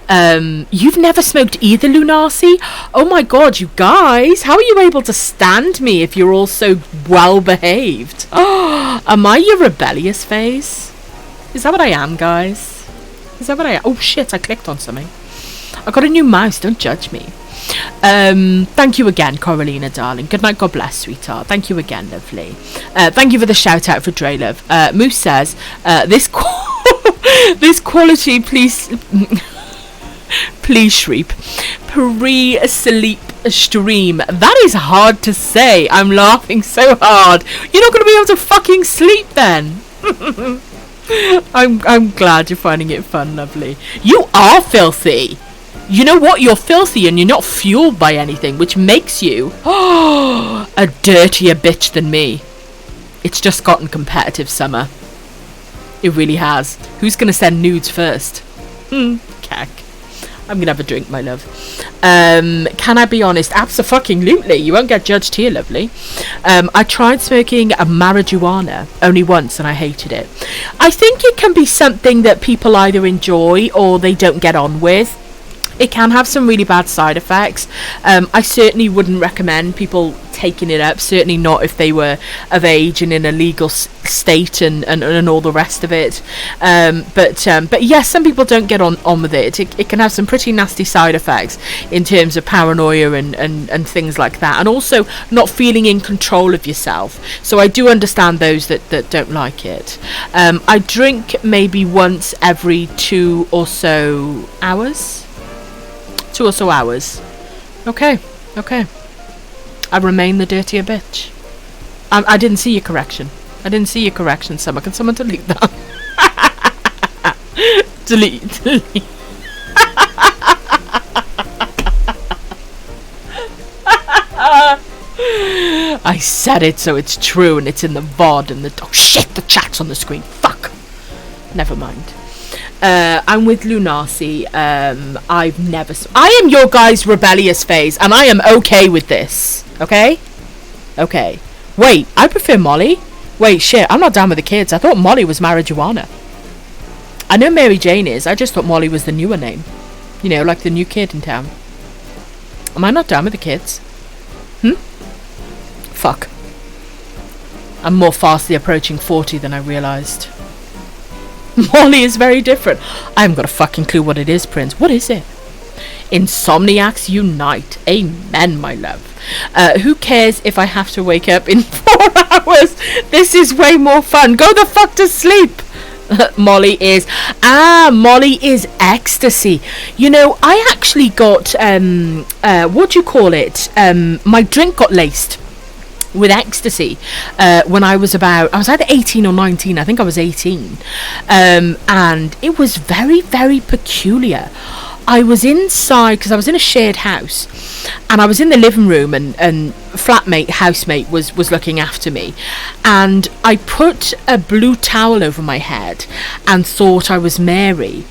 You've never smoked either, Lunasi? Oh my god, you guys, how are you able to stand me if you're all so well behaved? Oh, am I your rebellious phase? Is that what I am, guys? Is that what I am? Oh shit, I clicked on something. I got a new mouse, don't judge me. Thank you again, Coralina, darling. Good night, God bless, sweetheart. Thank you again, lovely. Thank you for the shout out for Dre Love. Moose says, this quality, please shreep. Pre-sleep stream. That is hard to say. I'm laughing so hard. You're not going to be able to fucking sleep then. I'm glad you're finding it fun, lovely. You are filthy. You know what? You're filthy and you're not fueled by anything, which makes you a dirtier bitch than me. It's just gotten competitive, Summer. It really has. Who's going to send nudes first? Cack. I'm going to have a drink, my love. Can I be honest? Abso-fucking-lutely. You won't get judged here, lovely. I tried smoking a marijuana only once and I hated it. I think it can be something that people either enjoy or they don't get on with. It can have some really bad side effects. I certainly wouldn't recommend people taking it up, certainly not if they were of age and in a legal state and all the rest of it. But yes, some people don't get on with it. It can have some pretty nasty side effects in terms of paranoia and things like that, and also not feeling in control of yourself. So I do understand those that don't like it. I drink maybe once every 2 or so hours. 2 or so hours. Okay. I remain the dirtier bitch. I didn't see your correction. Summer. Can someone delete that? delete. I said it, so it's true, and it's in the VOD and the... Oh shit, the chat's on the screen. Fuck. Never mind. I'm with Lunasi. I've never... I am your guys' rebellious phase, and I am okay with this. Okay? Okay. Wait, I prefer Molly. Wait, shit, I'm not down with the kids. I thought Molly was marijuana. I know Mary Jane is. I just thought Molly was the newer name. You know, like the new kid in town. Am I not down with the kids? Fuck. I'm more fastly approaching 40 than I realised. Molly is very different. I haven't got a fucking clue what it is, Prince. What is it? Insomniacs unite. Amen, my love. Who cares if I have to wake up in 4 hours? This is way more fun. Go the fuck to sleep. Molly is ecstasy. You know, I actually got what do you call it? My drink got laced with ecstasy when I was either 18 or 19. I think I was 18, and it was very, very peculiar. I was inside because I was in a shared house, and I was in the living room, and housemate was looking after me, and I put a blue towel over my head and thought I was Mary,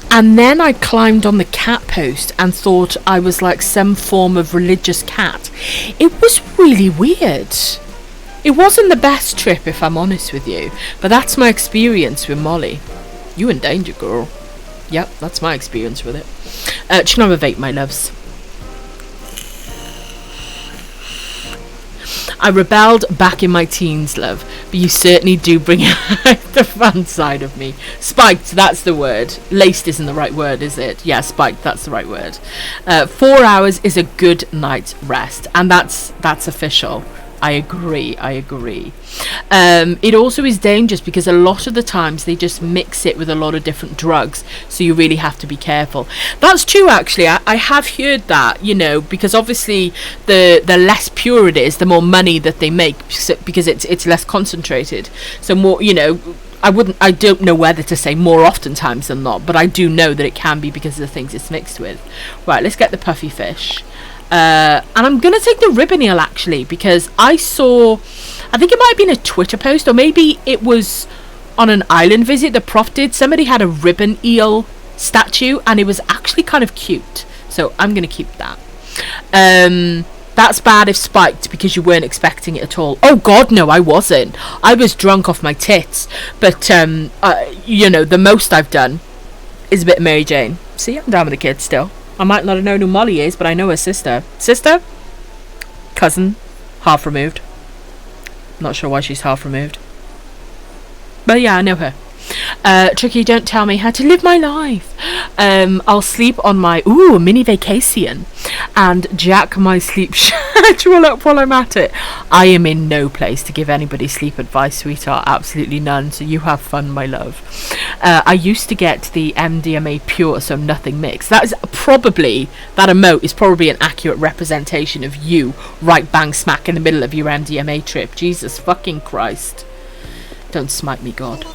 and then I climbed on the cat post and thought I was like some form of religious cat. It was really weird. It wasn't the best trip, if I'm honest with you, but that's my experience with Molly. You in danger, girl. Yep, that's my experience with it. Just gonna have a vape, my loves. I rebelled back in my teens, love, but you certainly do bring out the fun side of me. Spiked, that's the word. Laced isn't the right word, is it? Yeah, spiked, that's the right word. 4 hours is a good night's rest, and that's official. I agree. It also is dangerous because a lot of the times they just mix it with a lot of different drugs, so you really have to be careful. That's true, actually. I have heard that, you know, because obviously the less pure it is, the more money that they make, because it's less concentrated. So more, you know, I don't know whether to say more oftentimes than not, but I do know that it can be because of the things it's mixed with. Right, let's get the puffy fish. And I'm going to take the ribbon eel, actually, because I think it might have been a Twitter post, or maybe it was on an island visit the prof did. Somebody had a ribbon eel statue, and it was actually kind of cute. So I'm going to keep that. That's bad if spiked because you weren't expecting it at all. Oh, God, no, I wasn't. I was drunk off my tits. But, you know, the most I've done is a bit of Mary Jane. See, I'm down with the kids still. I might not have known who Molly is, but I know her sister. Sister? Cousin? Half removed. Not sure why she's half removed. But yeah, I know her. Tricky, don't tell me how to live my life. I'll sleep on my mini vacation and jack my sleep schedule up while I'm at it. I am in no place to give anybody sleep advice, sweetheart. Absolutely none. So you have fun, my love. I used to get the MDMA pure, so nothing mixed. That emote is probably an accurate representation of you right bang smack in the middle of your MDMA trip. Jesus fucking Christ. Don't smite me, God.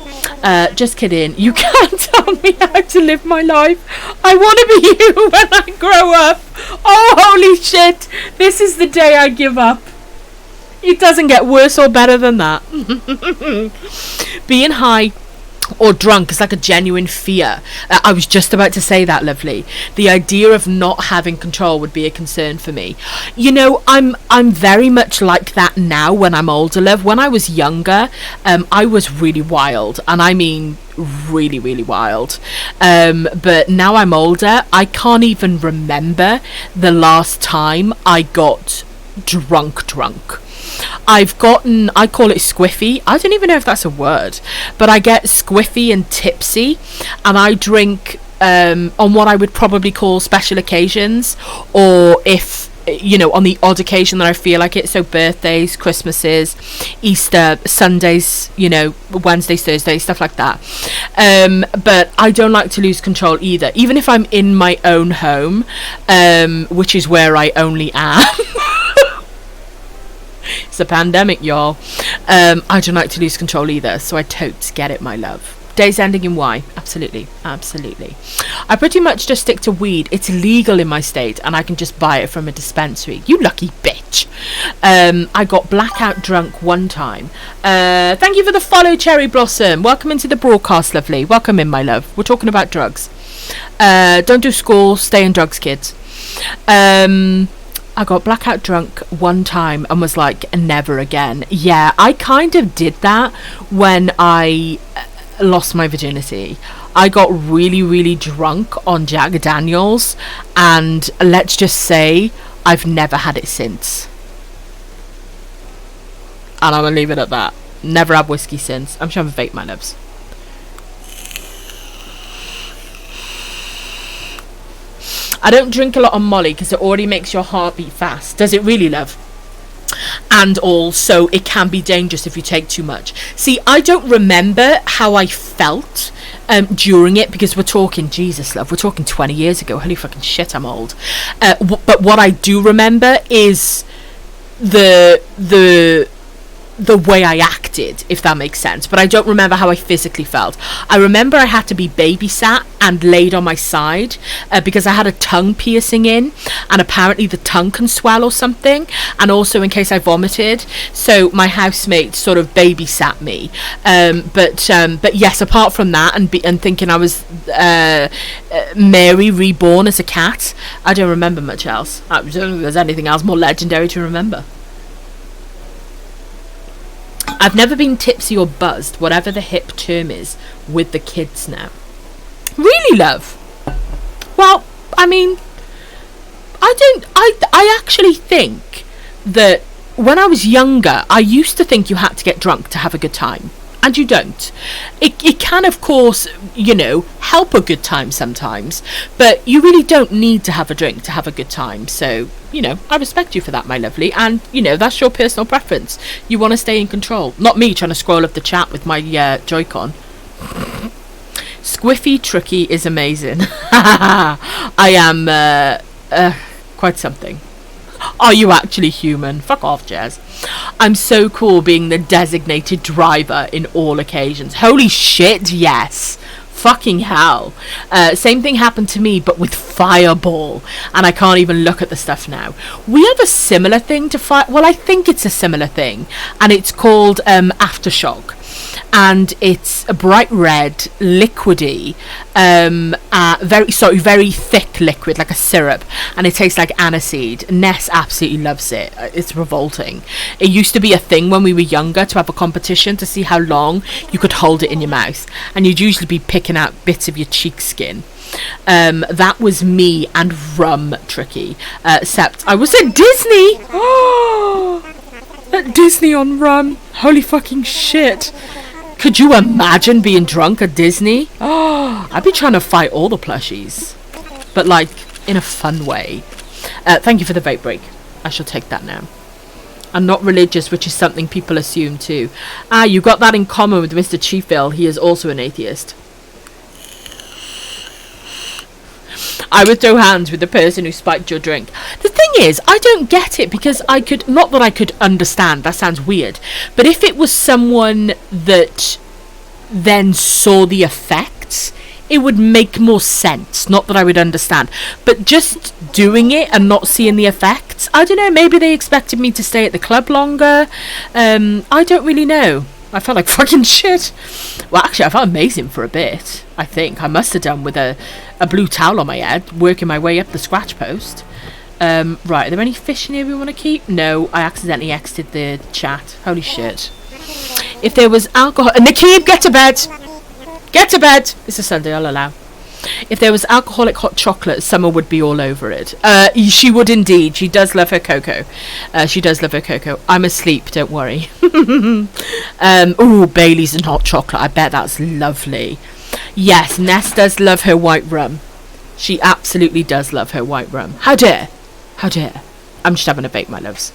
Just kidding. You can't tell me how to live my life. I want to be you when I grow up. Oh, holy shit. This is the day I give up. It doesn't get worse or better than that. Being high or drunk is like a genuine fear. I was just about to say that, lovely. The idea of not having control would be a concern for me. You know, I'm very much like that now when I'm older, love. When I was younger, I was really wild, and I mean really, really wild. But now I'm older, I can't even remember the last time I got drunk. I call it squiffy. I don't even know if that's a word, but I get squiffy and tipsy, and I drink on what I would probably call special occasions, or if, you know, on the odd occasion that I feel like it. So birthdays, Christmases, Easter, Sundays, you know, Wednesdays, Thursdays, stuff like that. But I don't like to lose control either, even if I'm in my own home, which is where I only am. It's a pandemic, y'all. I don't like to lose control either, so I totes get it, my love. Days ending in Y. Absolutely. I pretty much just stick to weed. It's legal in my state, and I can just buy it from a dispensary. You lucky bitch. I got blackout drunk one time. Thank you for the follow, Cherry Blossom. Welcome into the broadcast, lovely. Welcome in, my love. We're talking about drugs. Don't do school. Stay in drugs, kids. I got blackout drunk one time and was like, never again. Yeah, I kind of did that when I lost my virginity. I got really, really drunk on Jack Daniels, and let's just say I've never had it since. And I'm going to leave it at that. Never had whiskey since. I'm sure I'm vape, my loves. I don't drink a lot on Molly because it already makes your heart beat fast. Does it really, love? And also, it can be dangerous if you take too much. See, I don't remember how I felt during it, because we're talking, Jesus, love, we're talking 20 years ago. Holy fucking shit, I'm old. But what I do remember is the way I acted, if that makes sense. But I don't remember how I physically felt. I remember I had to be babysat and laid on my side because I had a tongue piercing in, and apparently the tongue can swell or something, and also in case I vomited. So my housemate sort of babysat me. But yes, apart from that, and thinking I was Mary reborn as a cat, I don't remember much else. I don't think there's anything else more legendary to remember. I've never been tipsy or buzzed, whatever the hip term is, with the kids now. Really, love? Well, I mean, I actually think that when I was younger, I used to think you had to get drunk to have a good time. And you don't. It can, of course, you know, help a good time sometimes, but you really don't need to have a drink to have a good time. So, you know, I respect you for that, my lovely. And, you know, that's your personal preference. You want to stay in control. Not me trying to scroll up the chat with my Joy-Con. Squiffy Tricky is amazing. I am quite something. Are you actually human? Fuck off, Jez. I'm so cool being the designated driver in all occasions. Holy shit, yes. Fucking hell. Same thing happened to me, but with Fireball. And I can't even look at the stuff now. We have a similar thing to well, I think it's a similar thing. And it's called Aftershock. And it's a bright red, liquidy, very thick liquid, like a syrup, and it tastes like aniseed. Ness absolutely loves it. It's revolting. It used to be a thing when we were younger to have a competition to see how long you could hold it in your mouth, and you'd usually be picking out bits of your cheek skin. That was me and rum, Tricky. Except I was at Disney. At Disney on rum. Holy fucking shit. Could you imagine being drunk at Disney? Oh, I'd be trying to fight all the plushies. But, like, in a fun way. Thank you for the vape break. I shall take that now. I'm not religious, which is something people assume too. Ah, you got that in common with Mr. Chiefville. He is also an atheist. I would throw hands with the person who spiked your drink. The thing is, I don't get it, because I could, not that I could understand, that sounds weird, but if it was someone that then saw the effects, it would make more sense. Not that I would understand, but just doing it and not seeing the effects, I don't know, maybe they expected me to stay at the club longer. I don't really know. I felt like fucking shit. Well, actually, I felt amazing for a bit, I think. I must have done with a blue towel on my head, working my way up the scratch post. Right, are there any fish in here we want to keep? No, I accidentally exited the chat. Holy shit. If there was alcohol... Nikki, get to bed! Get to bed! It's a Sunday, I'll allow. If there was alcoholic hot chocolate, Summer would be all over it. She would indeed. She does love her cocoa. She does love her cocoa. I'm asleep, don't worry. Ooh, Bailey's and hot chocolate. I bet that's lovely. Yes, Ness does love her white rum. She absolutely does love her white rum. How dare? How dare? I'm just having a vape, my loves.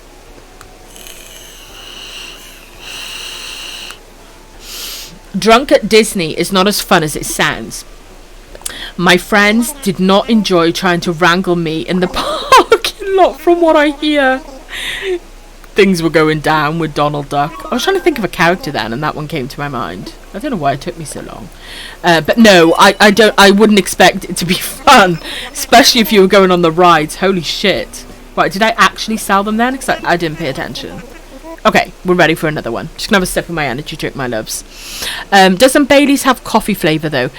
Drunk at Disney is not as fun as it sounds. My friends did not enjoy trying to wrangle me in the parking lot, from what I hear. Things were going down with Donald Duck. I was trying to think of a character then, and that one came to my mind. I don't know why it took me so long. But no, I wouldn't expect it to be fun, especially if you were going on the rides. Holy shit. Right, did I actually sell them then? Because I didn't pay attention. Okay, we're ready for another one. Just gonna have a sip of my energy drink, my loves. Doesn't Bailey's have coffee flavour though?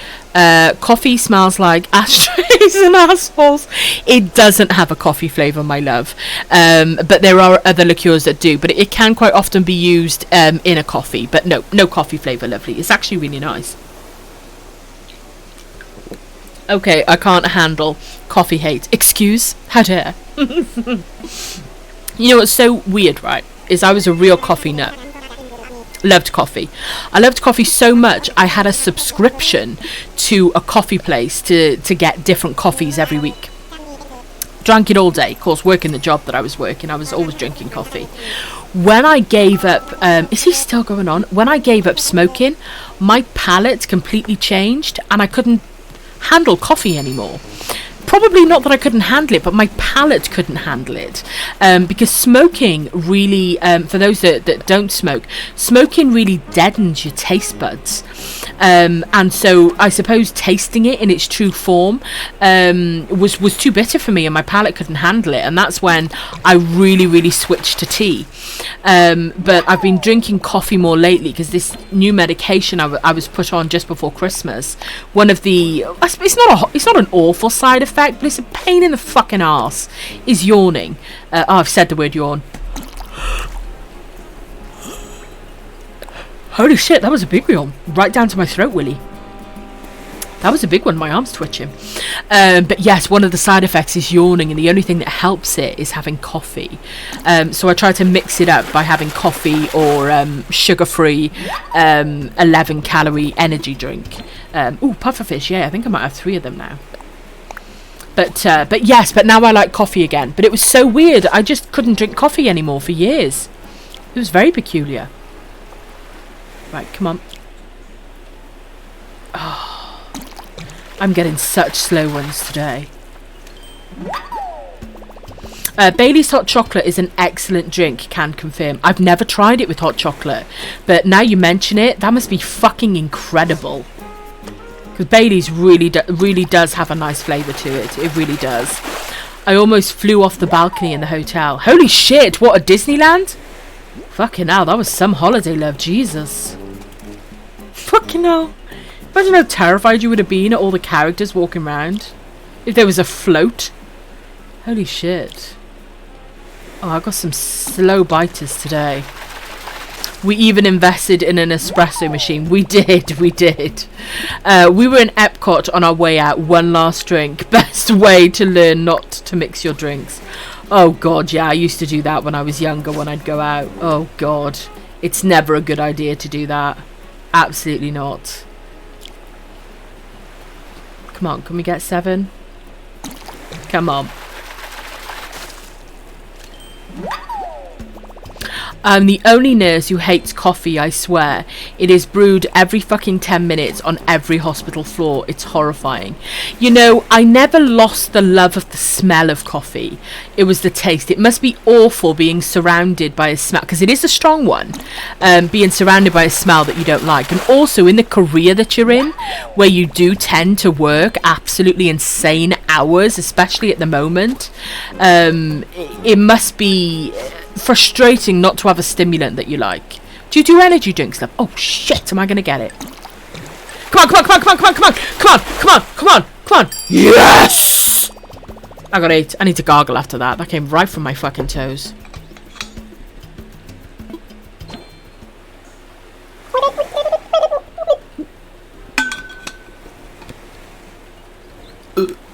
Coffee smells like ashtrays and assholes. It doesn't have a coffee flavour, my love. But there are other liqueurs that do. But it can quite often be used in a coffee. But no coffee flavour, lovely. It's actually really nice. Okay, I can't handle coffee hate. Excuse? How dare? You know what's so weird, right? Is I was a real coffee nut. Loved coffee. I loved coffee so much I had a subscription to a coffee place to get different coffees every week. Drank it all day. Of course, working the job that I was working, I was always drinking coffee. When I gave up, is he still going on? When I gave up smoking, my palate completely changed and I couldn't handle coffee anymore. Probably not that I couldn't handle it, but my palate couldn't handle it. Because smoking really, for those that don't smoke, smoking really deadens your taste buds. And so I suppose tasting it in its true form was too bitter for me and my palate couldn't handle it. And that's when I really switched to tea. But I've been drinking coffee more lately because this new medication I was put on just before Christmas. One of the, it's not an awful side effect, but it's a pain in the fucking arse, is yawning. I've said the word yawn. Holy shit, that was a big yawn. Right down to my throat, Willie. That was a big one. My arm's twitching. But yes, one of the side effects is yawning, and the only thing that helps it is having coffee. So I try to mix it up by having coffee or sugar-free 11-calorie energy drink. Ooh, pufferfish. Yeah, I think I might have 3 of them now. But now I like coffee again. But it was so weird. I just couldn't drink coffee anymore for years. It was very peculiar. Right, come on. Oh. I'm getting such slow ones today. Bailey's hot chocolate is an excellent drink, can confirm. I've never tried it with hot chocolate, but now you mention it, that must be fucking incredible. Because Bailey's really does have a nice flavour to it. It really does. I almost flew off the balcony in the hotel. Holy shit, what, a Disneyland? Fucking hell, that was some holiday, love. Jesus. Fucking hell. Imagine how terrified you would have been at all the characters walking around. If there was a float. Holy shit. Oh, I got some slow biters today. We even invested in an espresso machine. We did. We were in Epcot on our way out. One last drink. Best way to learn not to mix your drinks. Oh, God, yeah. I used to do that when I was younger when I'd go out. Oh, God. It's never a good idea to do that. Absolutely not. Come on, can we get 7? Come on. I'm the only nurse who hates coffee, I swear. It is brewed every fucking 10 minutes on every hospital floor. It's horrifying. You know, I never lost the love of the smell of coffee. It was the taste. It must be awful being surrounded by a smell, because it is a strong one, being surrounded by a smell that you don't like. And also in the career that you're in, where you do tend to work absolutely insane hours, especially at the moment, it must be frustrating not to have a stimulant that you like. Do you do energy drinks, love? Oh shit, am I gonna get it? Come on. Yes! I got 8. I need to gargle after that. That came right from my fucking toes.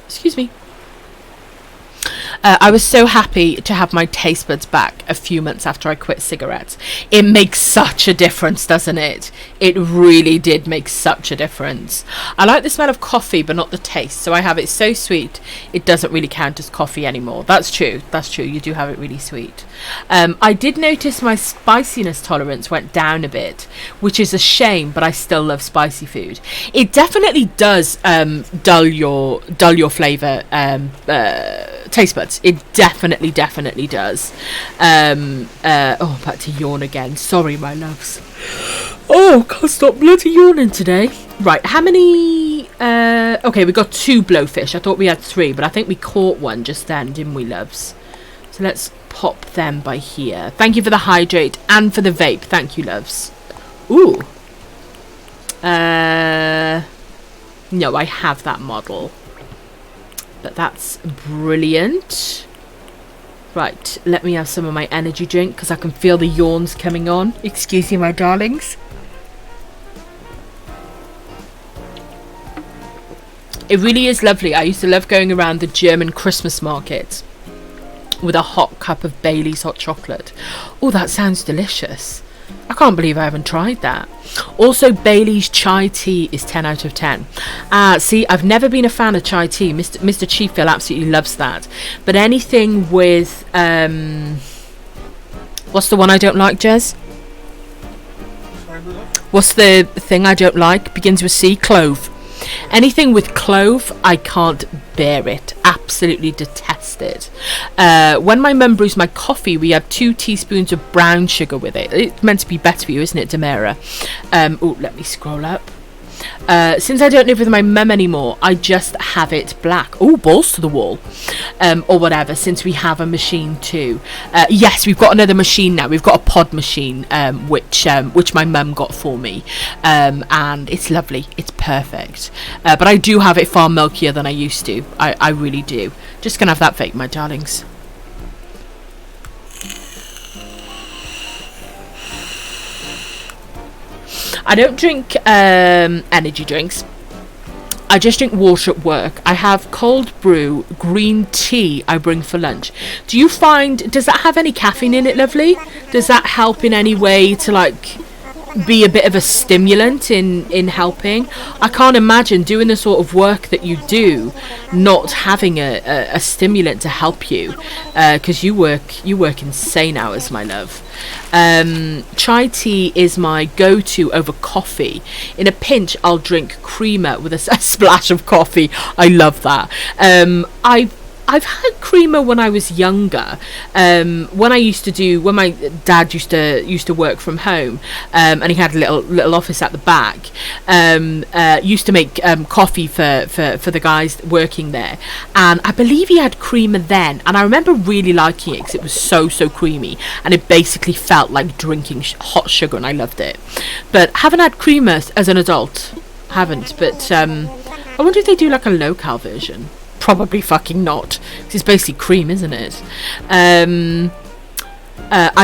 Excuse me. I was so happy to have my taste buds back a few months after I quit cigarettes. It makes such a difference, doesn't it? It really did make such a difference. I like the smell of coffee, but not the taste. So I have it so sweet, it doesn't really count as coffee anymore. That's true. That's true. You do have it really sweet. I did notice my spiciness tolerance went down a bit, which is a shame, but I still love spicy food. It definitely does dull your flavour taste buds. It definitely does. Oh, I'm about to yawn again. Sorry, my loves. Oh, can't stop bloody yawning today. Right, how many... okay, we got 2 blowfish. I thought we had 3, but I think we caught one just then, didn't we, loves? So let's pop them by here. Thank you for the hydrate and for the vape. Thank you, loves. Ooh. No, I have that model. But that's brilliant. Right, let me have some of my energy drink because I can feel the yawns coming on. Excuse me, my darlings. It really is lovely. I used to love going around the German Christmas market with a hot cup of Bailey's hot chocolate. Oh, that sounds delicious. I can't believe I haven't tried that. Also, Bailey's chai tea is 10 out of 10. See, I've never been a fan of chai tea. Mr. Chiefville absolutely loves that. But anything with... what's the one I don't like, Jez? What's the thing I don't like? Begins with C. Clove. Anything with clove, I can't bear it. Absolutely detest it. When my mum brews my coffee, we have 2 teaspoons of brown sugar with it. It's meant to be better for you, isn't it, Demera? Oh, let me scroll up. Since I don't live with my mum anymore, I just have it black. Oh, balls to the wall. Or whatever, since we have a machine too. Yes, we've got another machine now. We've got a pod machine, which my mum got for me. And it's lovely. It's perfect. But I do have it far milkier than I used to. I really do. Just gonna have that vape, my darlings. I don't drink energy drinks. I just drink water at work. I have cold brew green tea I bring for lunch. Do you find, does that have any caffeine in it, lovely? Does that help in any way to like be a bit of a stimulant in helping? I can't imagine doing the sort of work that you do not having a stimulant to help you, because you work insane hours, my love. Chai tea is my go-to over coffee. In a pinch I'll drink creamer with a splash of coffee. I love that. I've had creamer when I was younger. When my dad used to work from home, and he had a little office at the back. Used to make coffee for the guys working there, and I believe he had creamer then. And I remember really liking it because it was so creamy, and it basically felt like drinking hot sugar, and I loved it. But haven't had creamer as an adult. Haven't. But I wonder if they do like a low-cal version. Probably fucking not, because it's basically cream, isn't it? I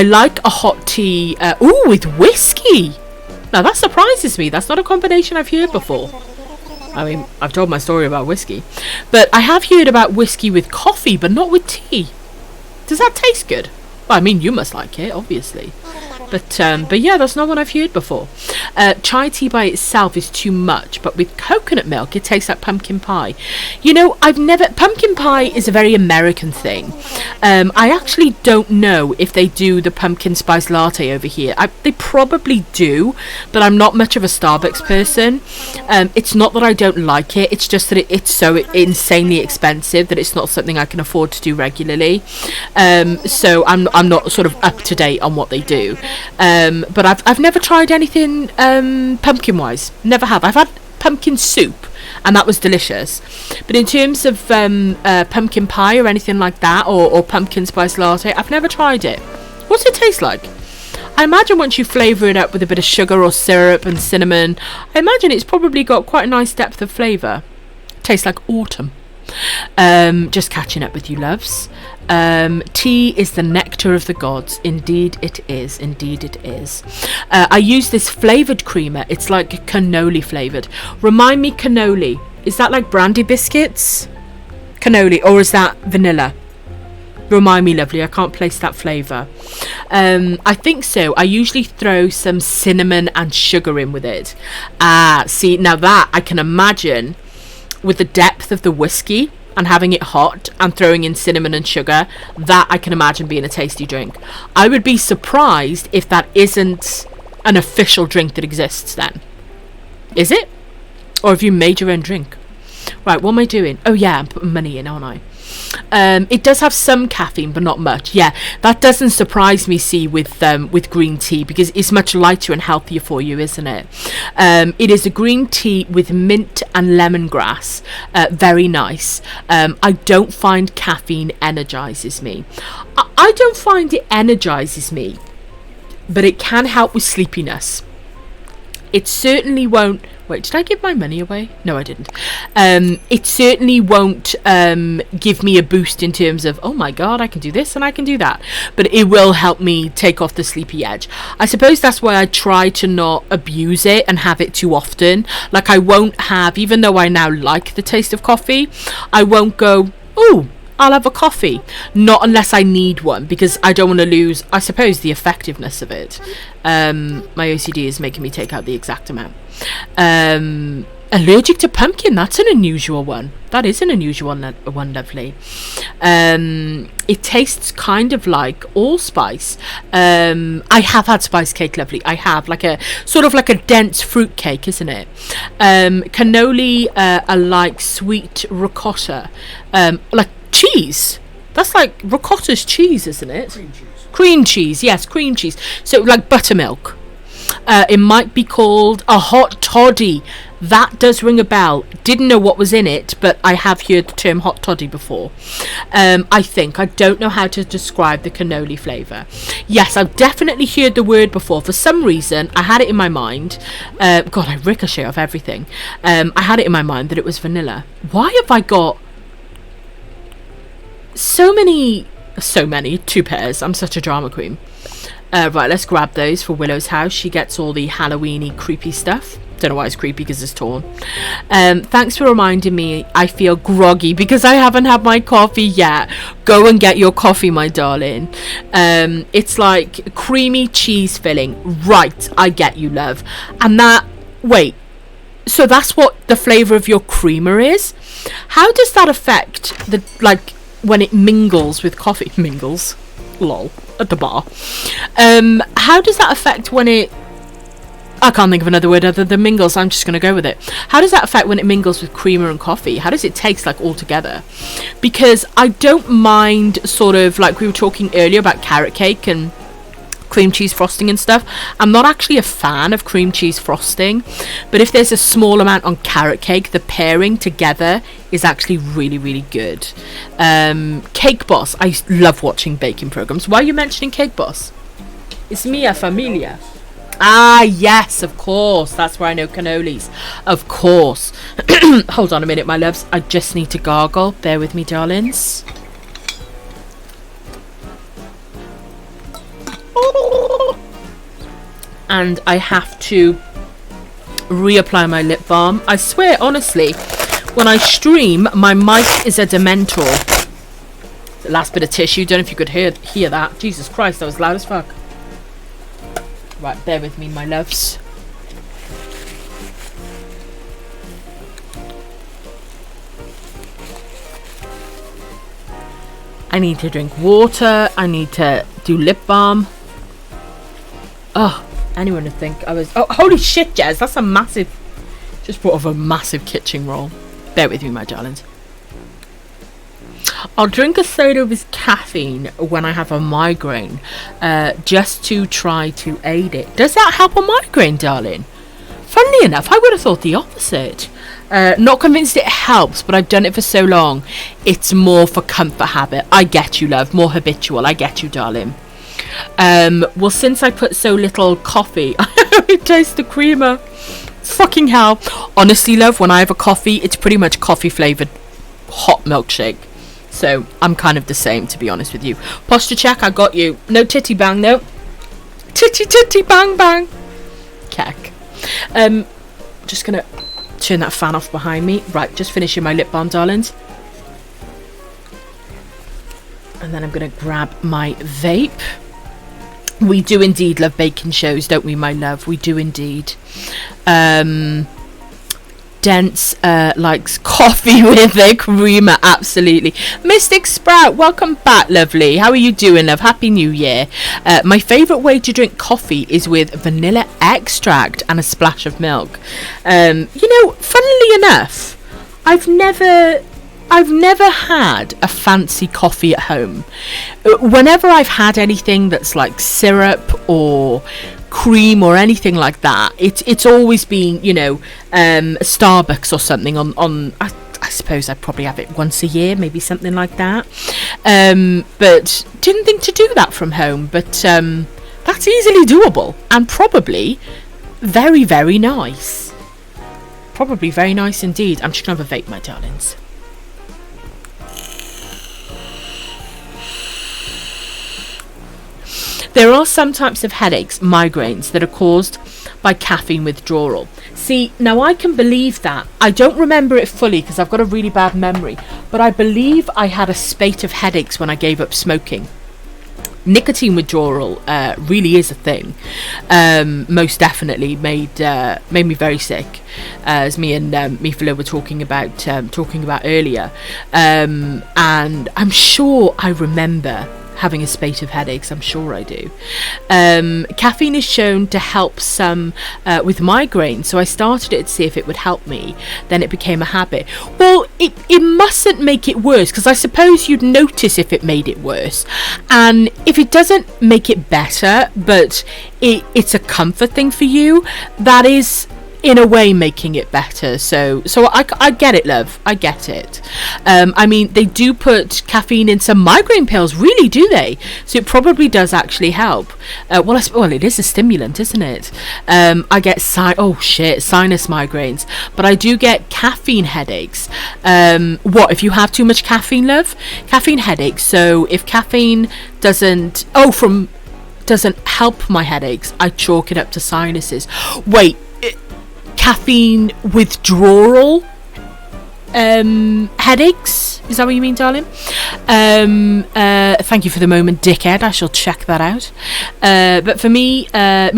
like a hot tea with whiskey. Now that surprises me. That's not a combination I've heard before. I mean, I've told my story about whiskey, but I have heard about whiskey with coffee, but not with tea. Does that taste good? Well, I mean, you must like it, obviously. But yeah, that's not what I've heard before. Chai tea by itself is too much, but with coconut milk, it tastes like pumpkin pie. You know, pumpkin pie is a very American thing. I actually don't know if they do the pumpkin spice latte over here. They probably do, but I'm not much of a Starbucks person. It's not that I don't like it, it's just that it's so insanely expensive that it's not something I can afford to do regularly. So I'm not sort of up to date on what they do. But I've never tried anything pumpkin wise. Never have. I've had pumpkin soup, and that was delicious. But in terms of pumpkin pie or anything like that, or pumpkin spice latte, I've never tried it. What's it taste like? I imagine once you flavour it up with a bit of sugar or syrup and cinnamon, I imagine it's probably got quite a nice depth of flavour. Tastes like autumn. Just catching up with you, loves. Tea is the nectar of the gods. Indeed it is. Indeed it is. I use this flavoured creamer. It's like cannoli flavoured. Remind me, cannoli. Is that like brandy biscuits? Cannoli, or is that vanilla? Remind me, lovely. I can't place that flavour. I think so. I usually throw some cinnamon and sugar in with it. See, now that I can imagine with the depth of the whiskey and having it hot and throwing in cinnamon and sugar, that I can imagine being a tasty drink. I would be surprised if that isn't an official drink that exists then. Is it? Or have you made your own drink? Right, what am I doing? Oh yeah, I'm putting money in, aren't I? It does have some caffeine, but not much. Yeah, that doesn't surprise me, see, with green tea, because it's much lighter and healthier for you, isn't it? It is a green tea with mint and lemongrass. Very nice. I don't find caffeine energizes me. I don't find it energizes me, but it can help with sleepiness. It certainly won't... Wait, did I give my money away? No, I didn't. It certainly won't give me a boost in terms of, oh my god, I can do this and I can do that. But it will help me take off the sleepy edge. I suppose that's why I try to not abuse it and have it too often. Like, I won't have, even though I now like the taste of coffee, I won't go, ooh, I'll have a coffee. Not unless I need one, because I don't want to lose, I suppose, the effectiveness of it. My OCD is making me take out the exact amount. Allergic to pumpkin, that's an unusual one. That is an unusual one, lovely. It tastes kind of like allspice. I have had spice cake, lovely. I have, like a sort of like a dense fruit cake, isn't it? Cannoli are like sweet ricotta, like cheese. That's like ricotta's cheese, isn't it? Cream cheese, yes, cream cheese. So like buttermilk. It might be called a hot toddy. That does ring a bell. Didn't know what was in it, but I have heard the term hot toddy before. I don't know how to describe the cannoli flavour. Yes, I've definitely heard the word before. For some reason, I had it in my mind. God, I ricochet off everything. I had it in my mind that it was vanilla. Why have I got so many, 2 pairs? I'm such a drama queen. Right, let's grab those for Willow's house. She gets all the Halloweeny creepy stuff. Don't know why it's creepy, because it's torn. Thanks for reminding me. I feel groggy because I haven't had my coffee yet. Go and get your coffee, my darling. It's like creamy cheese filling. Right, I get you, love. And that, wait, so that's what the flavour of your creamer is? How does that affect the, like, when it mingles with coffee? Mingles? Lol. At the bar. How does that affect when it, I can't think of another word other than mingles. I'm just going to go with it. How does that affect when it mingles with creamer and coffee? How does it taste like all together? Because I don't mind, sort of like we were talking earlier about carrot cake and cream cheese frosting and stuff. I'm not actually a fan of cream cheese frosting, but if there's a small amount on carrot cake, the pairing together is actually really, really good. Cake Boss. I love watching baking programs. Why are you mentioning Cake Boss? It's mia familia. Ah, yes, of course. That's where I know cannolis. Of course. Hold on a minute, my loves. I just need to gargle. Bear with me, darlings. And I have to reapply my lip balm. I swear, honestly, when I stream, my mic is a dementor. The last bit of tissue. Don't know if you could hear that. Jesus Christ, that was loud as fuck. Right, bear with me, my loves. I need to drink water. I need to do lip balm. Oh, anyone would think I was... Oh, holy shit, Jez. That's a massive... Just brought off a massive kitchen roll. Bear with me, my darlings. I'll drink a soda with caffeine when I have a migraine, just to try to aid it. Does that help a migraine, darling? Funnily enough, I would have thought the opposite. Not convinced it helps, but I've done it for so long. It's more for comfort habit. I get you, love. More habitual. I get you, darling. Well, since I put so little coffee, I taste the creamer. Fucking hell. Honestly, love, when I have a coffee, it's pretty much coffee flavoured hot milkshake. So I'm kind of the same, to be honest with you. Posture check, I got you. No titty bang, no. Titty bang bang. Keck. Just gonna turn that fan off behind me. Right, just finishing my lip balm, darlings. And then I'm gonna grab my vape. We do indeed love baking shows, don't we, my love? We do indeed. Dense likes coffee with a creamer, absolutely. Mystic Sprout, welcome back, lovely. How are you doing, love? Happy New Year. My favourite way to drink coffee is with vanilla extract and a splash of milk. You know, funnily enough, I've never had a fancy coffee at home. Whenever I've had anything that's like syrup or cream or anything like that, it's always been, you know, Starbucks or something on I suppose I'd probably have it once a year, maybe something like that. But didn't think to do that from home, but that's easily doable and probably very, very nice. Probably very nice indeed. I'm just gonna have a vape, my darlings. There are some types of headaches, migraines, that are caused by caffeine withdrawal. See, now I can believe that. I don't remember it fully because I've got a really bad memory, but I believe I had a spate of headaches when I gave up smoking. Nicotine withdrawal really is a thing. Most definitely made me very sick, as me and Mifilo were talking about earlier. And I'm sure I remember having a spate of headaches. I'm sure I do. Caffeine is shown to help some with migraine, so I started it to see if it would help me. Then it became a habit. Well, it mustn't make it worse, because I suppose you'd notice if it made it worse. And if it doesn't make it better, but it's a comfort thing for you, that is in a way making it better. So I get it, love. I get it. I mean, they do put caffeine in some migraine pills, really, do they? So it probably does actually help. Well, it is a stimulant, isn't it? I get sinus migraines, but I do get caffeine headaches. What if you have too much caffeine, love? Caffeine headaches. So if caffeine doesn't doesn't help my headaches, I chalk it up to sinuses. Wait, caffeine withdrawal headaches? Is that what you mean, darling? Thank you for the moment, dickhead. I shall check that out. But for me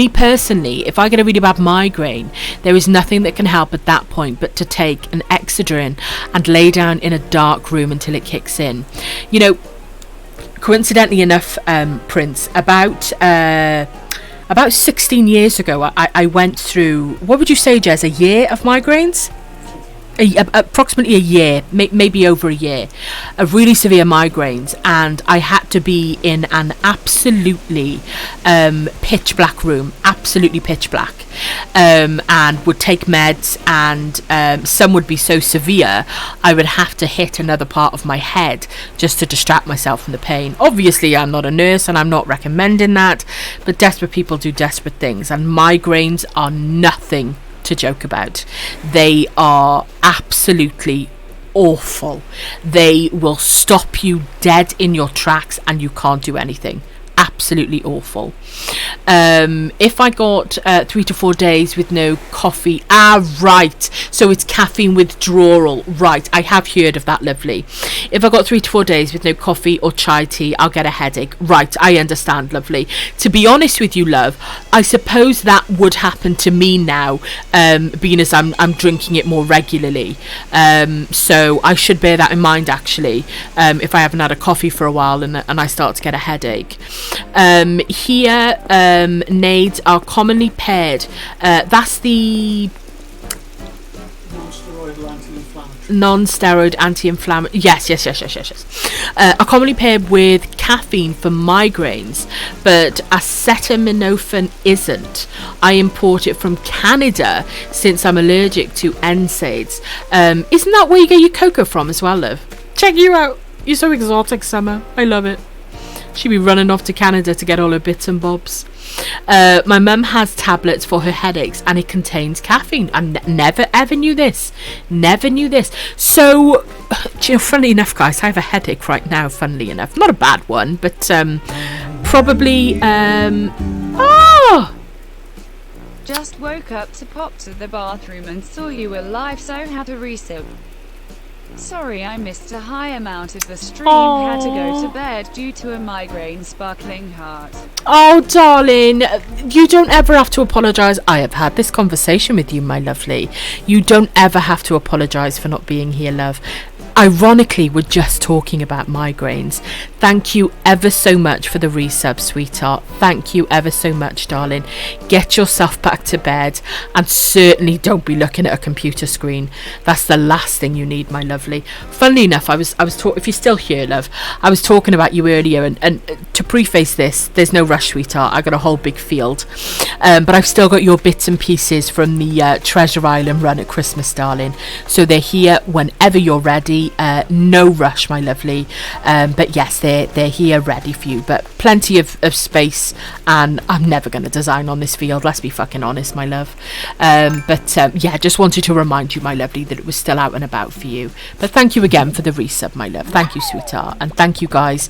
personally, if I get a really bad migraine, there is nothing that can help at that point but to take an Excedrin and lay down in a dark room until it kicks in. You know, coincidentally enough, Prince, about 16 years ago, I went through, what would you say, Jez, a year of migraines? Approximately a year, maybe over a year, of really severe migraines, and I had to be in an absolutely pitch black room, absolutely pitch black, and would take meds, and some would be so severe I would have to hit another part of my head just to distract myself from the pain. Obviously, I'm not a nurse and I'm not recommending that, but desperate people do desperate things, and migraines are nothing to joke about. They are absolutely awful. They will stop you dead in your tracks and you can't do anything. Absolutely awful. If I got 3 to 4 days with no coffee, right, so it's caffeine withdrawal, right, I have heard of that, lovely. If I got 3 to 4 days with no coffee or chai tea, I'll get a headache, right, I understand, lovely. To be honest with you, love, I suppose that would happen to me now, being as I'm drinking it more regularly, so I should bear that in mind, actually, if I haven't had a coffee for a while and I start to get a headache. Here, NAIDs are commonly paired. That's the non-steroid anti-inflammatory. Yes. Are commonly paired with caffeine for migraines, but acetaminophen isn't. I import it from Canada since I'm allergic to NSAIDs. Isn't that where you get your cocoa from as well, love? Check you out. You're so exotic, Summer. I love it. She'd be running off to Canada to get all her bits and bobs. My mum has tablets for her headaches and it contains caffeine. I never ever knew this. Never knew this. So, funnily enough, guys, I have a headache right now, funnily enough. Not a bad one, but probably... Just woke up to pop to the bathroom and saw you were live, so had a resub. Sorry I missed a high amount of the stream. Had to go to bed due to a migraine. Sparkling heart. Oh, darling, you don't ever have to apologise. I have had this conversation with you, my lovely. You don't ever have to apologise for not being here, love. Ironically, we're just talking about migraines. Thank you ever so much for the resub, sweetheart. Thank you ever so much, darling. Get yourself back to bed and certainly don't be looking at a computer screen. That's the last thing you need, my lovely. Funnily enough, I was if you're still here, love, I was talking about you earlier, and to preface this, there's no rush, sweetheart. I got a whole big field, but I've still got your bits and pieces from the Treasure Island run at Christmas, darling. So they're here whenever you're ready. No rush, my lovely, but yes, they're here ready for you, but plenty of space, and I'm never going to design on this field, let's be fucking honest, my love. But yeah, just wanted to remind you, my lovely, that it was still out and about for you. But thank you again for the resub, my love. Thank you, sweetheart, and thank you guys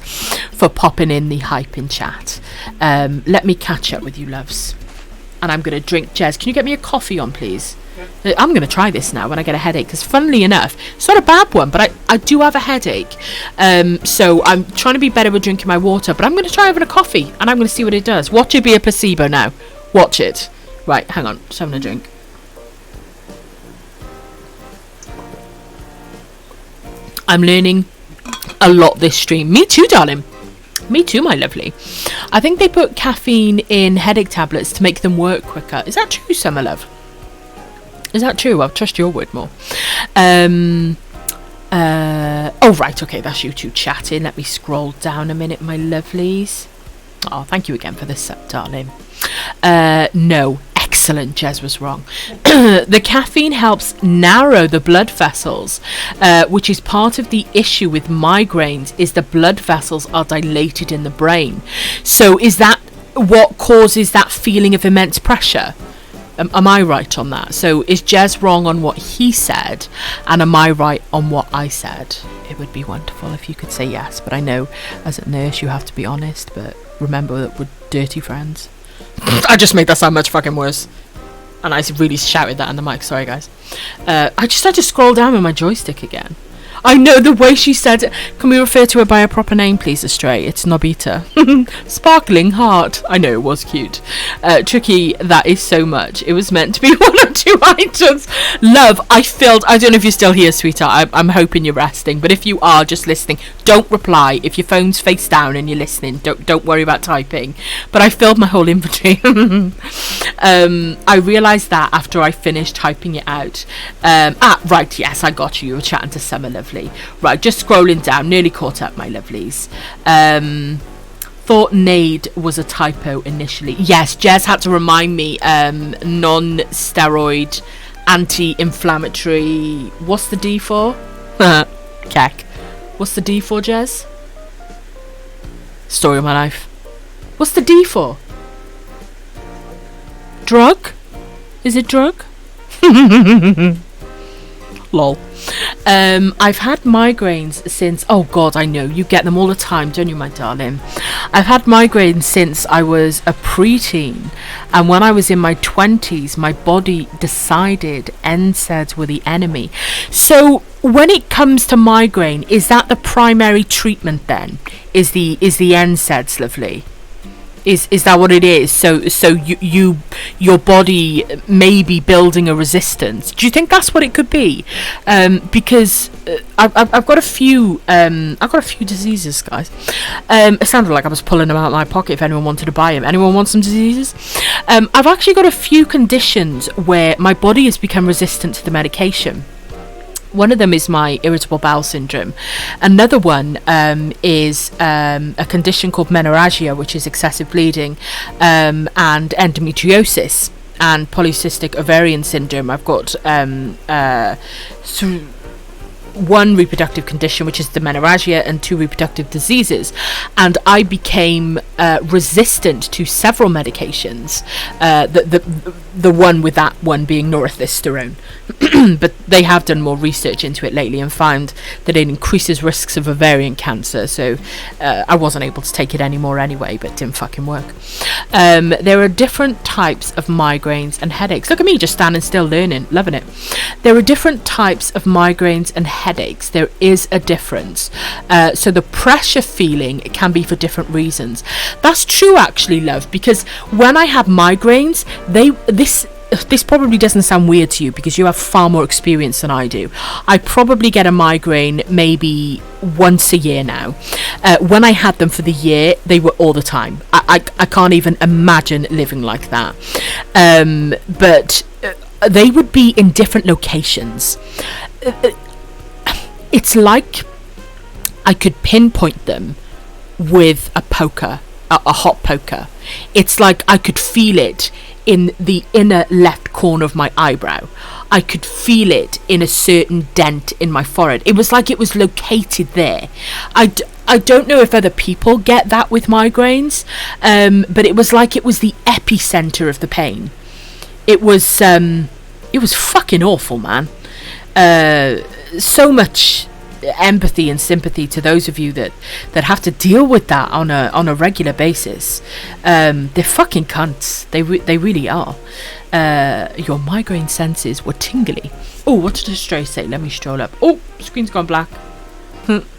for popping in the hype in chat. Let me catch up with you, loves, and I'm going to drink. Jez, can you get me a coffee on, please? I'm going to try this now when I get a headache, because funnily enough, it's not a bad one, but I do have a headache, so I'm trying to be better with drinking my water, but I'm going to try having a coffee and I'm going to see what it does. Watch it be a placebo now. Watch it. Right, hang on, just having a drink. I'm learning a lot this stream. Me too, darling. Me too, my lovely. I think they put caffeine in headache tablets to make them work quicker. Is that true, Summer Love? Is that true? I'll trust your word more. Oh, right. Okay, that's you two chatting. Let me scroll down a minute, my lovelies. Oh, thank you again for this sub, darling. No. Excellent. Jez was wrong. The caffeine helps narrow the blood vessels, which is part of the issue with migraines, is the blood vessels are dilated in the brain. So is that what causes that feeling of immense pressure? Am I right on that? So is Jez wrong on what he said, and am I right on what I said? It would be wonderful if you could say yes, but I know as a nurse you have to be honest, but remember that we're dirty friends. I just made that sound much fucking worse. And I really shouted that in the mic, sorry guys. I just had to scroll down with my joystick again. I know the way she said it. Can we refer to her by her proper name, please, Astray? It's Nobita. Sparkling heart. I know, it was cute. Tricky, that is so much. It was meant to be 1 or 2 items. Love, I don't know if you're still here, sweetheart. I'm hoping you're resting. But if you are just listening, don't reply. If your phone's face down and you're listening, don't worry about typing. But I filled my whole inventory. I realised that after I finished typing it out. Right, yes, I got you. You were chatting to Summer, lovely. Right, just scrolling down, nearly caught up, my lovelies. Thought NAID was a typo initially. Yes, Jez had to remind me, non-steroid, anti-inflammatory. What's the D for? Keck. What's the D for, Jez? Story of my life. What's the D for? Drug? Is it drug? Lol. I've had migraines since, oh god, I know, you get them all the time, don't you, my darling? I've had migraines since I was a preteen, and when I was in my 20s, my body decided NSAIDs were the enemy. So when it comes to migraine, is that the primary treatment then? Is the NSAIDs, lovely? Is that what it is? So your body may be building a resistance. Do you think that's what it could be? Because I've got a few diseases, guys. It sounded like I was pulling them out of my pocket if anyone wanted to buy them. Anyone want some diseases? I've actually got a few conditions where my body has become resistant to the medication. One of them is my irritable bowel syndrome. Another one is a condition called menorrhagia, which is excessive bleeding, and endometriosis and polycystic ovarian syndrome. I've got one reproductive condition, which is the menorrhagia, and 2 reproductive diseases, and I became resistant to several medications, the one with that one being norethisterone. But they have done more research into it lately and found that it increases risks of ovarian cancer, so I wasn't able to take it anymore anyway, but it didn't fucking work. There are different types of migraines and headaches. Look at me just standing still, learning, loving it. There are different types of migraines and headaches. There is a difference. So the pressure feeling can be for different reasons. That's true, actually, love, because when I have migraines, this probably doesn't sound weird to you because you have far more experience than I do. I probably get a migraine maybe once a year now. When I had them for the year, they were all the time. I can't even imagine living like that. But they would be in different locations. It's like I could pinpoint them with a poker, a hot poker. It's like I could feel it in the inner left corner of my eyebrow. I could feel it in a certain dent in my forehead. It was like it was located there. I don't know if other people get that with migraines, but it was like it was the epicenter of the pain. It was fucking awful, man. So much empathy and sympathy to those of you that have to deal with that on a regular basis. They're fucking cunts. They really are. Your migraine senses were tingly. Oh, what did Astray say? Let me stroll up. Oh, screen's gone black.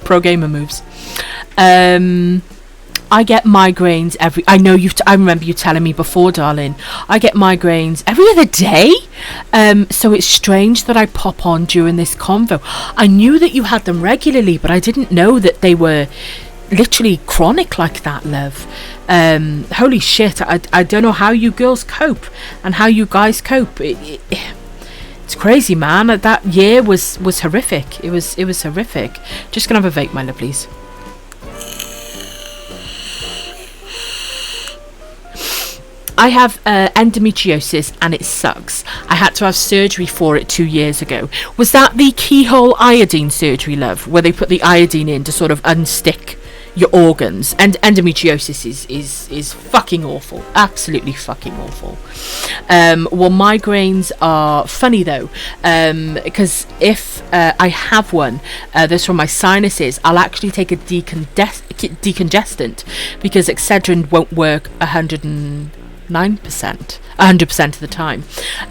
Pro gamer moves. I get migraines I remember you telling me before, darling. I get migraines every other day. So it's strange that I pop on during this convo. I knew that you had them regularly, but I didn't know that they were literally chronic like that, love. Holy shit, I don't know how you girls cope and how you guys cope. It's crazy, man. That year was horrific. It was horrific. Just gonna have a vape, my lovelies. I have endometriosis and it sucks. I had to have surgery for it 2 years ago. Was that the keyhole iodine surgery, love? Where they put the iodine in to sort of unstick your organs. And endometriosis is fucking awful, absolutely fucking awful. Well, migraines are funny though, because if I have one that's from my sinuses, I'll actually take a decongestant, because Excedrin won't work 100% of the time.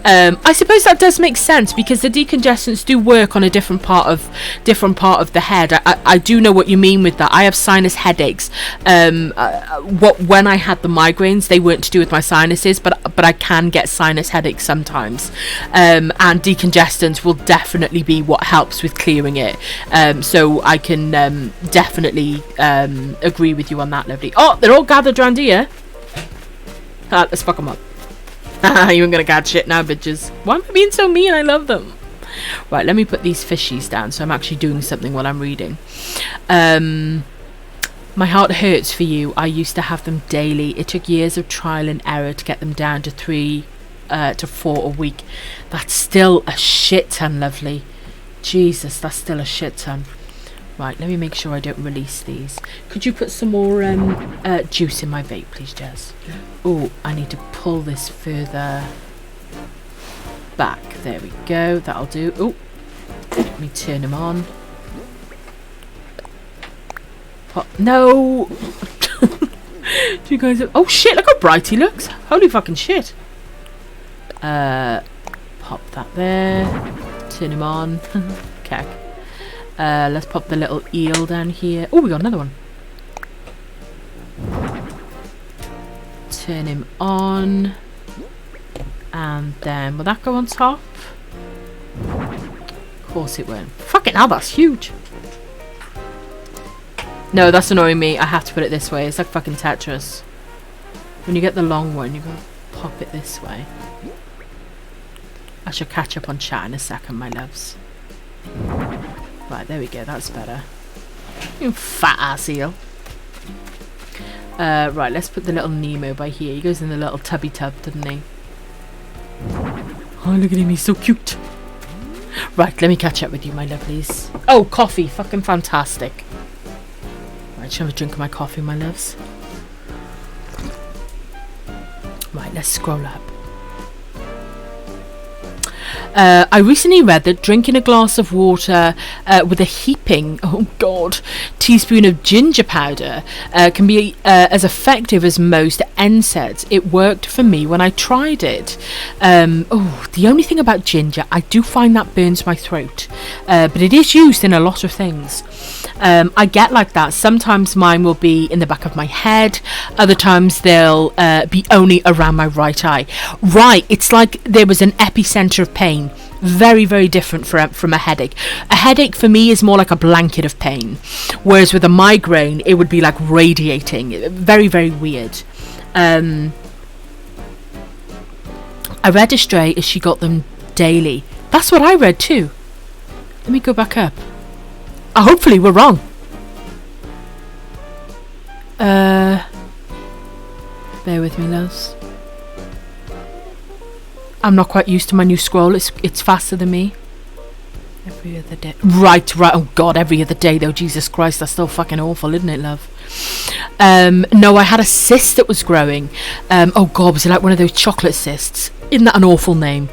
I suppose that does make sense, because the decongestants do work on a different part of the head. I do know what you mean with that. I have sinus headaches. When I had the migraines, they weren't to do with my sinuses, but I can get sinus headaches sometimes, and decongestants will definitely be what helps with clearing it. So I can definitely agree with you on that, lovely. Oh, they're all gathered around here. Let's fuck them up. You ain't gonna catch shit now, bitches. Why am I being so mean? I love them. Right, let me put these fishies down, so I'm actually doing something while I'm reading. My heart hurts for you. I used to have them daily. It took years of trial and error to get them down to 3 to 4 a week. That's still a shit ton, lovely. Jesus, that's still a shit ton. Right, let me make sure I don't release these. Could you put some more juice in my vape, please, Jazz? Oh, I need to pull this further back. There we go. That'll do. Oh, let me turn him on. Oh, no! Do you guys... Oh, shit, look how bright he looks. Holy fucking shit. Pop that there. Turn him on. Okay. Let's pop the little eel down here. Oh, we got another one. Turn him on. And then, will that go on top? Of course it won't. Fucking hell, that's huge. No, that's annoying me. I have to put it this way. It's like fucking Tetris. When you get the long one, you gotta pop it this way. I shall catch up on chat in a second, my loves. Right, there we go. That's better. You fat ass eel. Right, let's put the little Nemo by here. He goes in the little tubby tub, doesn't he? Oh, look at him. He's so cute. Right, let me catch up with you, my lovelies. Oh, coffee. Fucking fantastic. Right, shall I have a drink of my coffee, my loves? Right, let's scroll up. I recently read that drinking a glass of water with a heaping, oh god, teaspoon of ginger powder can be as effective as most NSAIDs. It worked for me when I tried it. The only thing about ginger, I do find that burns my throat, but it is used in a lot of things. I get like that. Sometimes mine will be in the back of my head. Other times they'll be only around my right eye. Right, it's like there was an epicenter of pain. Very, very different from a headache. A headache for me is more like a blanket of pain, whereas with a migraine it would be like radiating. Very, very weird. I read a stray as she got them daily. That's what I read too. Let me go back up. Hopefully we're wrong. Bear with me, loves. I'm not quite used to my new scroll. It's faster than me. Every other day. Right. Oh god, every other day though. Jesus Christ, that's still fucking awful, isn't it, love? No, I had a cyst that was growing. Oh god, was it like one of those chocolate cysts? Isn't that an awful name?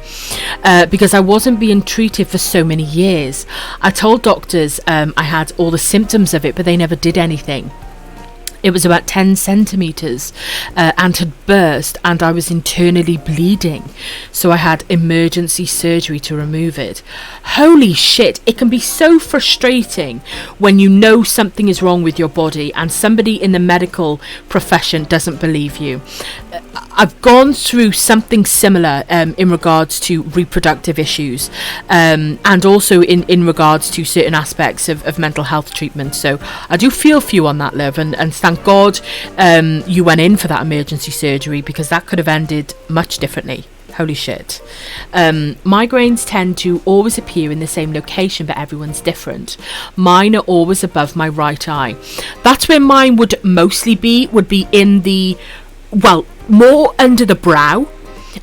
Because I wasn't being treated for so many years. I told doctors I had all the symptoms of it, but they never did anything. It was about 10 centimetres and had burst, and I was internally bleeding. So I had emergency surgery to remove it. Holy shit, it can be so frustrating when you know something is wrong with your body and somebody in the medical profession doesn't believe you. I've gone through something similar in regards to reproductive issues, and also in regards to certain aspects of mental health treatment. So I do feel for you on that, love, and thank God you went in for that emergency surgery, because that could have ended much differently. Holy shit. Migraines tend to always appear in the same location, but everyone's different. Mine are always above my right eye. That's where mine would mostly be, would be in the, well, more under the brow,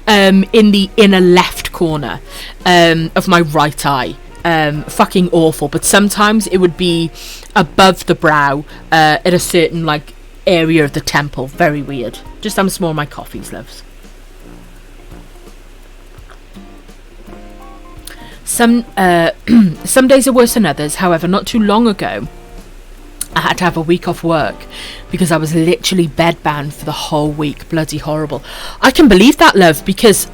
in the inner left corner of my right eye. fucking awful. But sometimes it would be above the brow, at a certain like area of the temple. Very weird. Just having some more of my coffees, loves. Some days are worse than others. However, not too long ago, I had to have a week off work because I was literally bedbound for the whole week. Bloody horrible. I can believe that, love, because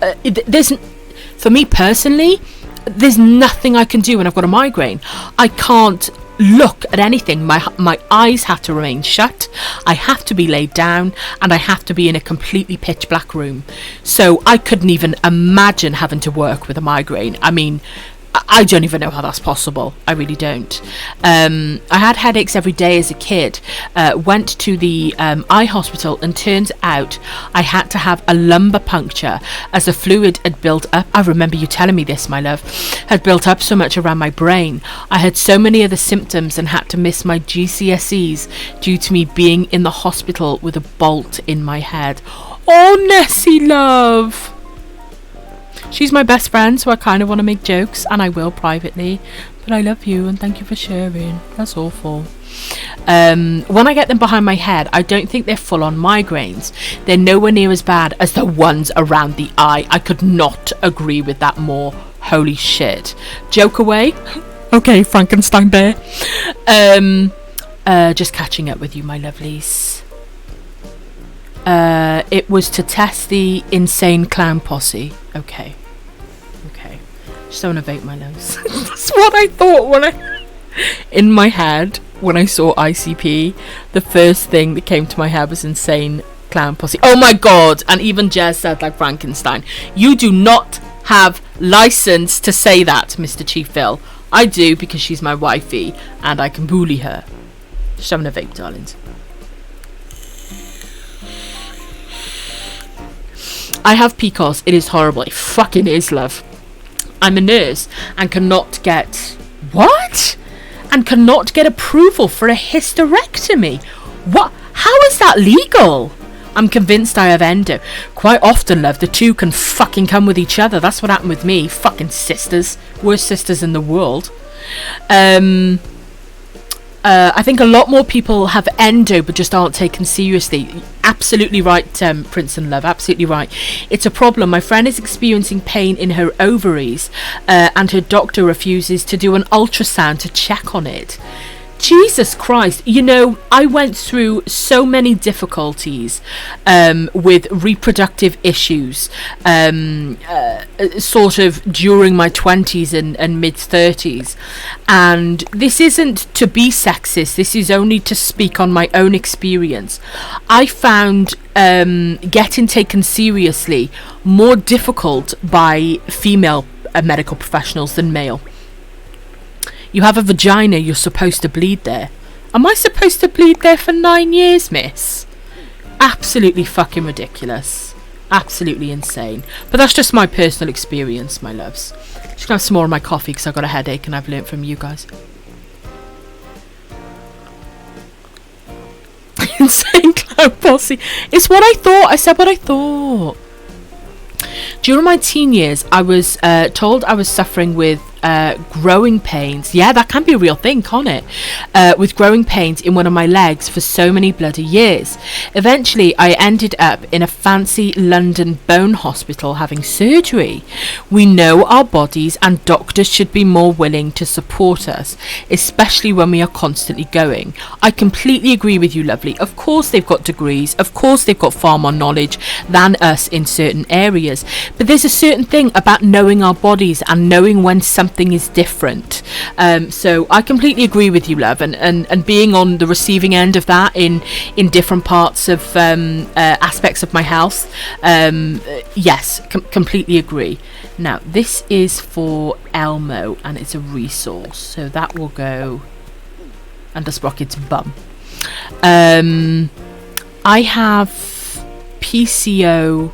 for me personally, there's nothing I can do when I've got a migraine. I can't look at anything. My eyes have to remain shut. I have to be laid down, and I have to be in a completely pitch black room. So I couldn't even imagine having to work with a migraine. I mean, I don't even know how that's possible. I really don't. I had headaches every day as a kid. Went to the eye hospital, and turns out I had to have a lumbar puncture as the fluid had built up. I remember you telling me this, my love. Had built up so much around my brain. I had so many of the symptoms and had to miss my GCSEs due to me being in the hospital with a bolt in my head. Oh, Nessie, love. She's my best friend, so I kind of want to make jokes, and I will privately. But I love you, and thank you for sharing. That's awful. When I get them behind my head, I don't think they're full-on migraines. They're nowhere near as bad as the ones around the eye. I could not agree with that more. Holy shit. Joke away. Okay, Frankenstein bear. Just catching up with you, my lovelies. It was to test the insane clown posse. Okay. Just don't vape my nose. That's what I thought in my head when I saw ICP. The first thing that came to my head was insane clown posse. Oh my god! And even Jez said like Frankenstein. You do not have license to say that, Mr. Chief Phil. I do, because she's my wifey and I can bully her. Just having a vape, darlings. I have PCOS. It is horrible. It fucking is, love. I'm a nurse and cannot get... What? And cannot get approval for a hysterectomy. What? How is that legal? I'm convinced I have endo. Quite often, love, the two can fucking come with each other. That's what happened with me. Fucking sisters. Worst sisters in the world. I think a lot more people have endo but just aren't taken seriously. Absolutely right, Prince and Love, absolutely right. It's a problem. My friend is experiencing pain in her ovaries, and her doctor refuses to do an ultrasound to check on it. Jesus Christ. You know, I went through so many difficulties with reproductive issues sort of during my 20s and mid-30s, and this isn't to be sexist, this is only to speak on my own experience. I found getting taken seriously more difficult by female medical professionals than male. You have a vagina, you're supposed to bleed there. Am I supposed to bleed there for 9 years, miss? Absolutely fucking ridiculous. Absolutely insane. But that's just my personal experience, my loves. Just gonna have some more of my coffee because I've got a headache and I've learnt from you guys. Insane clown posse. It's what I thought. I said what I thought. During my teen years, I was told I was suffering with growing pains. Yeah, that can be a real thing, can't it? With growing pains in one of my legs for so many bloody years. Eventually, I ended up in a fancy London bone hospital having surgery. We know our bodies, and doctors should be more willing to support us, especially when we are constantly going. I completely agree with you, lovely. Of course they've got degrees. Of course they've got far more knowledge than us in certain areas. But there's a certain thing about knowing our bodies and knowing when something is different. So I completely agree with you, love, and being on the receiving end of that in different parts of aspects of my health, yes, completely agree. Now this is for Elmo and it's a resource, so that will go under Sprocket's bum. I have PCO.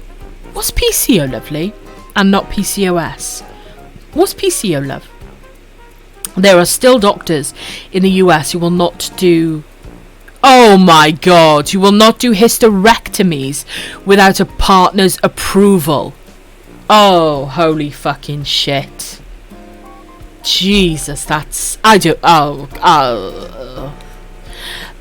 What's PCO, lovely? And not PCOS. What's PCO, love? There are still doctors in the US who will not do... Oh my god, you will not do hysterectomies without a partner's approval. Oh, holy fucking shit. Jesus, that's... I do...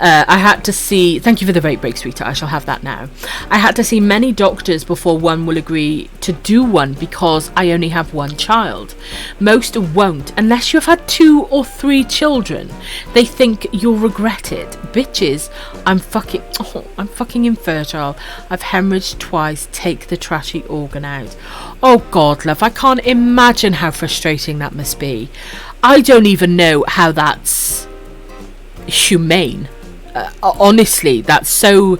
I had to see... Thank you for the vape break, sweetheart. I shall have that now. I had to see many doctors before one will agree to do one because I only have one child. Most won't unless you've had 2 or 3 children. They think you'll regret it. Bitches, I'm fucking infertile. I've hemorrhaged twice. Take the trashy organ out. Oh God, love. I can't imagine how frustrating that must be. I don't even know how that's humane. Honestly, that's so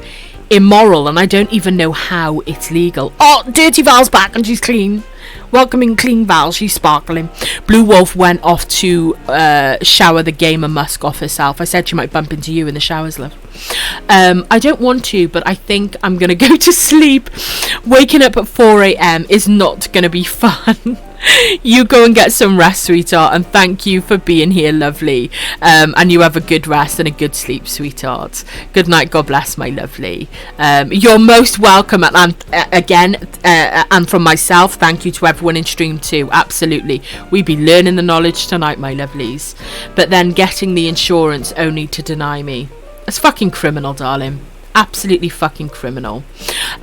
immoral, and I don't even know how it's legal. Oh, Dirty Val's back and she's clean. Welcoming clean Val, she's sparkling. Blue Wolf went off to shower the gamer musk off herself. I said she might bump into you in the showers, love. I don't want to, but I think I'm gonna go to sleep. Waking up at 4 a.m. is not gonna be fun. You go and get some rest, sweetheart, and thank you for being here, lovely. And you have a good rest and a good sleep, sweetheart. Good night, God bless, my lovely. You're most welcome, and again, and from myself, thank you to everyone in stream too. Absolutely, we be learning the knowledge tonight, my lovelies. But then getting the insurance only to deny me. It's fucking criminal, darling. Absolutely fucking criminal.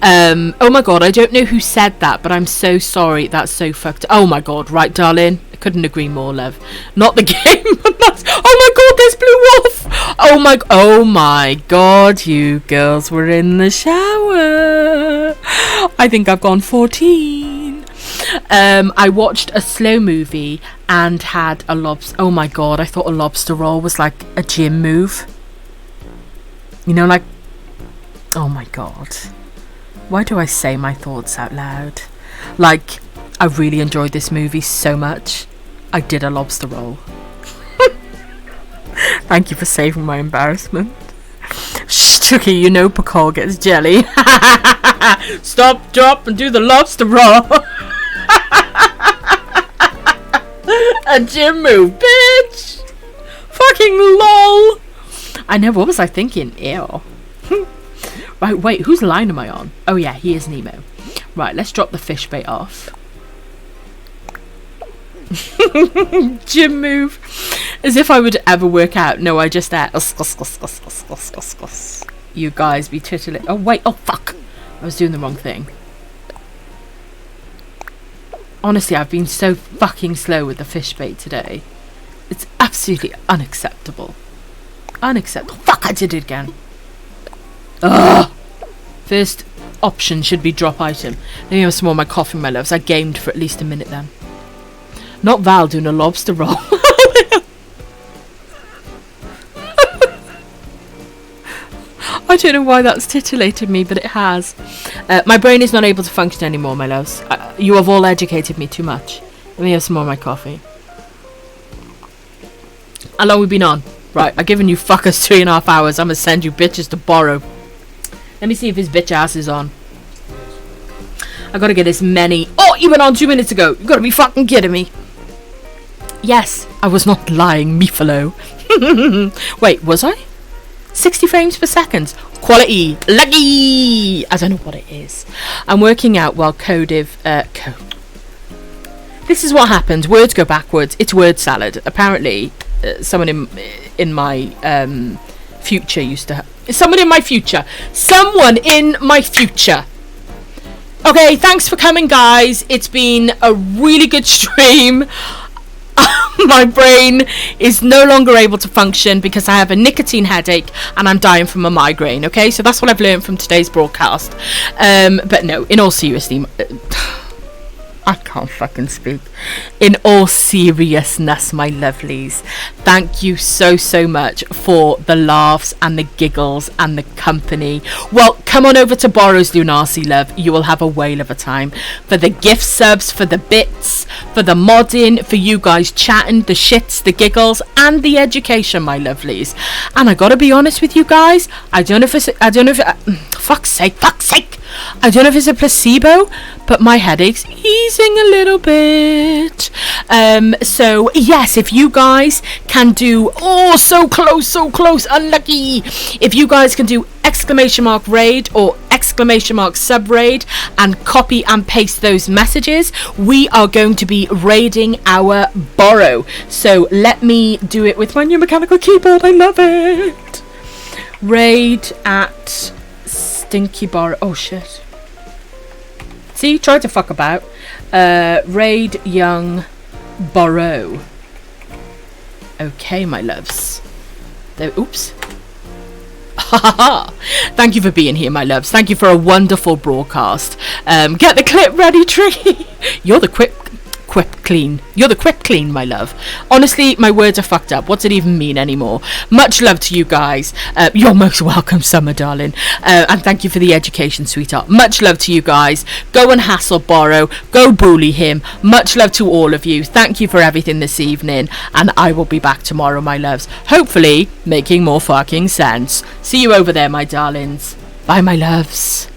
Oh my God, I don't know who said that, but I'm so sorry. That's so fucked. Oh my God, right, darling. I couldn't agree more, love. Not the game. Oh my God, there's Blue Wolf. Oh my God, you girls were in the shower. I think I've gone 14. I watched a slow movie and had a lobster. Oh my God, I thought a lobster roll was like a gym move. You know, like, oh my God. Why do I say my thoughts out loud? Like, I really enjoyed this movie so much. I did a lobster roll. Thank you for saving my embarrassment. Shh, Chucky, you know Pacol gets jelly. Stop, drop, and do the lobster roll. A gym move, bitch. Fucking lol. I know, what was I thinking? Ew. Right, wait, whose line am I on? Oh yeah, he is Nemo. Right, let's drop the fish bait off. Gym move. As if I would ever work out. No, I just you guys be titillating. Oh wait, oh fuck. I was doing the wrong thing. Honestly, I've been so fucking slow with the fish bait today. It's absolutely unacceptable. Unacceptable. Fuck, I did it again. Ugh. First option should be drop item. Let me have some more of my coffee, my loves. I gamed for at least a minute then. Not Val doing a lobster roll. I don't know why that's titillated me, but it has. My brain is not able to function anymore, my loves. You have all educated me too much. Let me have some more of my coffee. How long have we been on? Right, I've given you fuckers 3.5 hours. I'm gonna send you bitches to borrow. Let me see if his bitch ass is on. I gotta get as many. Oh, he went on 2 minutes ago. You gotta be fucking kidding me. Yes, I was not lying, Meefalo. Wait, was I? 60 frames per second. Quality. Lucky. I don't know what it is. I'm working out while This is what happens. Words go backwards. It's word salad. Apparently, someone in my future used to someone in my future okay, thanks for coming, guys. It's been a really good stream. My brain is no longer able to function because I have a nicotine headache and I'm dying from a migraine. Okay, so that's what I've learned from today's broadcast. But no, in all seriousness, I can't fucking speak. In all seriousness, my lovelies, thank you so much for the laughs and the giggles and the company. Well, come on over to Borrow's Lunasi, love. You will have a whale of a time. For the gift subs, for the bits, for the modding, for you guys chatting, the shits, the giggles, and the education, my lovelies. And I gotta be honest with you guys, fuck's sake. I don't know if it's a placebo, but my headache's easing a little bit. So yes, if you guys can do, so close, unlucky. If you guys can do !raid or !sub raid and copy and paste those messages, we are going to be raiding our borrow. So let me do it with my new mechanical keyboard. I love it. Raid at Stinky Borrow. Oh shit. See, tried to fuck about. Raid Young Borrow. Okay, my loves. Oops. Thank you for being here, my loves. Thank you for a wonderful broadcast. Get the clip ready, Tricky. You're the quip clean. You're the quip clean, my love. Honestly, my words are fucked up. What's it even mean anymore? Much love to you guys. You're most welcome, Summer, darling. And thank you for the education, sweetheart. Much love to you guys. Go and hassle Borrow. Go bully him. Much love to all of you. Thank you for everything this evening. And I will be back tomorrow, my loves. Hopefully, making more fucking sense. See you over there, my darlings. Bye, my loves.